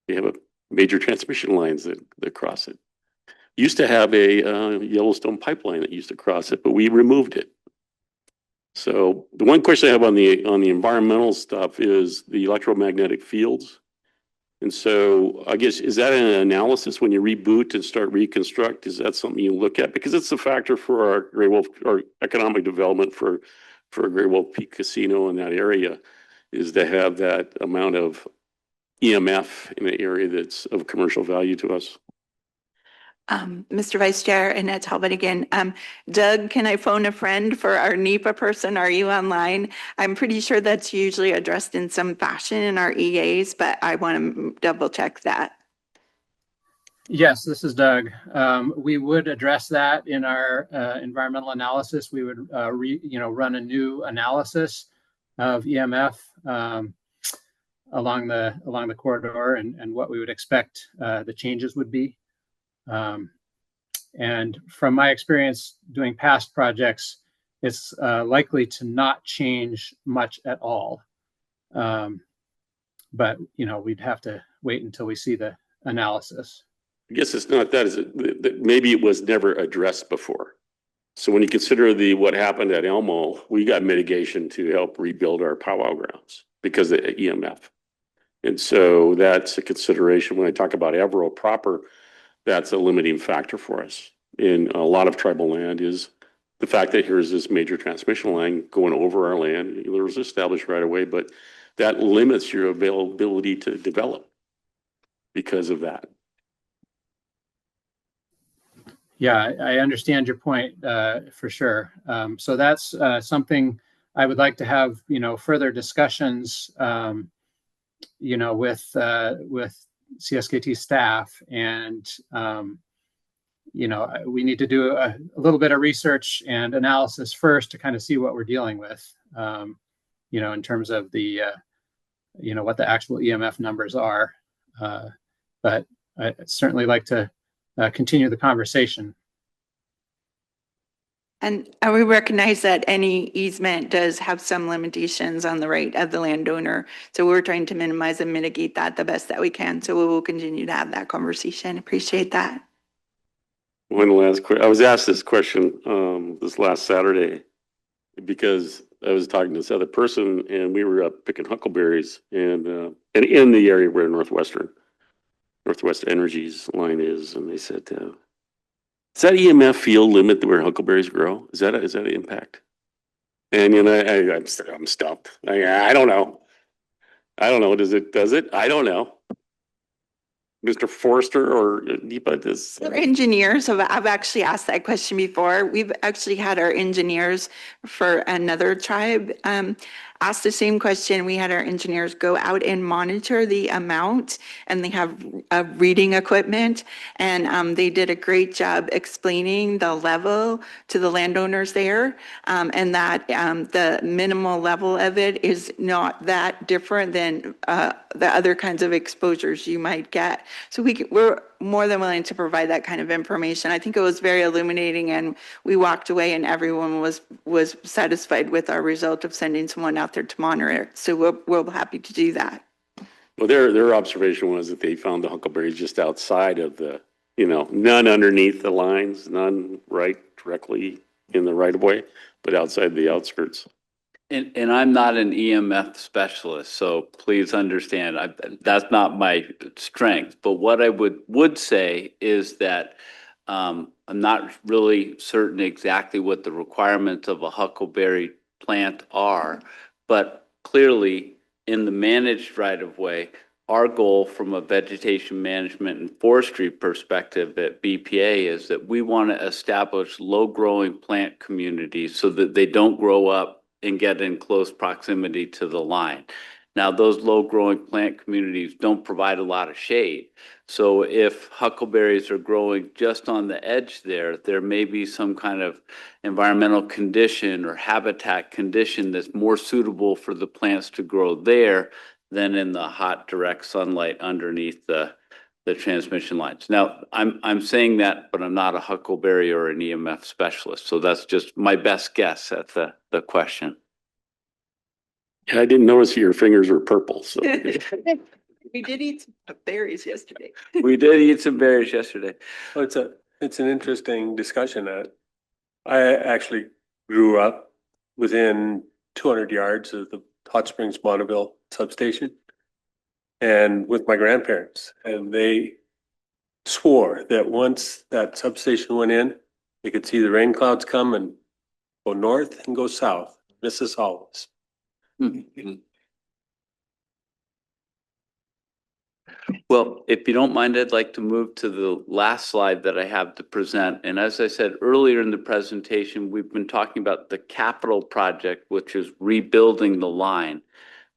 you have a major transmission lines that cross it. Used to have a Yellowstone pipeline that used to cross it, but we removed it. So the one question I have on the environmental stuff is the electromagnetic fields. And so I guess, is that an analysis when you reboot and start reconstruct? Is that something you look at? Because it's a factor for our Gray Wolf, or economic development for a Gray Wolf Peak Casino in that area, is to have that amount of EMF in an area that's of commercial value to us. Mr. Vice Chair, Annette Talbot again. Doug, can I phone a friend for our NEPA person? Are you online? I'm pretty sure that's usually addressed in some fashion in our EAs, but I want to double check that. Yes, this is Doug. We would address that in our environmental analysis. We would run a new analysis of EMF along the corridor and what we would expect the changes would be. And from my experience doing past projects, it's likely to not change much at all. But we'd have to wait until we see the analysis. I guess it's not that, is it? That maybe it was never addressed before. So when you consider what happened at Elmo, we got mitigation to help rebuild our powwow grounds because of EMF. And so that's a consideration when I talk about Evero proper, that's a limiting factor for us in a lot of tribal land is the fact that here's this major transmission line going over our land. It was established right away, but that limits your availability to develop because of that. Yeah, I understand your point for sure. So that's something I would like to have, further discussions, with CSKT staff, and we need to do a little bit of research and analysis first to kind of see what we're dealing with, in terms of the, what the actual EMF numbers are. But I'd certainly like to continue the conversation. And we recognize that any easement does have some limitations on the right of the landowner. So we're trying to minimize and mitigate that the best that we can. So we will continue to have that conversation. Appreciate that. One last question. I was asked this question this last Saturday because I was talking to this other person and we were up picking huckleberries and in the area where Northwest Energy's line is, and they said, "Does that EMF field limit where huckleberries grow? Is that an impact?" And I'm stumped. I don't know. Does it? I don't know. Mr. Forrester or NEPA does. Our engineers I've actually asked that question before. We've actually had our engineers for another tribe ask the same question. We had our engineers go out and monitor the amount, and they have reading equipment, and they did a great job explaining the level to the landowners there, and that the minimal level of it is not that different than the other kinds of exposures you might get. So we're more than willing to provide that kind of information. I think it was very illuminating, and we walked away and everyone was satisfied with our result of sending someone out there to monitor it. So we're happy to do that. Well, their observation was that they found the huckleberries just outside of the, none underneath the lines, none right directly in the right of way, but outside the outskirts. And I'm not an EMF specialist, so please understand, that's not my strength. But what I would say is that I'm not really certain exactly what the requirements of a huckleberry plant are, but clearly in the managed right-of-way, our goal from a vegetation management and forestry perspective at BPA is that we want to establish low-growing plant communities so that they don't grow up and get in close proximity to the line. Now, those low-growing plant communities don't provide a lot of shade. So if huckleberries are growing just on the edge there may be some kind of environmental condition or habitat condition that's more suitable for the plants to grow there than in the hot, direct sunlight underneath the transmission lines. Now, I'm saying that, but I'm not a huckleberry or an EMF specialist. So that's just my best guess at the question. Yeah, I didn't notice your fingers were purple. So We did eat some berries yesterday. We did eat some berries yesterday. Well, it's an interesting discussion. I actually grew up within 200 yards of the Hot Springs Bonneville substation, and with my grandparents, and they swore that once that substation went in, they could see the rain clouds come and go north and go south, miss us always. Well, if you don't mind, I'd like to move to the last slide that I have to present. And as I said earlier in the presentation, we've been talking about the capital project, which is rebuilding the line.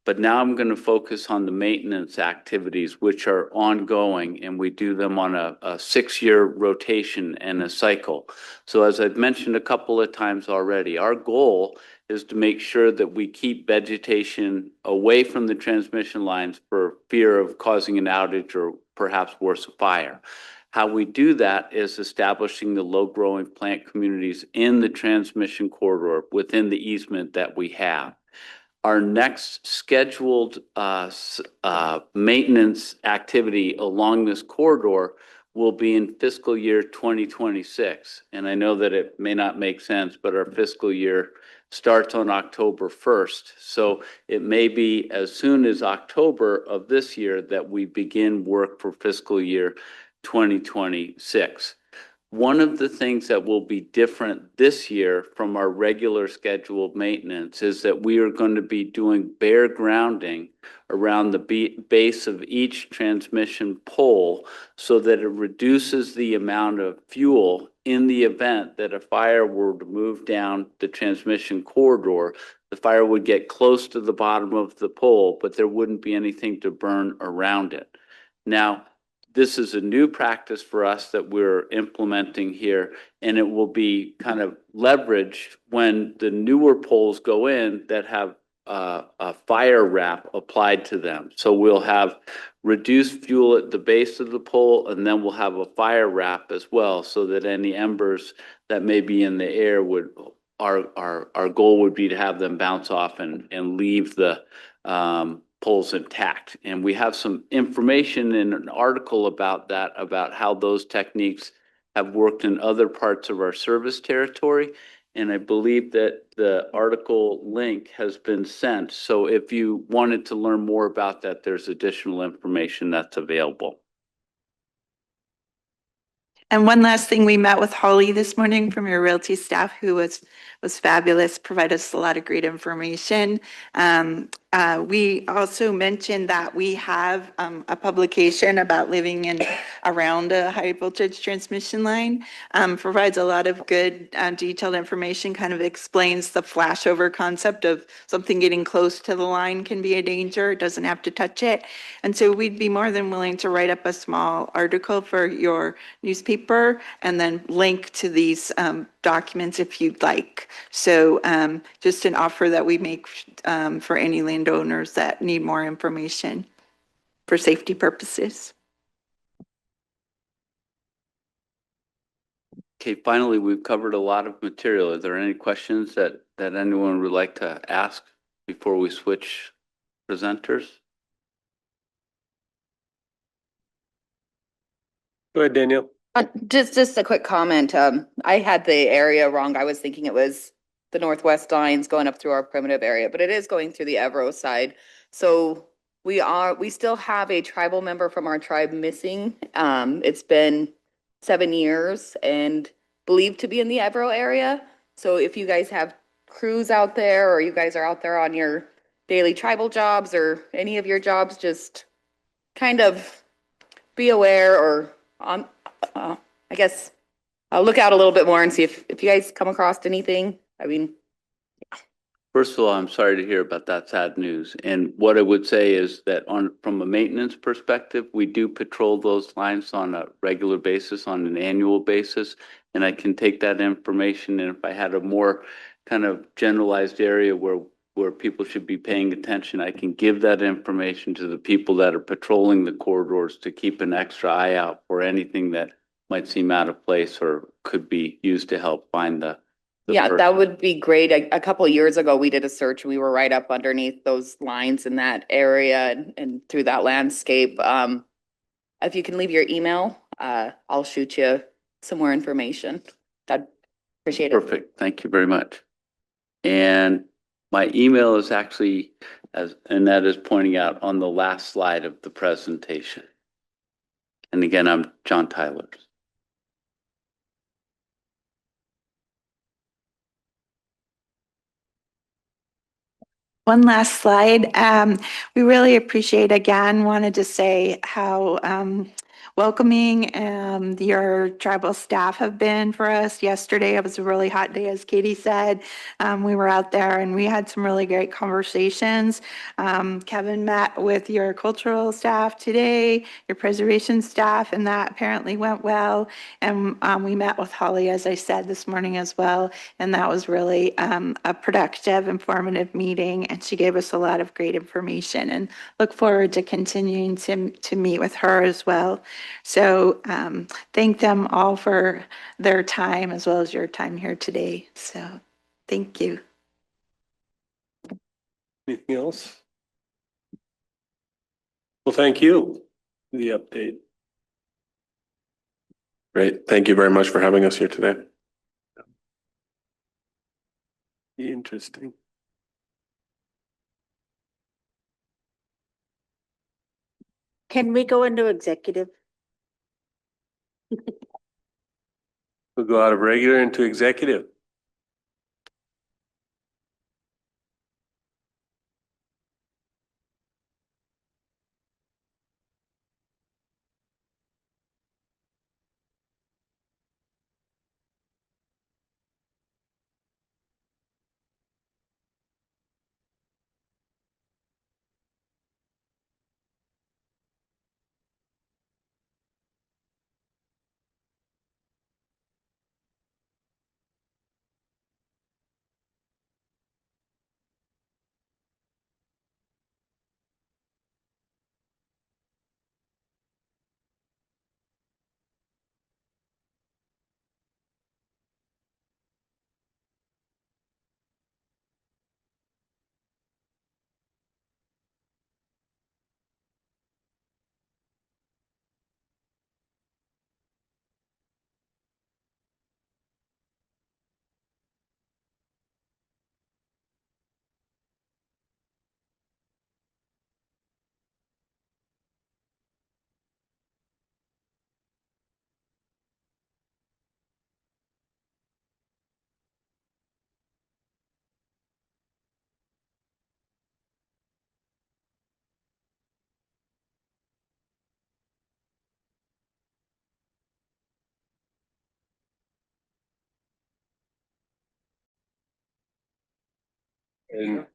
But now I'm going to focus on the maintenance activities, which are ongoing, and we do them on a 6-year rotation and a cycle. So as I've mentioned a couple of times already, our goal is to make sure that we keep vegetation away from the transmission lines for fear of causing an outage or perhaps worse, a fire. How we do that is establishing the low-growing plant communities in the transmission corridor within the easement that we have. Our next scheduled maintenance activity along this corridor will be in fiscal year 2026. And I know that it may not make sense, but our fiscal year starts on October 1st. So it may be as soon as October of this year that we begin work for fiscal year 2026. One of the things that will be different this year from our regular scheduled maintenance is that we are going to be doing bare grounding around the base of each transmission pole so that it reduces the amount of fuel in the event that a fire were to move down the transmission corridor. The fire would get close to the bottom of the pole, but there wouldn't be anything to burn around it. Now, this is a new practice for us that we're implementing here, and it will be kind of leveraged when the newer poles go in that have a fire wrap applied to them. So we'll have reduced fuel at the base of the pole, and then we'll have a fire wrap as well, so that any embers that may be in the air would, our goal would be to have them bounce off and leave the poles intact. And we have some information in an article about that, about how those techniques have worked in other parts of our service territory. And I believe that the article link has been sent. So if you wanted to learn more about that, there's additional information that's available. And one last thing, we met with Holly this morning from your realty staff, who was fabulous, provided us a lot of great information. We also mentioned that we have a publication about living in around a high voltage transmission line. Provides a lot of good detailed information, kind of explains the flashover concept of something getting close to the line can be a danger. It doesn't have to touch it. And so we'd be more than willing to write up a small article for your newspaper and then link to these documents if you'd like. So just an offer that we make for any landowners that need more information for safety purposes. Okay, finally, we've covered a lot of material. Are there any questions that anyone would like to ask before we switch presenters? Go ahead, Danielle. Just a quick comment. I had the area wrong. I was thinking it was the northwest lines going up through our primitive area, but it is going through the Evero side. So we still have a tribal member from our tribe missing. It's been 7 years and believed to be in the Evero area. So if you guys have crews out there, or you guys are out there on your daily tribal jobs or any of your jobs, just kind of be aware, or I guess I'll look out a little bit more and see if you guys come across anything. I mean, First of all, I'm sorry to hear about that sad news. And what I would say is that from a maintenance perspective, we do patrol those lines on a regular basis, on an annual basis. And I can take that information, and if I had a more kind of generalized area where people should be paying attention, I can give that information to the people that are patrolling the corridors to keep an extra eye out for anything that might seem out of place or could be used to help find the yeah, person. that would be great. A couple of years ago, we did a search and we were right up underneath those lines in that area and through that landscape. If you can leave your email, I'll shoot you some more information. I'd appreciate it. Perfect. Thank you very much. And my email is actually, and that is pointing out on the last slide of the presentation. And again, I'm John Tyler. One last slide. We really appreciate, again, wanted to say how welcoming your tribal staff have been for us. Yesterday, it was a really hot day, as Katie said. We were out there and we had some really great conversations. Kevin met with your cultural staff today, your preservation staff, and that apparently went well. And we met with Holly, as I said, this morning as well. And that was really a productive, informative meeting. And she gave us a lot of great information, and look forward to continuing to meet with her as well. So thank them all for their time as well as your time here today. So thank you. Anything else? Well, thank you for the update. Great. Thank you very much for having us here today. Interesting. Can we go into executive? We'll go out of regular into executive.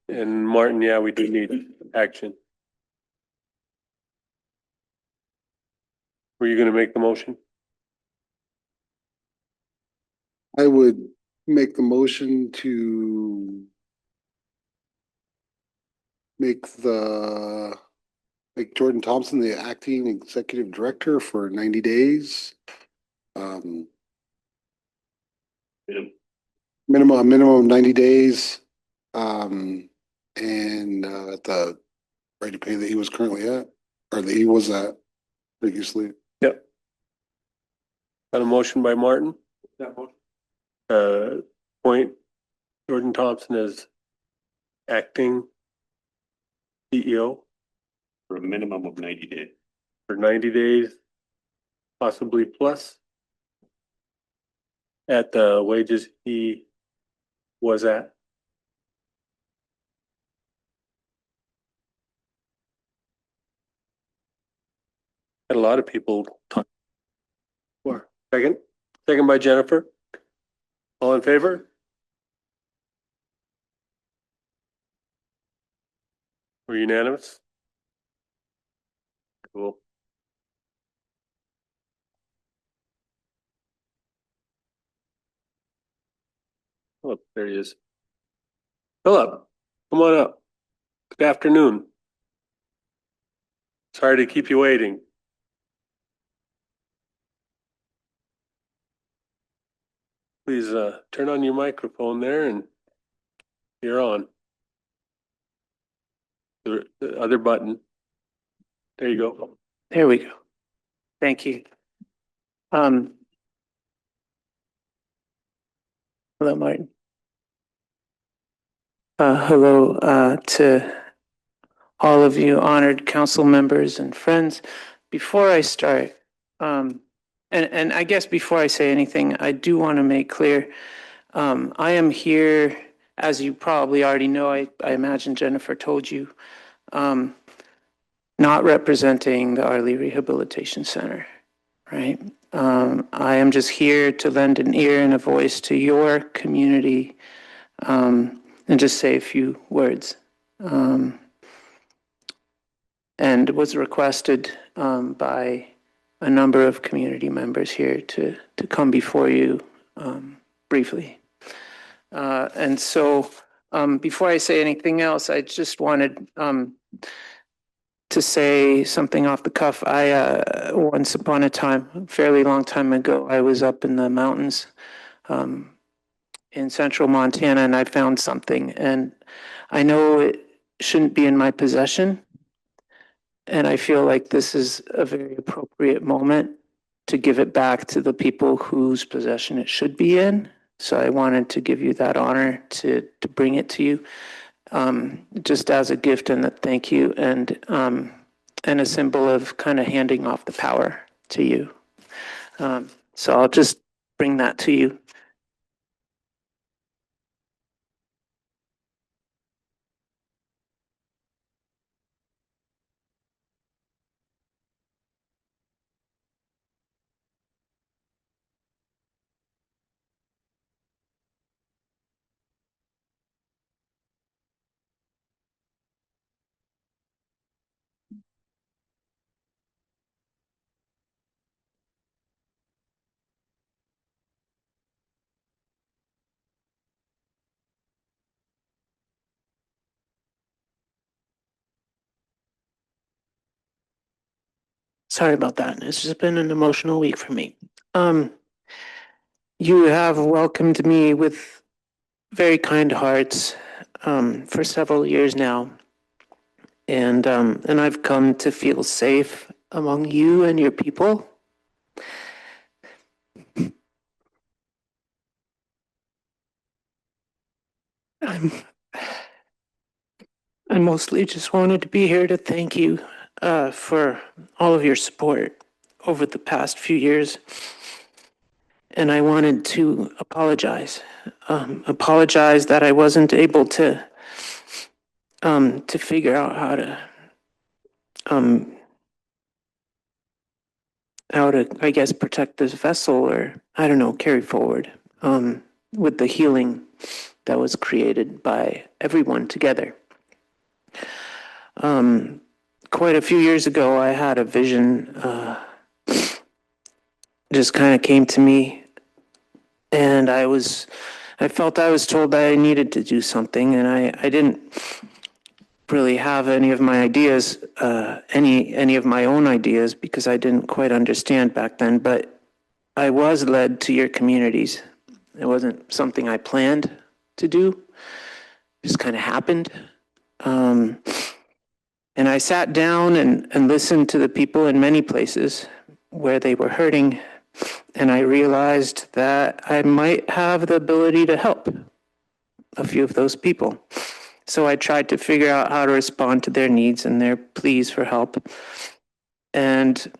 And Martin, yeah, we do need action. Were you going to make the motion? I would make the motion to make Jordan Thompson the acting executive director for 90 days. Minimum of 90 days. And at the rate of pay that he was currently at, or that he was at previously. Yep. Got a motion by Martin. Point Jordan Thompson as acting CEO For a minimum of 90 days. for 90 days, possibly plus, at the wages he was at. Had a lot of people talk. Second by Jennifer. All in favor? We're unanimous. Cool. Oh, there he is. Philip, come on up. Good afternoon. Sorry to keep you waiting. Please turn on your microphone there and you're on. The other button. There you go. There we go. Thank you. Hello, Martin. Hello to all of you honored council members and friends. Before I start, and I guess before I say anything, I do want to make clear, I am here, as you probably already know, I imagine Jennifer told you, not representing the Arley Rehabilitation Center. right? I am just here to lend an ear and a voice to your community, and just say a few words. And was requested by a number of community members here to come before you briefly. And so before I say anything else, I just wanted to say something off the cuff. I once upon a time, a fairly long time ago, I was up in the mountains in central Montana, and I found something, and I know it shouldn't be in my possession, and I feel like this is a very appropriate moment to give it back to the people whose possession it should be in. So I wanted to give you that honor to bring it to you, just as a gift and a thank you, and a symbol of kind of handing off the power to you. So I'll just bring that to you. Sorry about that. It's just been an emotional week for me. You have welcomed me with very kind hearts for several years now, and I've come to feel safe among you and your people. I mostly just wanted to be here to thank you for all of your support over the past few years. And I wanted to apologize. Apologize that I wasn't able to figure out how to, I guess, protect this vessel, or I don't know, carry forward with the healing that was created by everyone together. Quite a few years ago, I had a vision, just kind of came to me, and I felt I was told that I needed to do something, and I didn't really have any of my ideas, any of my own ideas, because I didn't quite understand back then, but I was led to your communities. It wasn't something I planned to do, it just kind of happened. And I sat down and listened to the people in many places where they were hurting, and I realized that I might have the ability to help a few of those people. So I tried to figure out how to respond to their needs and their pleas for help. And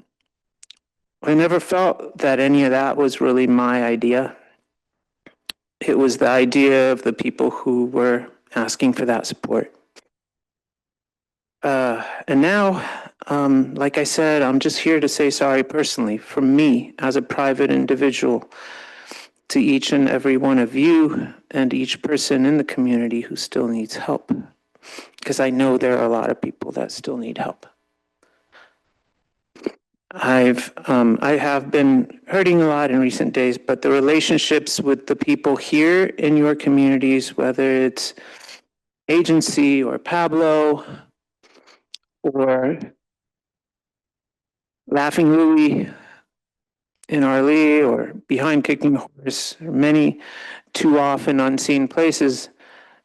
I never felt that any of that was really my idea. It was the idea of the people who were asking for that support. And now, like I said, I'm just here to say sorry personally from me as a private individual to each and every one of you and each person in the community who still needs help. Because I know there are a lot of people that still need help. I have been hurting a lot in recent days, but the relationships with the people here in your communities, whether it's agency or Pablo or Laughing Louie in Arlie or Behind Kicking Horse, or many too often unseen places,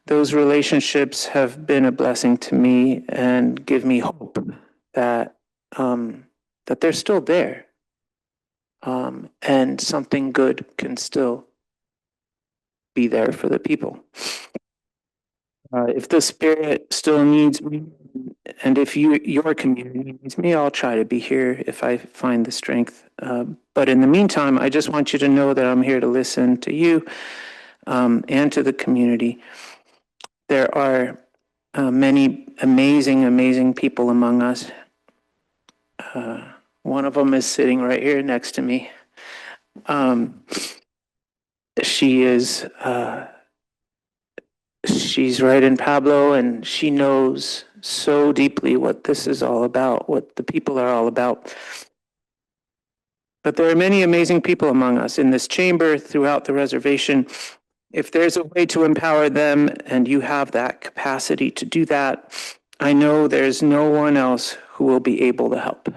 those relationships have been a blessing to me and give me hope that that they're still there, and something good can still be there for the people. If the spirit still needs me, and if your community needs me, I'll try to be here if I find the strength. But in the meantime, I just want you to know that I'm here to listen to you and to the community. There are many amazing people among us. One of them is sitting right here next to me. She is, she's right in Pablo, and she knows so deeply what this is all about, what the people are all about. But there are many amazing people among us in this chamber, throughout the reservation. If there's a way to empower them and you have that capacity to do that, I know there's no one else who will be able to help.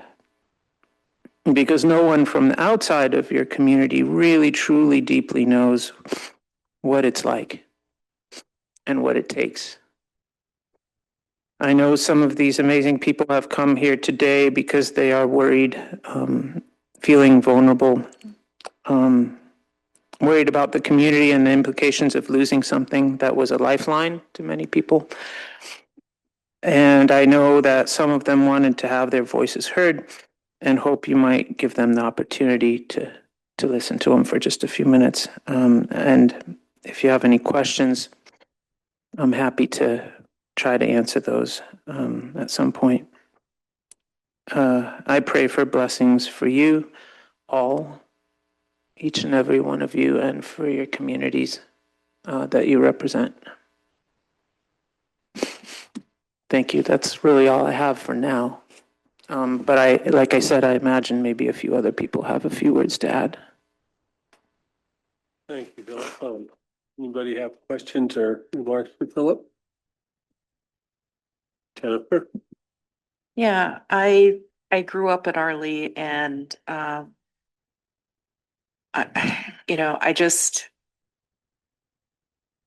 Because no one from the outside of your community really, truly, deeply knows what it's like and what it takes. I know some of these amazing people have come here today because they are worried, feeling vulnerable, worried about the community and the implications of losing something that was a lifeline to many people. And I know that some of them wanted to have their voices heard, and hope you might give them the opportunity to listen to them for just a few minutes. And if you have any questions, I'm happy to try to answer those at some point. I pray for blessings for you all, each and every one of you, and for your communities that you represent. Thank you. That's really all I have for now. But like I said, I imagine maybe a few other people have a few words to add. Thank you, Philip. Anybody have questions or remarks for Philip? Jennifer? Yeah, I grew up in Arley, and I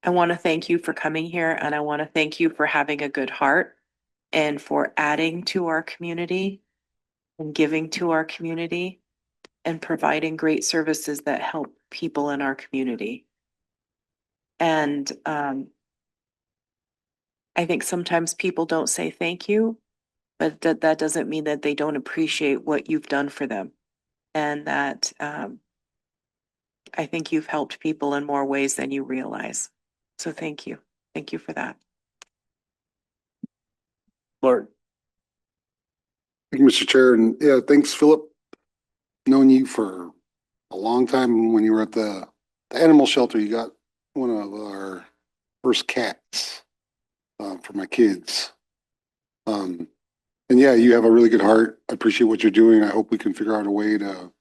want to thank you for coming here, and I want to thank you for having a good heart and for adding to our community and giving to our community and providing great services that help people in our community. And I think sometimes people don't say thank you, but that doesn't mean that they don't appreciate what you've done for them. And that I think you've helped people in more ways than you realize. So thank you. Thank you for that. Martin? Thank you, Mr. Chair. And yeah, thanks, Philip. Known you for a long time. When you were at the animal shelter, you got one of our first cats for my kids. And yeah, you have a really good heart. I appreciate what you're doing. I hope we can figure out a way to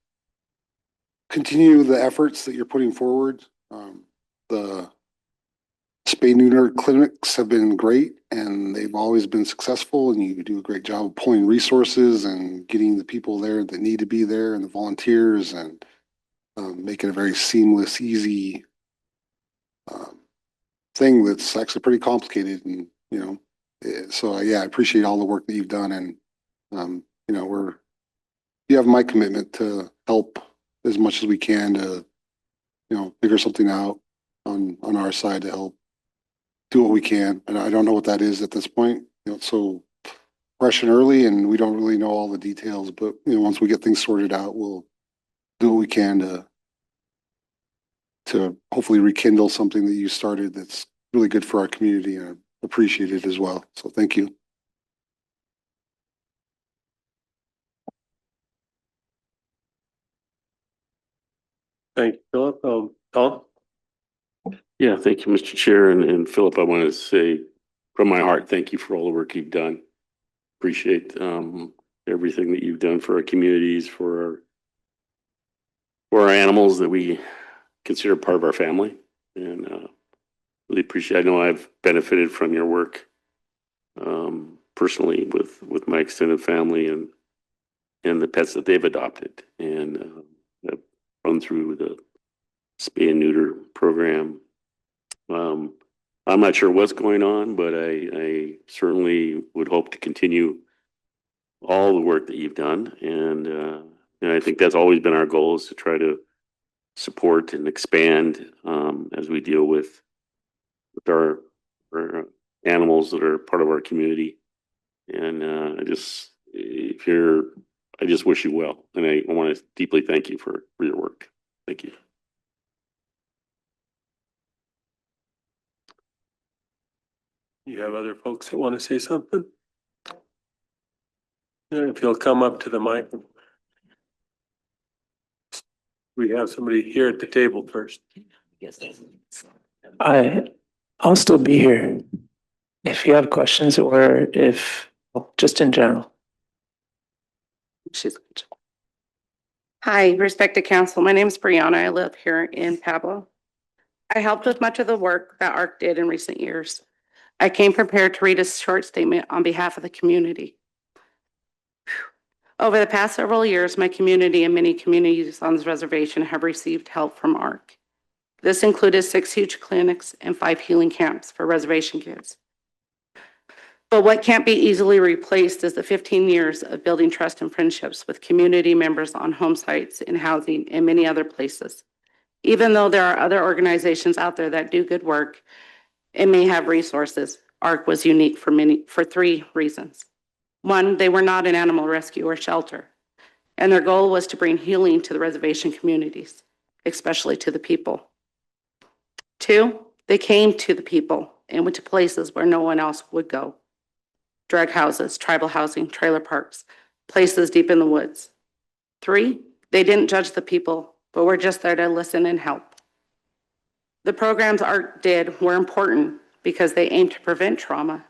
continue the efforts that you're putting forward. The spay neuter clinics have been great, and they've always been successful, and you do a great job of pulling resources and getting the people there that need to be there and the volunteers, and making a very seamless, easy thing that's actually pretty complicated. And so yeah, I appreciate all the work that you've done. And you have my commitment to help as much as we can to figure something out on our side to help do what we can. And I don't know what that is at this point. It's so fresh and early, and we don't really know all the details. But once we get things sorted out, we'll do what we can to hopefully rekindle something that you started that's really good for our community, and I appreciate it as well. So thank you. Thank you, Philip. Tom? Yeah, thank you, Mr. Chair. And Philip, I want to say from my heart, thank you for all the work you've done. Appreciate everything that you've done for our communities, for our animals that we consider part of our family. And really appreciate, I know I've benefited from your work personally with my extended family and the pets that they've adopted. And I've run through the spay and neuter program. I'm not sure what's going on, but I certainly would hope to continue all the work that you've done. And I think that's always been our goal, is to try to support and expand as we deal with our animals that are part of our community. And I just wish you well. And I want to deeply thank you for your work. Thank you. You have other folks that want to say something? Yeah, if you'll come up to the mic. We have somebody here at the table first. I'll still be here if you have questions or if, just in general. Hi, respected council. My name is Brianna. I live here in Pablo. I helped with much of the work that ARC did in recent years. I came prepared to read a short statement on behalf of the community. Over the past several years, my community and many communities on this reservation have received help from ARC. This included 6 huge clinics and 5 healing camps for reservation kids. But what can't be easily replaced is the 15 years of building trust and friendships with community members on home sites, in housing, and many other places. Even though there are other organizations out there that do good work and may have resources, ARC was unique for 3 reasons. 1, they were not an animal rescue or shelter, and their goal was to bring healing to the reservation communities, especially to the people. 2, they came to the people and went to places where no one else would go. Drug houses, tribal housing, trailer parks, places deep in the woods. 3, they didn't judge the people, but were just there to listen and help. The programs ARC did were important because they aimed to prevent trauma.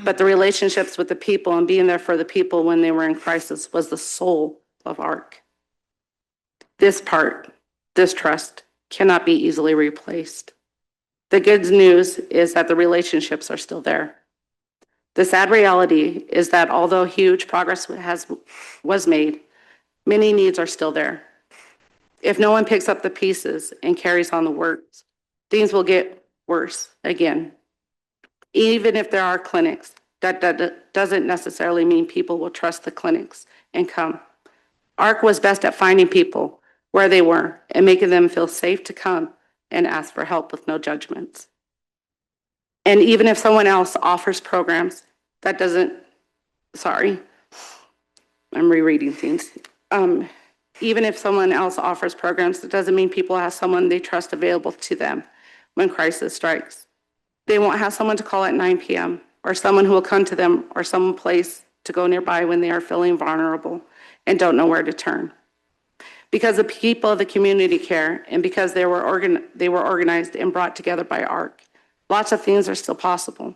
But the relationships with the people and being there for the people when they were in crisis was the soul of ARC. This part, this trust, cannot be easily replaced. The good news is that the relationships are still there. The sad reality is that although huge progress was made, many needs are still there. If no one picks up the pieces and carries on the work, things will get worse again. Even if there are clinics, that doesn't necessarily mean people will trust the clinics and come. ARC was best at finding people where they were and making them feel safe to come and ask for help with no judgments. And even if someone else offers programs, that doesn't, sorry, I'm rereading things. Even if someone else offers programs, that doesn't mean people have someone they trust available to them when crisis strikes. They won't have someone to call at 9 p.m. or someone who will come to them or some place to go nearby when they are feeling vulnerable and don't know where to turn. Because the people of the community care and because they were organized and brought together by ARC, lots of things are still possible.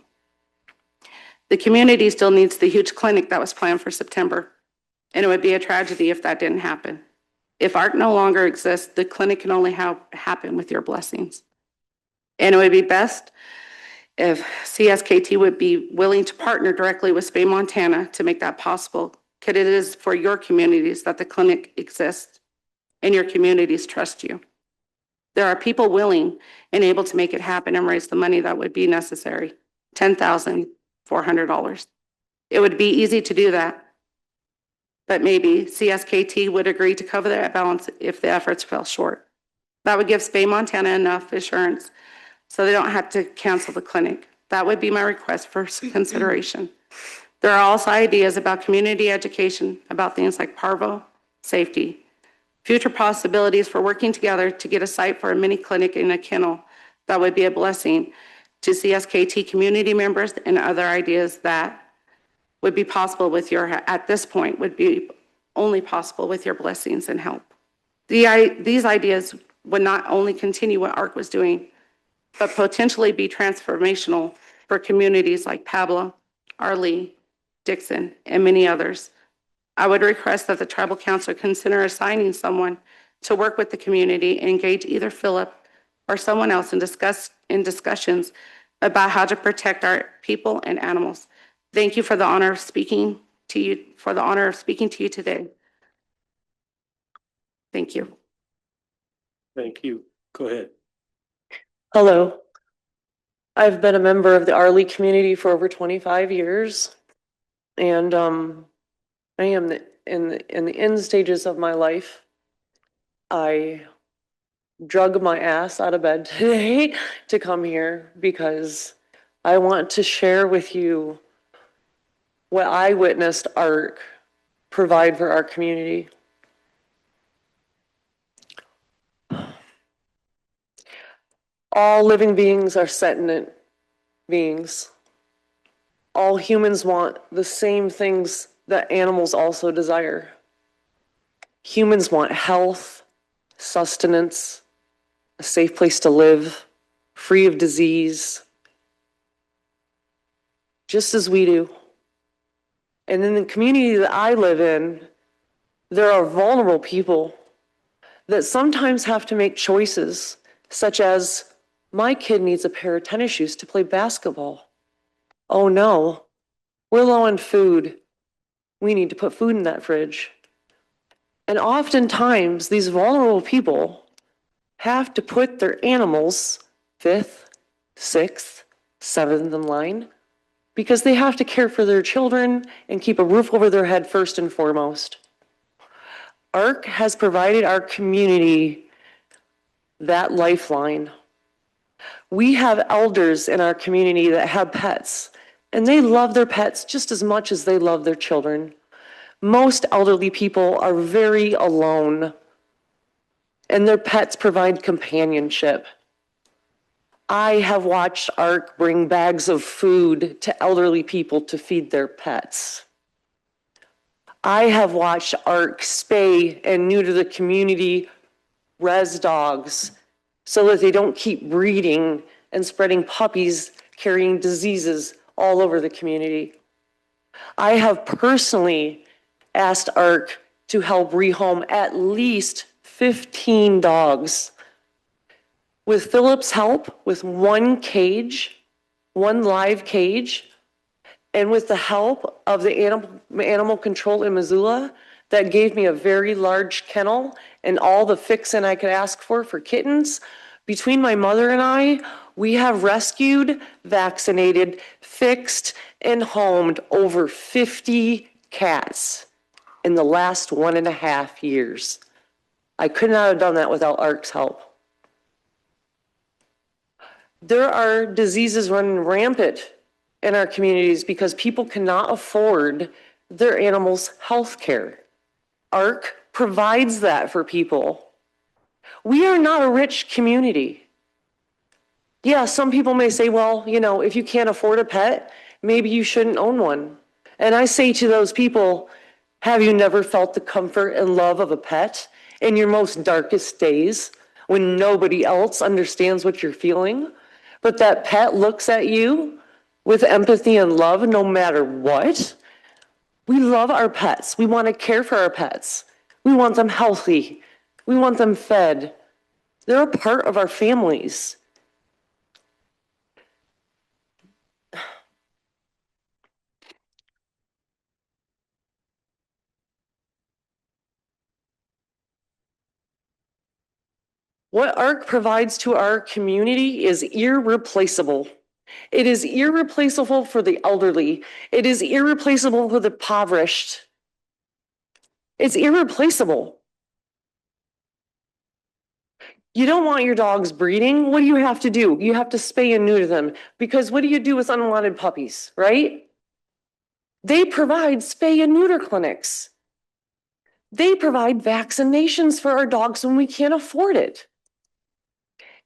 The community still needs the huge clinic that was planned for September, and it would be a tragedy if that didn't happen. If ARC no longer exists, the clinic can only happen with your blessings. And it would be best if CSKT would be willing to partner directly with Spain, Montana to make that possible, because it is for your communities that the clinic exists and your communities trust you. There are people willing and able to make it happen and raise the money that would be necessary, $10,400. It would be easy to do that, but maybe CSKT would agree to cover that balance if the efforts fell short. That would give Spain, Montana enough assurance so they don't have to cancel the clinic. That would be my request for consideration. There are also ideas about community education, about things like parvo, safety, future possibilities for working together to get a site for a mini clinic in a kennel. That would be a blessing to CSKT community members, and other ideas that would be possible with your, at this point, would be only possible with your blessings and help. These ideas would not only continue what ARC was doing, but potentially be transformational for communities like Pablo, Arlee, Dixon, and many others. I would request that the tribal council consider assigning someone to work with the community and engage either Philip or someone else in discussions about how to protect our people and animals. Thank you for the honor of speaking to you, today. Thank you. Thank you. Go ahead. Hello. I've been a member of the Arlee community for over 25 years, and I am in the end stages of my life. I drug my ass out of bed today to come here because I want to share with you what I witnessed ARC provide for our community. All living beings are sentient beings. All humans want the same things that animals also desire. Humans want health, sustenance, a safe place to live, free of disease, just as we do. And in the community that I live in, there are vulnerable people that sometimes have to make choices, such as, my kid needs a pair of tennis shoes to play basketball. Oh no, we're low on food. We need to put food in that fridge. And oftentimes, these vulnerable people have to put their animals fifth, sixth, seventh in line because they have to care for their children and keep a roof over their head first and foremost. ARC has provided our community that lifeline. We have elders in our community that have pets, and they love their pets just as much as they love their children. Most elderly people are very alone, and their pets provide companionship. I have watched ARC bring bags of food to elderly people to feed their pets. I have watched ARC spay and neuter the community res dogs so that they don't keep breeding and spreading puppies carrying diseases all over the community. I have personally asked ARC to help rehome at least 15 dogs. With Philip's help, with one cage, one live cage, and with the help of the animal control in Missoula, that gave me a very large kennel and all the fixin' I could ask for kittens. Between my mother and I, we have rescued, vaccinated, fixed, and homed over 50 cats in the last 1.5 years. I could not have done that without ARC's help. There are diseases running rampant in our communities because people cannot afford their animals' health care. ARC provides that for people. We are not a rich community. Yeah, some people may say, well, you know, if you can't afford a pet, maybe you shouldn't own one. And I say to those people, have you never felt the comfort and love of a pet in your most darkest days when nobody else understands what you're feeling? But that pet looks at you with empathy and love no matter what. We love our pets. We want to care for our pets. We want them healthy. We want them fed. They're a part of our families. What ARC provides to our community is irreplaceable. It is irreplaceable for the elderly. It is irreplaceable for the impoverished. It's irreplaceable. You don't want your dogs breeding. What do you have to do? You have to spay and neuter them because what do you do with unwanted puppies, right? They provide spay and neuter clinics. They provide vaccinations for our dogs when we can't afford it.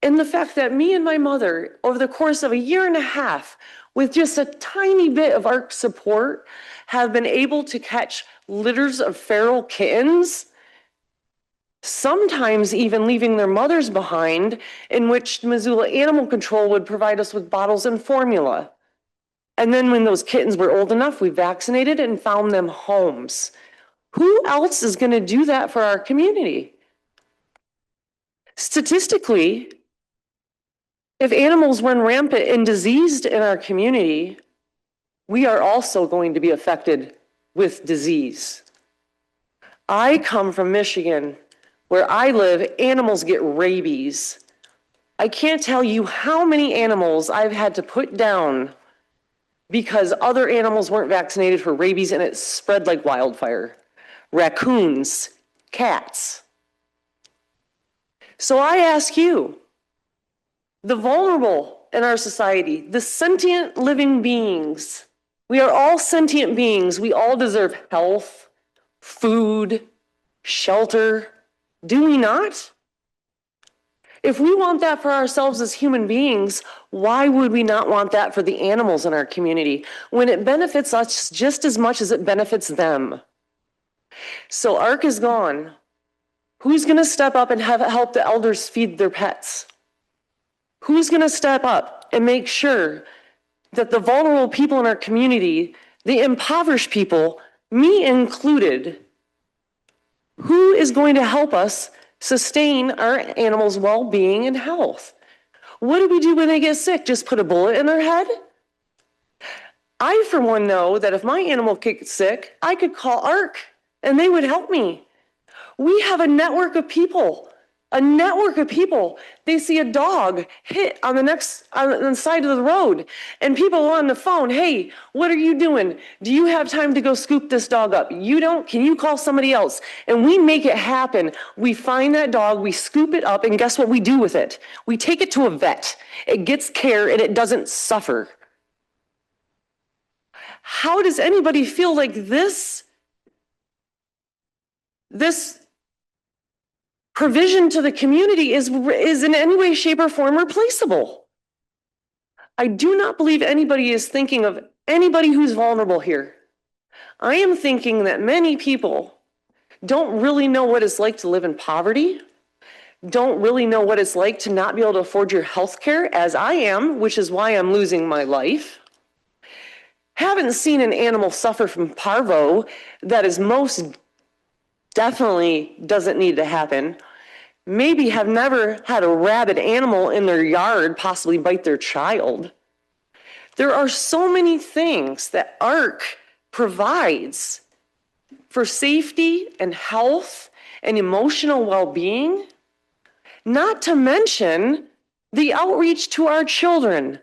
And the fact that me and my mother, over the course of 1.5 years, with just a tiny bit of ARC support, have been able to catch litters of feral kittens, sometimes even leaving their mothers behind, in which Missoula Animal Control would provide us with bottles and formula. And then when those kittens were old enough, we vaccinated and found them homes. Who else is going to do that for our community? Statistically, if animals run rampant and diseased in our community, we are also going to be affected with disease. I come from Michigan. Where I live, animals get rabies. I can't tell you how many animals I've had to put down because other animals weren't vaccinated for rabies and it spread like wildfire. Raccoons, cats. So I ask you, the vulnerable in our society, the sentient living beings, we are all sentient beings. We all deserve health, food, shelter. Do we not? If we want that for ourselves as human beings, why would we not want that for the animals in our community when it benefits us just as much as it benefits them? So ARC is gone. Who's going to step up and help the elders feed their pets? Who's going to step up and make sure that the vulnerable people in our community, the impoverished people, me included, who is going to help us sustain our animals' well-being and health? What do we do when they get sick? Just put a bullet in their head? I, for one, know that if my animal gets sick, I could call ARC and they would help me. We have a network of people. They see a dog hit on the side of the road, and people are on the phone. Hey, what are you doing? Do you have time to go scoop this dog up? You don't? Can you call somebody else? And we make it happen. We find that dog, we scoop it up, and guess what we do with it? We take it to a vet. It gets care and it doesn't suffer. How does anybody feel like this provision to the community is in any way, shape, or form replaceable? I do not believe anybody is thinking of anybody who's vulnerable here. I am thinking that many people don't really know what it's like to live in poverty, don't really know what it's like to not be able to afford your health care, as I am, which is why I'm losing my life. Haven't seen an animal suffer from parvo that is most definitely doesn't need to happen. Maybe have never had a rabid animal in their yard possibly bite their child. There are so many things that ARC provides for safety and health and emotional well-being, not to mention the outreach to our children.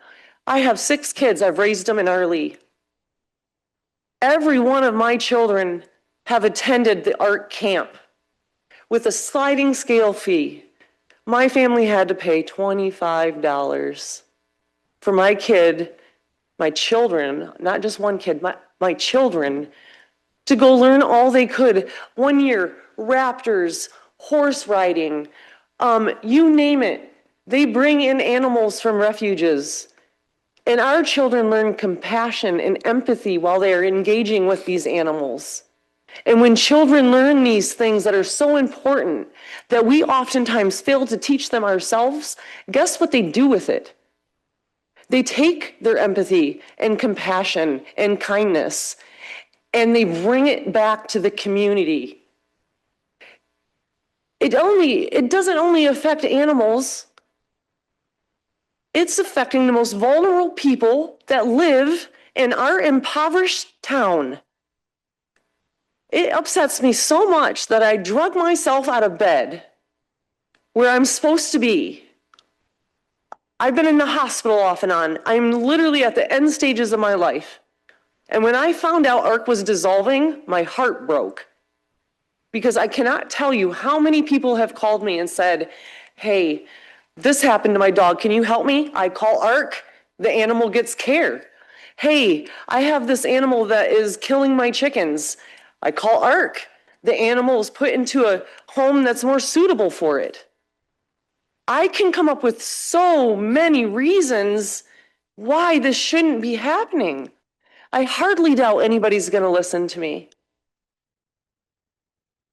I have 6 kids. I've raised them in Arley. Every one of my children have attended the ARC camp with a sliding scale fee. My family had to pay $25 for my children, not just one kid, my children, to go learn all they could. 1 year, raptors, horse riding, you name it. They bring in animals from refuges. And our children learn compassion and empathy while they are engaging with these animals. And when children learn these things that are so important that we oftentimes fail to teach them ourselves, guess what they do with it? They take their empathy and compassion and kindness and they bring it back to the community. It doesn't only affect animals. It's affecting the most vulnerable people that live in our impoverished town. It upsets me so much that I drug myself out of bed where I'm supposed to be. I've been in the hospital off and on. I'm literally at the end stages of my life. And when I found out ARC was dissolving, my heart broke. Because I cannot tell you how many people have called me and said, hey, this happened to my dog. Can you help me? I call ARC. The animal gets care. Hey, I have this animal that is killing my chickens. I call ARC. The animal is put into a home that's more suitable for it. I can come up with so many reasons why this shouldn't be happening. I hardly doubt anybody's going to listen to me.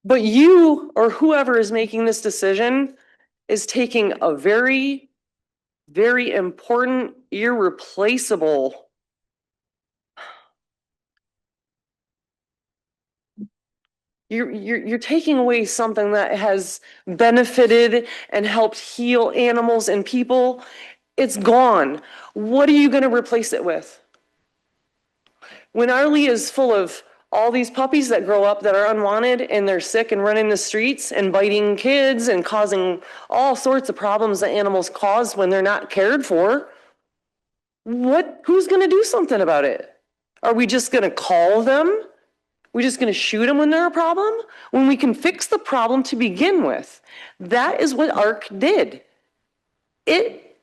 But you or whoever is making this decision is taking a very, very important, irreplaceable You're taking away something that has benefited and helped heal animals and people. It's gone. What are you going to replace it with? When Arley is full of all these puppies that grow up that are unwanted and they're sick and running the streets and biting kids and causing all sorts of problems that animals cause when they're not cared for, who's going to do something about it? Are we just going to call them? We're just going to shoot them when they're a problem? When we can fix the problem to begin with. That is what ARC did. It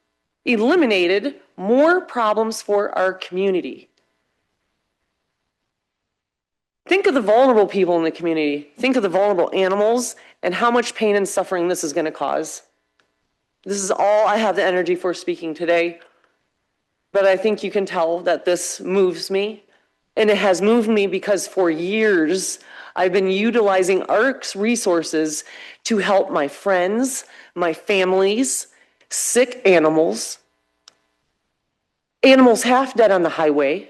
eliminated more problems for our community. Think of the vulnerable people in the community. Think of the vulnerable animals and how much pain and suffering this is going to cause. This is all I have the energy for speaking today. But I think you can tell that this moves me. And it has moved me because for years, I've been utilizing ARC's resources to help my friends, my families, sick animals, animals half dead on the highway.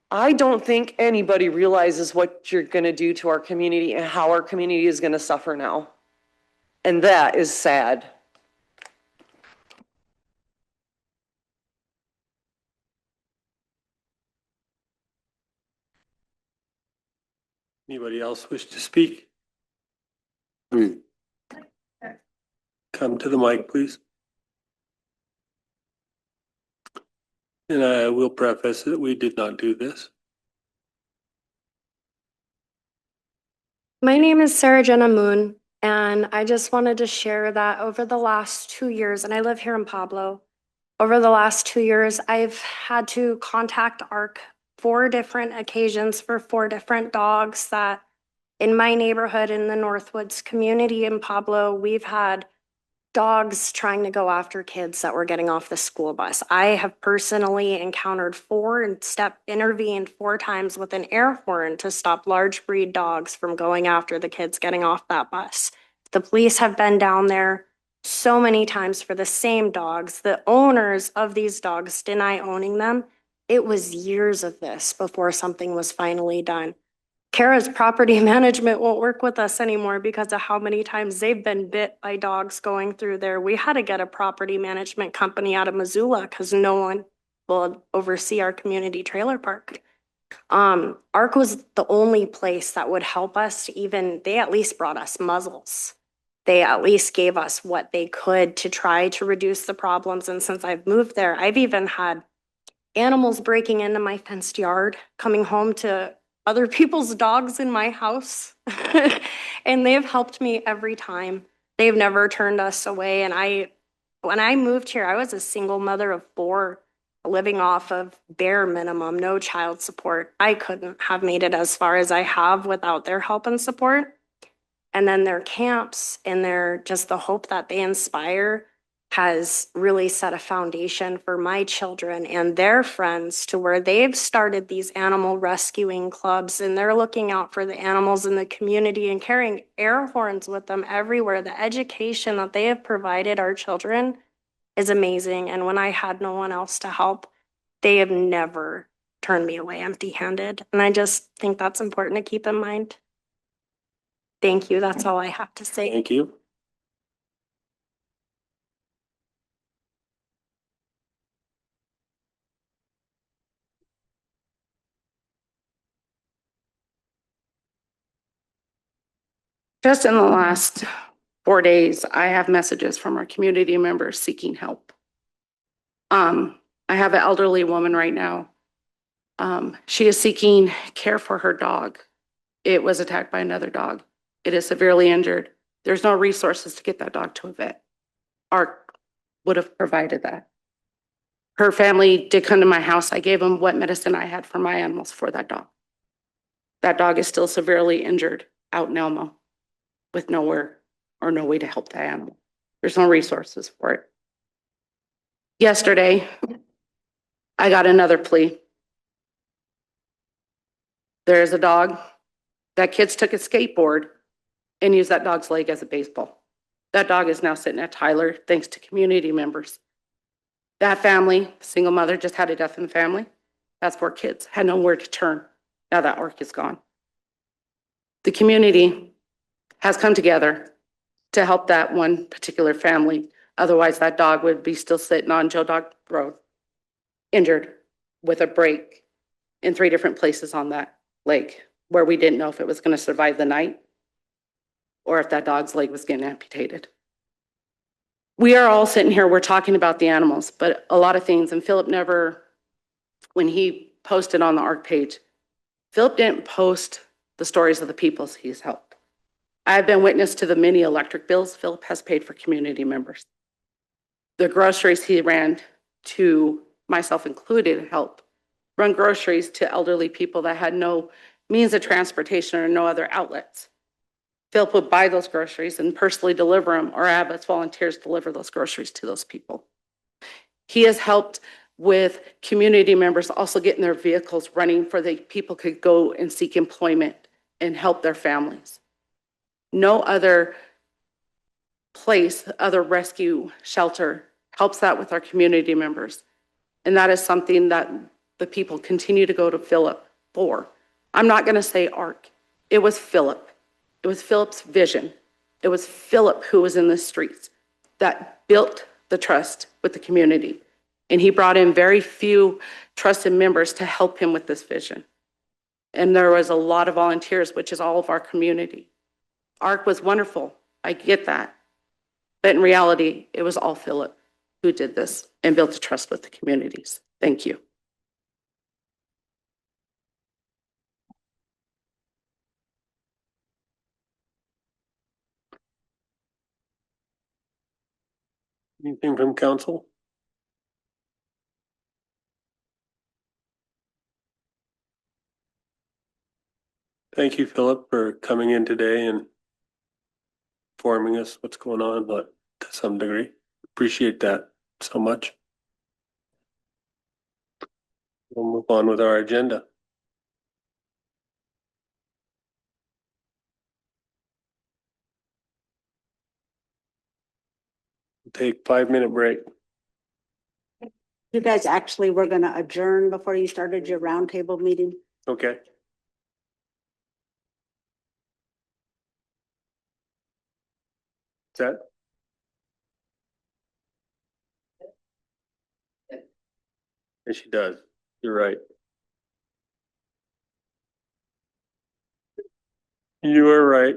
I don't think anybody realizes what you're going to do to our community and how our community is going to suffer now. And that is sad. Anybody else wish to speak? Come to the mic, please. And I will preface that we did not do this. My name is Sarah Jenna Moon, and I just wanted to share that over the last 2 years, and I live here in Pablo. Over the last 2 years, I've had to contact ARC 4 different occasions for 4 different dogs that in my neighborhood in the Northwoods community in Pablo, we've had dogs trying to go after kids that were getting off the school bus. I have personally encountered 4 and intervened 4 times with an air horn to stop large breed dogs from going after the kids getting off that bus. The police have been down there so many times for the same dogs. The owners of these dogs deny owning them. It was years of this before something was finally done. Kara's property management won't work with us anymore because of how many times they've been bit by dogs going through there. We had to get a property management company out of Missoula because no one will oversee our community trailer park. ARC was the only place that would help us they at least brought us muzzles. They at least gave us what they could to try to reduce the problems. And since I've moved there, I've even had animals breaking into my fenced yard, coming home to other people's dogs in my house. And they've helped me every time. They've never turned us away. And when I moved here, I was a single mother of 4, living off of bare minimum, no child support. I couldn't have made it as far as I have without their help and support. And then their camps and just the hope that they inspire has really set a foundation for my children and their friends to where they've started these animal rescuing clubs and they're looking out for the animals in the community and carrying air horns with them everywhere. The education that they have provided our children is amazing. And when I had no one else to help, they have never turned me away empty-handed. And I just think that's important to keep in mind. Thank you. That's all I have to say. Thank you. Just in the last 4 days, I have messages from our community members seeking help. I have an elderly woman right now. She is seeking care for her dog. It was attacked by another dog. It is severely injured. There's no resources to get that dog to a vet. ARC would have provided that. Her family did come to my house. I gave them what medicine I had for my animals for that dog. That dog is still severely injured out in Elmo with nowhere or no way to help that animal. There's no resources for it. Yesterday, I got another plea. There is a dog that kids took a skateboard and used that dog's leg as a baseball. That dog is now sitting at Tyler thanks to community members. That family, single mother, just had a death in the family. That's 4 kids, had nowhere to turn. Now that ARC is gone. The community has come together to help that one particular family. Otherwise, that dog would be still sitting on Joe Dog Road, injured with a break in 3 different places on that leg where we didn't know if it was going to survive the night or if that dog's leg was getting amputated. We are all sitting here, we're talking about the animals, but a lot of things, and Philip never, when he posted on the ARC page, Philip didn't post the stories of the people he's helped. I've been witness to the many electric bills Philip has paid for community members. The groceries he ran to, myself included, help run groceries to elderly people that had no means of transportation or no other outlets. Philip would buy those groceries and personally deliver them or have us volunteers deliver those groceries to those people. He has helped with community members also getting their vehicles running for the people could go and seek employment and help their families. No other place, other rescue shelter helps that with our community members. And that is something that the people continue to go to Philip for. I'm not going to say ARC. It was Philip. It was Philip's vision. It was Philip who was in the streets that built the trust with the community. And he brought in very few trusted members to help him with this vision. And there was a lot of volunteers, which is all of our community. ARC was wonderful. I get that. But in reality, it was all Philip who did this and built a trust with the communities. Thank you. Anything from council? Thank you, Philip, for coming in today and informing us what's going on, but to some degree, appreciate that so much. We'll move on with our agenda. Take 5-minute break. You guys actually were gonna adjourn before you started your roundtable meeting? Okay. Set. Yes, she does. You're right. You are right.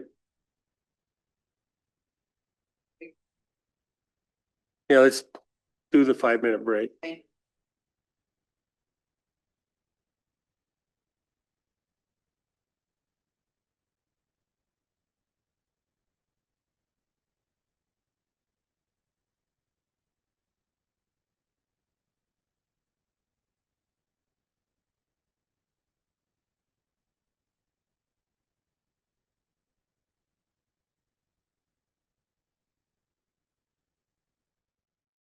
Yeah, let's do the 5-minute break.